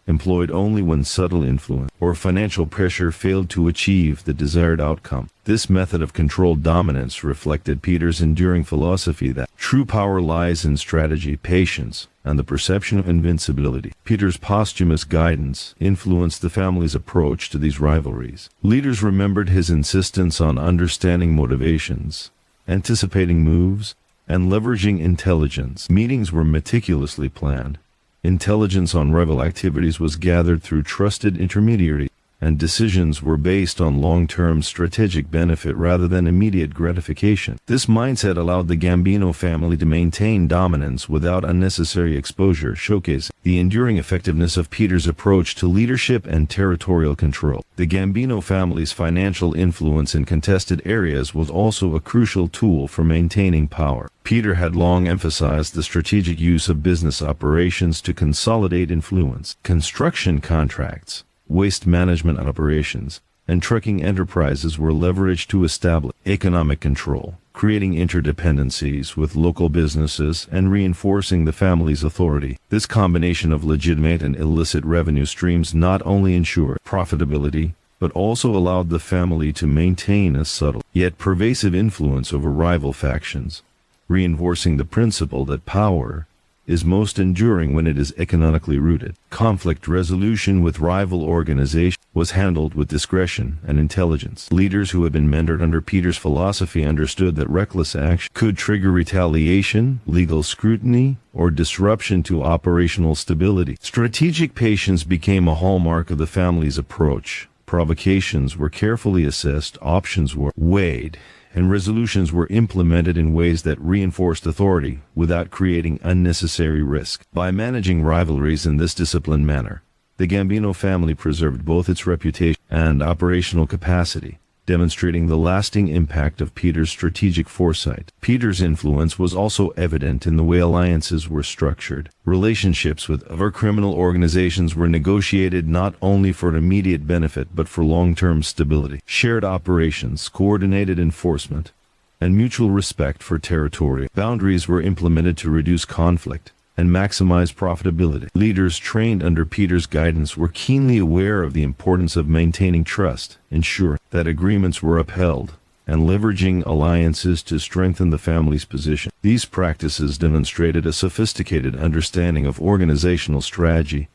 employed only when subtle influence or financial pressure failed to achieve the desired outcome. This method of controlled dominance reflected Peter's enduring philosophy that true power lies in strategy, patience, and the perception of invincibility. Peter's posthumous guidance influenced the family's approach to these rivalries. Leaders remembered his insistence on understanding motivations, anticipating moves, and leveraging intelligence. Meetings were meticulously planned. Intelligence on rival activities was gathered through trusted intermediaries, and decisions were based on long-term strategic benefit rather than immediate gratification. This mindset allowed the Gambino family to maintain dominance without unnecessary exposure, showcasing the enduring effectiveness of Peter's approach to leadership and territorial control. The Gambino family's financial influence in contested areas was also a crucial tool for maintaining power. Peter had long emphasized the strategic use of business operations to consolidate influence. Construction contracts, waste management operations, and trucking enterprises were leveraged to establish economic control, creating interdependencies with local businesses and reinforcing the family's authority. This combination of legitimate and illicit revenue streams not only ensured profitability, but also allowed the family to maintain a subtle yet pervasive influence over rival factions, reinforcing the principle that power is most enduring when it is economically rooted. Conflict resolution with rival organizations was handled with discretion and intelligence. Leaders who had been mentored under Peter's philosophy understood that reckless action could trigger retaliation, legal scrutiny, or disruption to operational stability. Strategic patience became a hallmark of the family's approach. Provocations were carefully assessed, options were weighed, and resolutions were implemented in ways that reinforced authority without creating unnecessary risk. By managing rivalries in this disciplined manner, the Gambino family preserved both its reputation and operational capacity, demonstrating the lasting impact of Peter's strategic foresight. Peter's influence was also evident in the way alliances were structured. Relationships with other criminal organizations were negotiated not only for immediate benefit but for long-term stability. Shared operations, coordinated enforcement, and mutual respect for territorial boundaries were implemented to reduce conflict and maximize profitability. Leaders trained under Peter's guidance were keenly aware of the importance of maintaining trust, ensuring that agreements were upheld, and leveraging alliances to strengthen the family's position. These practices demonstrated a sophisticated understanding of organizational strategy,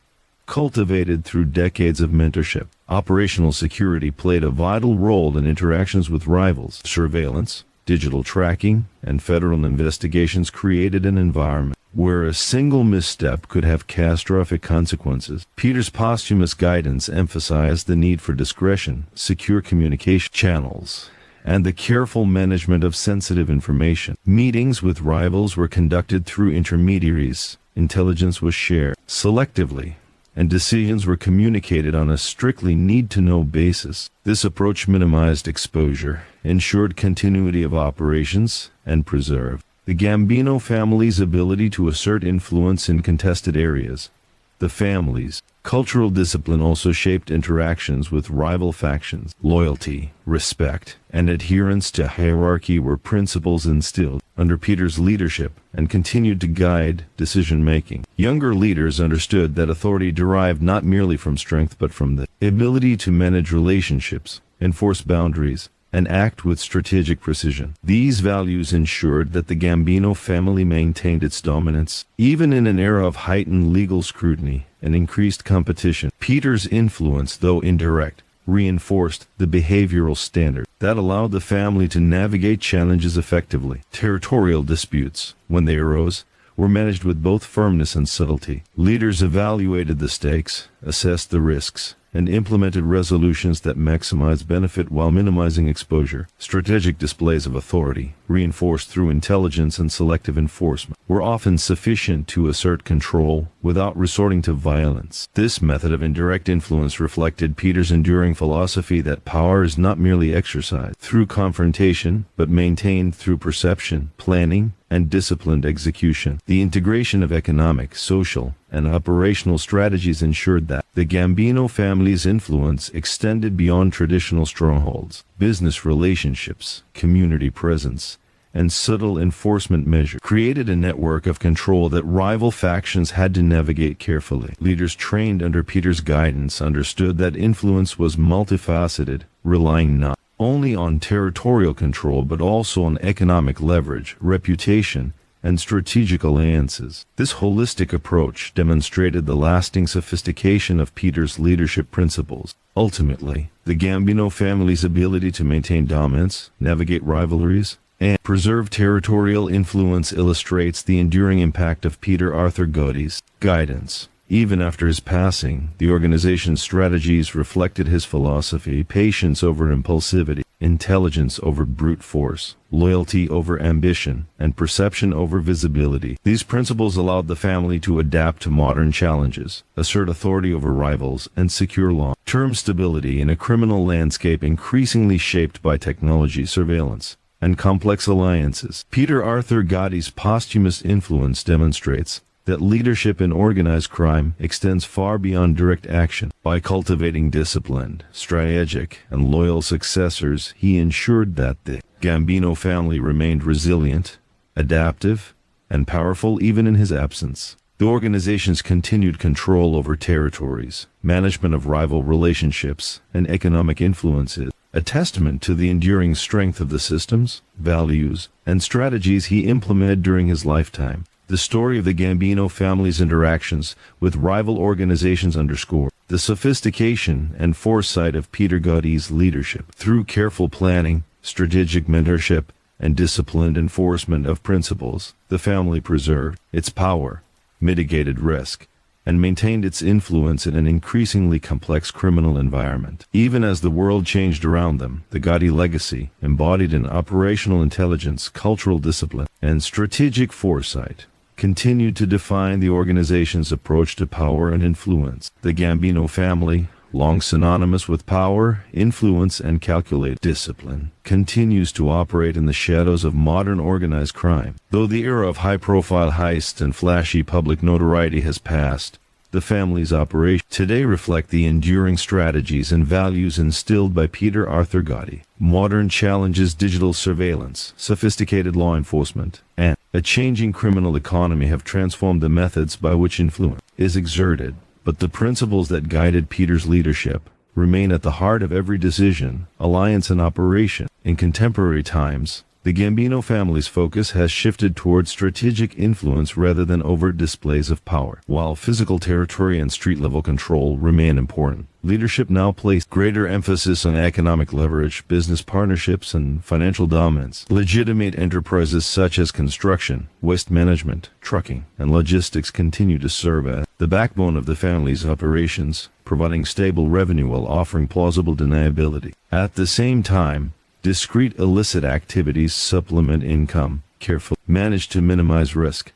cultivated through decades of mentorship. Operational security played a vital role in interactions with rivals. Surveillance, digital tracking, and federal investigations created an environment where a single misstep could have catastrophic consequences. Peter's posthumous guidance emphasized the need for discretion, secure communication channels, and the careful management of sensitive information. Meetings with rivals were conducted through intermediaries, intelligence was shared selectively, and decisions were communicated on a strictly need-to-know basis. This approach minimized exposure, ensured continuity of operations, and preserved the Gambino family's ability to assert influence in contested areas. The family's cultural discipline also shaped interactions with rival factions. Loyalty, respect, and adherence to hierarchy were principles instilled under Peter's leadership and continued to guide decision-making. Younger leaders understood that authority derived not merely from strength but from the ability to manage relationships, enforce boundaries, and act with strategic precision. These values ensured that the Gambino family maintained its dominance, even in an era of heightened legal scrutiny and increased competition. Peter's influence, though indirect, reinforced the behavioral standard that allowed the family to navigate challenges effectively. Territorial disputes, when they arose, were managed with both firmness and subtlety. Leaders evaluated the stakes, assessed the risks, and implemented resolutions that maximized benefit while minimizing exposure. Strategic displays of authority, reinforced through intelligence and selective enforcement, were often sufficient to assert control without resorting to violence. This method of indirect influence reflected Peter's enduring philosophy that power is not merely exercised through confrontation, but maintained through perception, planning, and disciplined execution. The integration of economic, social, and operational strategies ensured that the Gambino family's influence extended beyond traditional strongholds. Business relationships, community presence, and subtle enforcement measures created a network of control that rival factions had to navigate carefully. Leaders trained under Peter's guidance understood that influence was multifaceted, relying not only on territorial control but also on economic leverage, reputation, and strategic alliances. This holistic approach demonstrated the lasting sophistication of Peter's leadership principles. Ultimately, the Gambino family's ability to maintain dominance, navigate rivalries, and preserve territorial influence illustrates the enduring impact of Peter Arthur Gotti's guidance. Even after his passing, the organization's strategies reflected his philosophy: patience over impulsivity, intelligence over brute force, loyalty over ambition, and perception over visibility. These principles allowed the family to adapt to modern challenges, assert authority over rivals, and secure long-term stability in a criminal landscape increasingly shaped by technology, surveillance, and complex alliances. Peter Arthur Gotti's posthumous influence demonstrates that leadership in organized crime extends far beyond direct action. By cultivating disciplined, strategic, and loyal successors, he ensured that the Gambino family remained resilient, adaptive, and powerful even in his absence. The organization's continued control over territories, management of rival relationships, and economic influence is a testament to the enduring strength of the systems, values, and strategies he implemented during his lifetime. The story of the Gambino family's interactions with rival organizations underscore the sophistication and foresight of Peter Gotti's leadership. Through careful planning, strategic mentorship, and disciplined enforcement of principles, the family preserved its power, mitigated risk, and maintained its influence in an increasingly complex criminal environment. Even as the world changed around them, the Gotti legacy, embodied in operational intelligence, cultural discipline, and strategic foresight, continued to define the organization's approach to power and influence. The Gambino family, long synonymous with power, influence, and calculated discipline, continues to operate in the shadows of modern organized crime. Though the era of high-profile heists and flashy public notoriety has passed, the family's operations today reflect the enduring strategies and values instilled by Peter Arthur Gotti. Modern challenges, digital surveillance, sophisticated law enforcement, and a changing criminal economy have transformed the methods by which influence is exerted. But the principles that guided Peter's leadership remain at the heart of every decision, alliance, and operation. In contemporary times, The Gambino family's focus has shifted toward strategic influence rather than overt displays of power. While physical territory and street-level control remain important, leadership now places greater emphasis on economic leverage, business partnerships, and financial dominance. Legitimate enterprises such as construction, waste management, trucking, and logistics continue to serve as the backbone of the family's operations, providing stable revenue while offering plausible deniability. At the same time, discrete illicit activities supplement income, carefully managed to minimize risk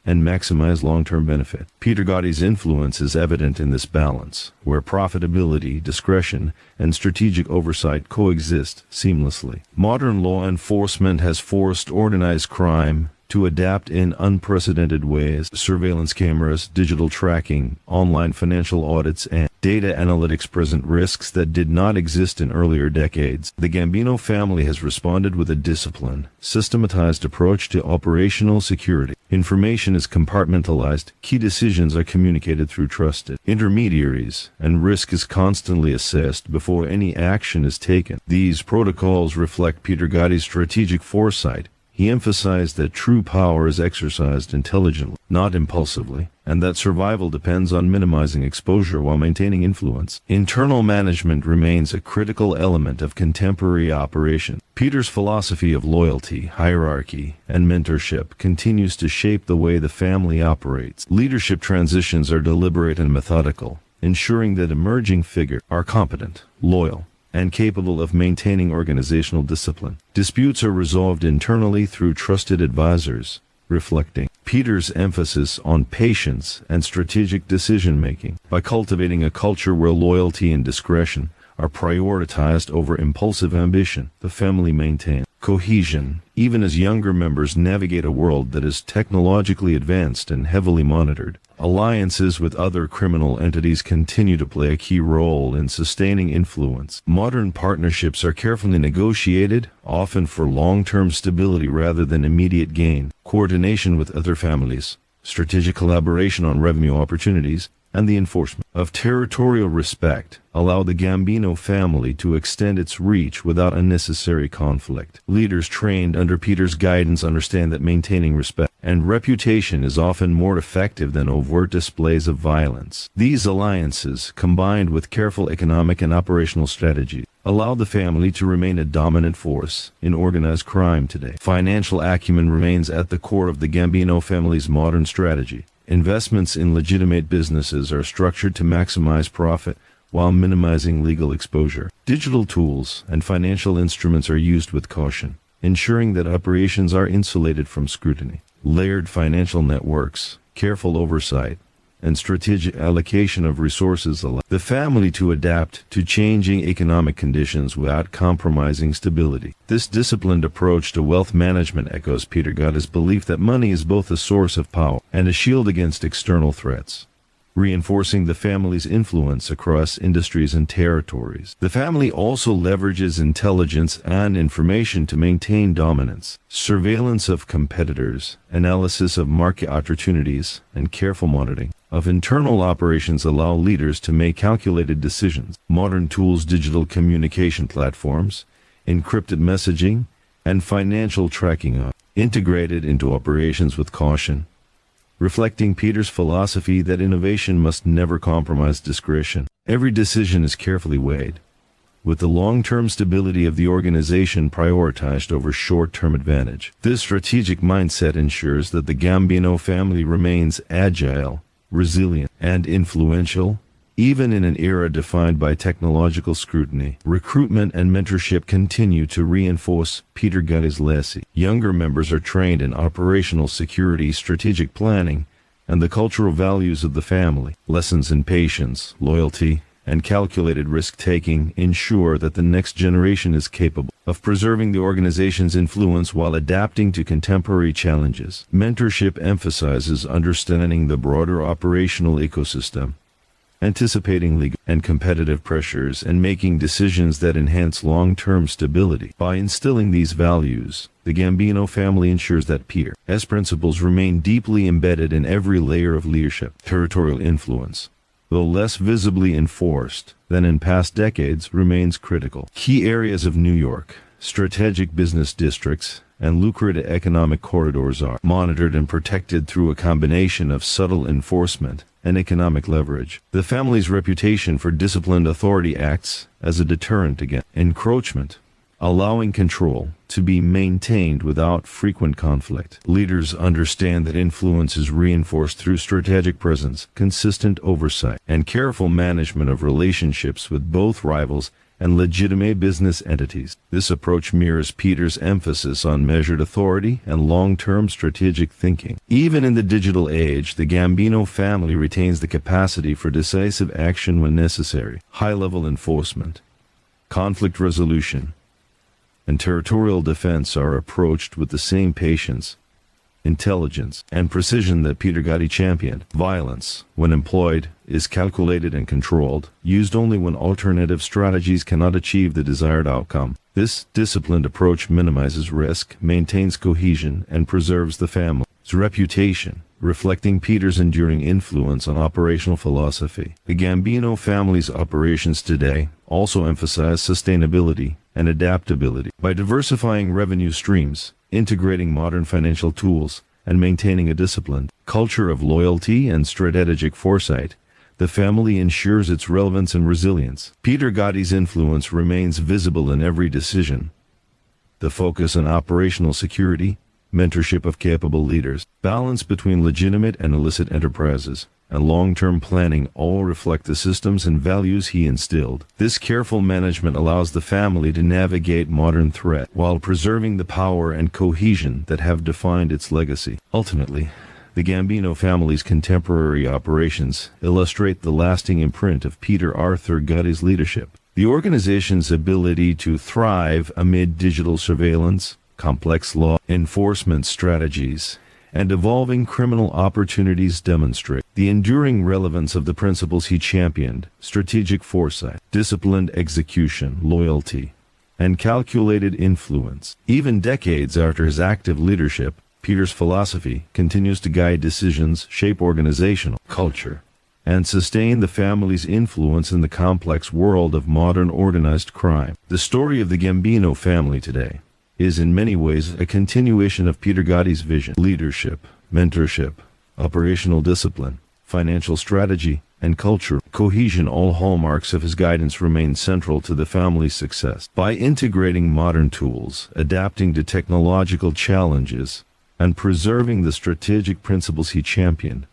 and maximize long-term benefit. Peter Gotti's influence is evident in this balance, where profitability, discretion, and strategic oversight coexist seamlessly. Modern law enforcement has forced organized crime to adapt in unprecedented ways. Surveillance cameras, digital tracking, online financial audits, and data analytics present risks that did not exist in earlier decades. The Gambino family has responded with a disciplined, systematized approach to operational security. Information is compartmentalized, key decisions are communicated through trusted intermediaries, and risk is constantly assessed before any action is taken. These protocols reflect Peter Gotti's strategic foresight. He emphasized that true power is exercised intelligently, not impulsively, and that survival depends on minimizing exposure while maintaining influence. Internal management remains a critical element of contemporary operation. Peter's philosophy of loyalty, hierarchy, and mentorship continues to shape the way the family operates. Leadership transitions are deliberate and methodical, ensuring that emerging figures are competent, loyal, and capable of maintaining organizational discipline. Disputes are resolved internally through trusted advisors, reflecting Peter's emphasis on patience and strategic decision-making. By cultivating a culture where loyalty and discretion are prioritized over impulsive ambition, the family maintains cohesion, even as younger members navigate a world that is technologically advanced and heavily monitored. Alliances with other criminal entities continue to play a key role in sustaining influence. Modern partnerships are carefully negotiated, often for long-term stability rather than immediate gain. Coordination with other families, strategic collaboration on revenue opportunities, and the enforcement of territorial respect allow the Gambino family to extend its reach without unnecessary conflict. Leaders trained under Peter's guidance understand that maintaining respect and reputation is often more effective than overt displays of violence. These alliances, combined with careful economic and operational strategy, allow the family to remain a dominant force in organized crime today. Financial acumen remains at the core of the Gambino family's modern strategy. Investments in legitimate businesses are structured to maximize profit while minimizing legal exposure. Digital tools and financial instruments are used with caution, ensuring that operations are insulated from scrutiny. Layered financial networks, careful oversight, and strategic allocation of resources allow the family to adapt to changing economic conditions without compromising stability. This disciplined approach to wealth management echoes Peter Gotti's belief that money is both a source of power and a shield against external threats, reinforcing the family's influence across industries and territories. The family also leverages intelligence and information to maintain dominance. Surveillance of competitors, analysis of market opportunities, and careful monitoring of internal operations allow leaders to make calculated decisions. Modern tools, digital communication platforms, encrypted messaging, and financial tracking are integrated into operations with caution, reflecting Peter's philosophy that innovation must never compromise discretion. Every decision is carefully weighed, with the long-term stability of the organization prioritized over short-term advantage. This strategic mindset ensures that the Gambino family remains agile, resilient, and influential, even in an era defined by technological scrutiny. Recruitment and mentorship continue to reinforce Peter Gotti's legacy. Younger members are trained in operational security, strategic planning, and the cultural values of the family. Lessons in patience, loyalty, and calculated risk-taking ensure that the next generation is capable of preserving the organization's influence while adapting to contemporary challenges. Mentorship emphasizes understanding the broader operational ecosystem, anticipating legal and competitive pressures, and making decisions that enhance long-term stability. By instilling these values, the Gambino family ensures that Peter's principles remain deeply embedded in every layer of leadership. Territorial influence, though less visibly enforced than in past decades, remains critical. Key areas of New York, strategic business districts, and lucrative economic corridors are monitored and protected through a combination of subtle enforcement and economic leverage. The family's reputation for disciplined authority acts as a deterrent against encroachment, allowing control to be maintained without frequent conflict. Leaders understand that influence is reinforced through strategic presence, consistent oversight, and careful management of relationships with both rivals and legitimate business entities. This approach mirrors Peter's emphasis on measured authority and long-term strategic thinking. Even in the digital age, the Gambino family retains the capacity for decisive action when necessary. High-level enforcement, conflict resolution, and territorial defense are approached with the same patience, intelligence, and precision that Peter Gotti championed. Violence, when employed, is calculated and controlled, used only when alternative strategies cannot achieve the desired outcome. This disciplined approach minimizes risk, maintains cohesion, and preserves the family's reputation, reflecting Peter's enduring influence on operational philosophy. The Gambino family's operations today also emphasize sustainability and adaptability. By diversifying revenue streams, integrating modern financial tools, and maintaining a disciplined culture of loyalty and strategic foresight, the family ensures its relevance and resilience. Peter Gotti's influence remains visible in every decision. The focus on operational security, mentorship of capable leaders, balance between legitimate and illicit enterprises, and long-term planning all reflect the systems and values he instilled. This careful management allows the family to navigate modern threat while preserving the power and cohesion that have defined its legacy. Ultimately, the Gambino family's contemporary operations illustrate the lasting imprint of Peter Arthur Gotti's leadership. The organization's ability to thrive amid digital surveillance, complex law enforcement strategies, and evolving criminal opportunities demonstrate the enduring relevance of the principles he championed: strategic foresight, disciplined execution, loyalty, and calculated influence. Even decades after his active leadership, Peter's philosophy continues to guide decisions, shape organizational culture, and sustain the family's influence in the complex world of modern organized crime. The story of the Gambino family today is in many ways a continuation of Peter Gotti's vision. Leadership, mentorship, operational discipline, financial strategy, and culture cohesion, all hallmarks of his guidance, remain central to the family's success. By integrating modern tools, adapting to technological challenges, and preserving the strategic principles he championed,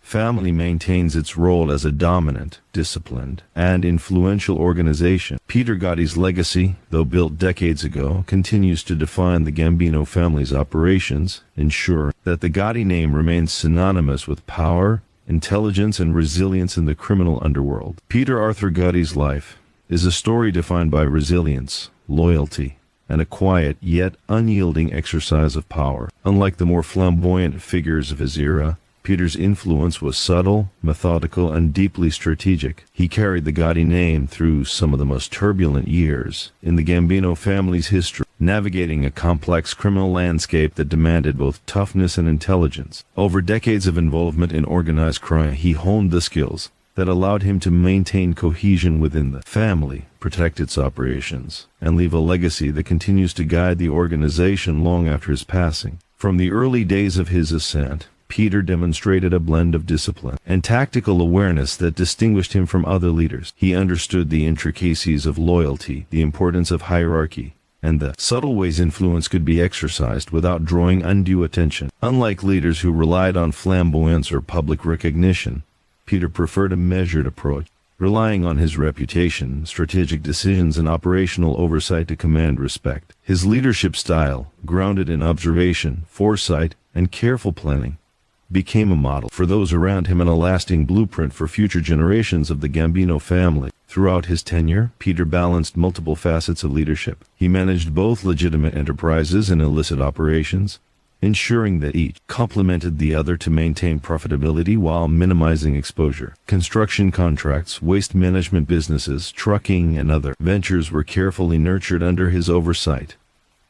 family maintains its role as a dominant, disciplined, and influential organization. Peter Gotti's legacy, though built decades ago, continues to define the Gambino family's operations, ensure that the Gotti name remains synonymous with power, intelligence, and resilience in the criminal underworld. Peter Arthur Gotti's life is a story defined by resilience, loyalty, and a quiet yet unyielding exercise of power. Unlike the more flamboyant figures of his era, Peter's influence was subtle, methodical, and deeply strategic. He carried the Gotti name through some of the most turbulent years in the Gambino family's history, navigating a complex criminal landscape that demanded both toughness and intelligence. Over decades of involvement in organized crime, he honed the skills that allowed him to maintain cohesion within the family, protect its operations, and leave a legacy that continues to guide the organization long after his passing. From the early days of his ascent, Peter demonstrated a blend of discipline and tactical awareness that distinguished him from other leaders. He understood the intricacies of loyalty, the importance of hierarchy, and the subtle ways influence could be exercised without drawing undue attention. Unlike leaders who relied on flamboyance or public recognition, Peter preferred a measured approach, relying on his reputation, strategic decisions, and operational oversight to command respect. His leadership style, grounded in observation, foresight, and careful planning, became a model for those around him and a lasting blueprint for future generations of the Gambino family. Throughout his tenure, Peter balanced multiple facets of leadership. He managed both legitimate enterprises and illicit operations, ensuring that each complemented the other to maintain profitability while minimizing exposure. Construction contracts, waste management businesses, trucking, and other ventures were carefully nurtured under his oversight,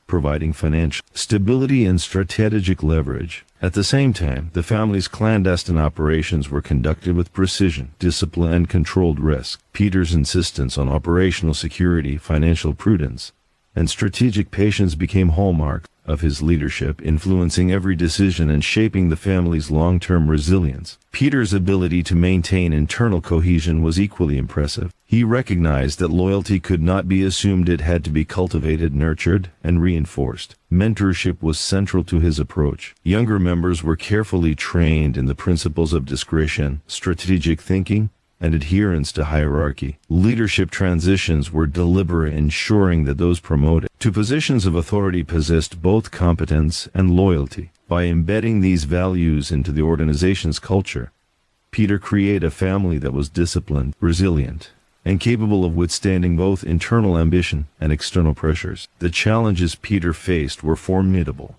providing financial stability and strategic leverage. At the same time, the family's clandestine operations were conducted with precision, discipline, and controlled risk. Peter's insistence on operational security, financial prudence, and strategic patience became hallmarks of his leadership, influencing every decision and shaping the family's long-term resilience. Peter's ability to maintain internal cohesion was equally impressive. He recognized that loyalty could not be assumed, it had to be cultivated, nurtured, and reinforced. Mentorship was central to his approach. Younger members were carefully trained in the principles of discretion, strategic thinking, and adherence to hierarchy. Leadership transitions were deliberate, ensuring that those promoted to positions of authority possessed both competence and loyalty. By embedding these values into the organization's culture, Peter created a family that was disciplined, resilient, and capable of withstanding both internal ambition and external pressures. The challenges Peter faced were formidable.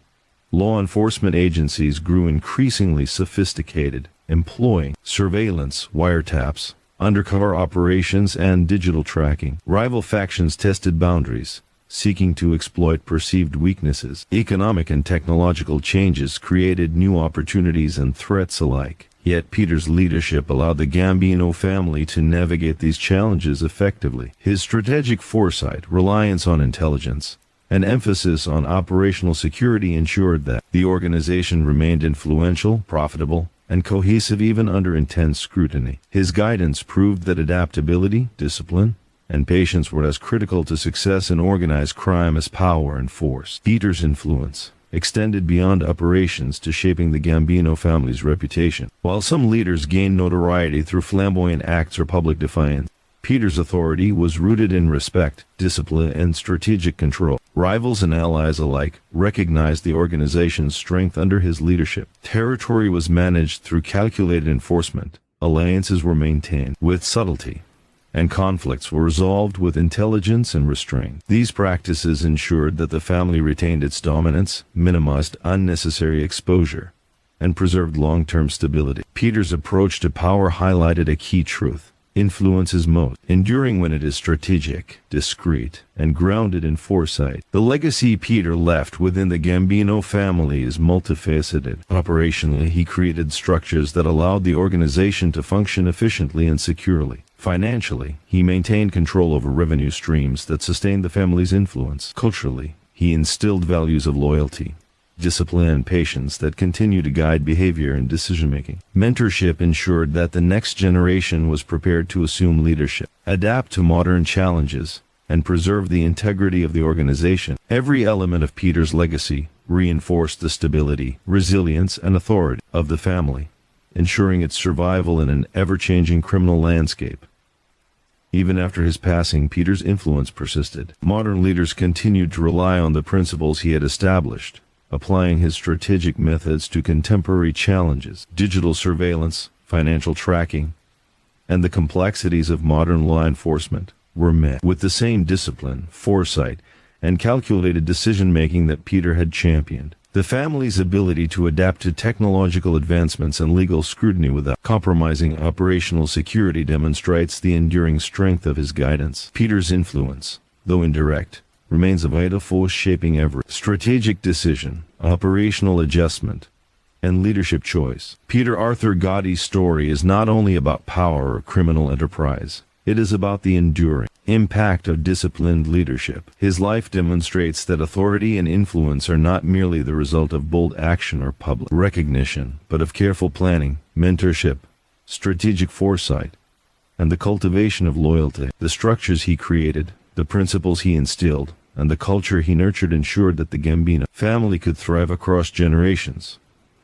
Law enforcement agencies grew increasingly sophisticated, employing surveillance, wiretaps, undercover operations, and digital tracking. Rival factions tested boundaries, seeking to exploit perceived weaknesses. Economic and technological changes created new opportunities and threats alike. Yet Peter's leadership allowed the Gambino family to navigate these challenges effectively. His strategic foresight, reliance on intelligence, and emphasis on operational security ensured that the organization remained influential, profitable, and cohesive even under intense scrutiny. His guidance proved that adaptability, discipline, and patience were as critical to success in organized crime as power and force. Peter's influence extended beyond operations to shaping the Gambino family's reputation. While some leaders gained notoriety through flamboyant acts or public defiance, Peter's authority was rooted in respect, discipline, and strategic control. Rivals and allies alike recognized the organization's strength under his leadership. Territory was managed through calculated enforcement, alliances were maintained with subtlety, and conflicts were resolved with intelligence and restraint. These practices ensured that the family retained its dominance, minimized unnecessary exposure, and preserved long-term stability. Peter's approach to power highlighted a key truth. Influence is most enduring when it is strategic, discreet, and grounded in foresight. The legacy Peter left within the Gambino family is multifaceted. Operationally, he created structures that allowed the organization to function efficiently and securely. Financially, he maintained control over revenue streams that sustained the family's influence. Culturally, he instilled values of loyalty, discipline, and patience that continue to guide behavior and decision-making. Mentorship ensured that the next generation was prepared to assume leadership, adapt to modern challenges, and preserve the integrity of the organization. Every element of Peter's legacy reinforced the stability, resilience, and authority of the family, ensuring its survival in an ever-changing criminal landscape. Even after his passing, Peter's influence persisted. Modern leaders continued to rely on the principles he had established, applying his strategic methods to contemporary challenges. Digital surveillance, financial tracking, and the complexities of modern law enforcement were met with the same discipline, foresight, and calculated decision-making that Peter had championed. The family's ability to adapt to technological advancements and legal scrutiny without compromising operational security demonstrates the enduring strength of his guidance. Peter's influence, though indirect, remains a vital force shaping every strategic decision, operational adjustment, and leadership choice. Peter Arthur Gotti's story is not only about power or criminal enterprise. It is about the enduring impact of disciplined leadership. His life demonstrates that authority and influence are not merely the result of bold action or public recognition, but of careful planning, mentorship, strategic foresight, and the cultivation of loyalty. The structures he created, the principles he instilled, and the culture he nurtured ensured that the Gambino family could thrive across generations,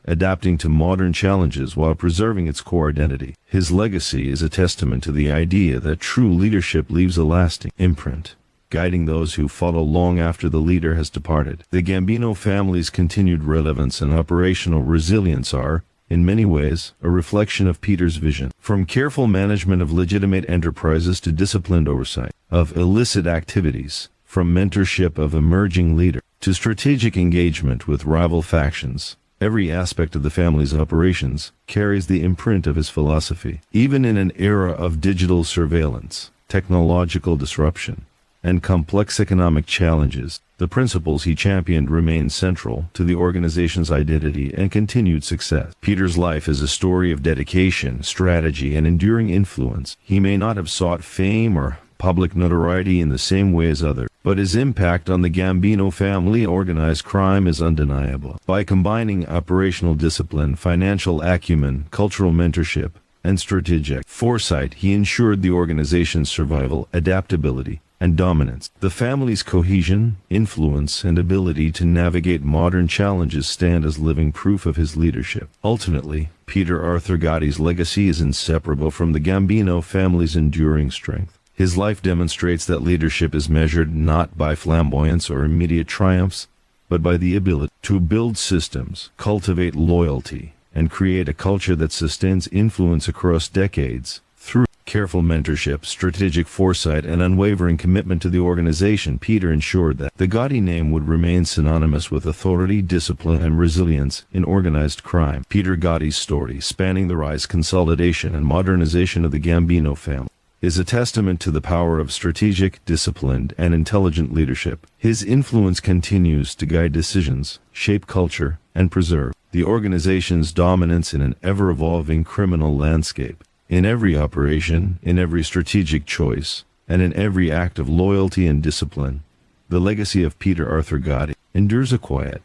adapting to modern challenges while preserving its core identity. His legacy is a testament to the idea that true leadership leaves a lasting imprint, guiding those who follow long after the leader has departed. The Gambino family's continued relevance and operational resilience are, in many ways, a reflection of Peter's vision. From careful management of legitimate enterprises to disciplined oversight of illicit activities, from mentorship of emerging leaders to strategic engagement with rival factions, every aspect of the family's operations carries the imprint of his philosophy. Even in an era of digital surveillance, technological disruption, and complex economic challenges, the principles he championed remain central to the organization's identity and continued success. Peter's life is a story of dedication, strategy, and enduring influence. He may not have sought fame or public notoriety in the same way as others, but But his impact on the Gambino family organized crime is undeniable. By combining operational discipline, financial acumen, cultural mentorship, and strategic foresight, he ensured the organization's survival, adaptability, and dominance. The family's cohesion, influence, and ability to navigate modern challenges stand as living proof of his leadership. Ultimately, Peter Arthur Gotti's legacy is inseparable from the Gambino family's enduring strength. His life demonstrates that leadership is measured not by flamboyance or immediate triumphs, but by the ability to build systems, cultivate loyalty, and create a culture that sustains influence across decades. Through careful mentorship, strategic foresight, and unwavering commitment to the organization, Peter ensured that the Gotti name would remain synonymous with authority, discipline, and resilience in organized crime. Peter Gotti's story, spanning the rise, consolidation, and modernization of the Gambino family, is a testament to the power of strategic, disciplined, and intelligent leadership. His influence continues to guide decisions, shape culture, and preserve the organization's dominance in an ever-evolving criminal landscape. In every operation, in every strategic choice, and in every act of loyalty and discipline, the legacy of Peter Arthur Gotti endures a quiet,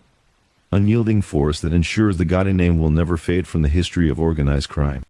unyielding force that ensures the Gotti name will never fade from the history of organized crime.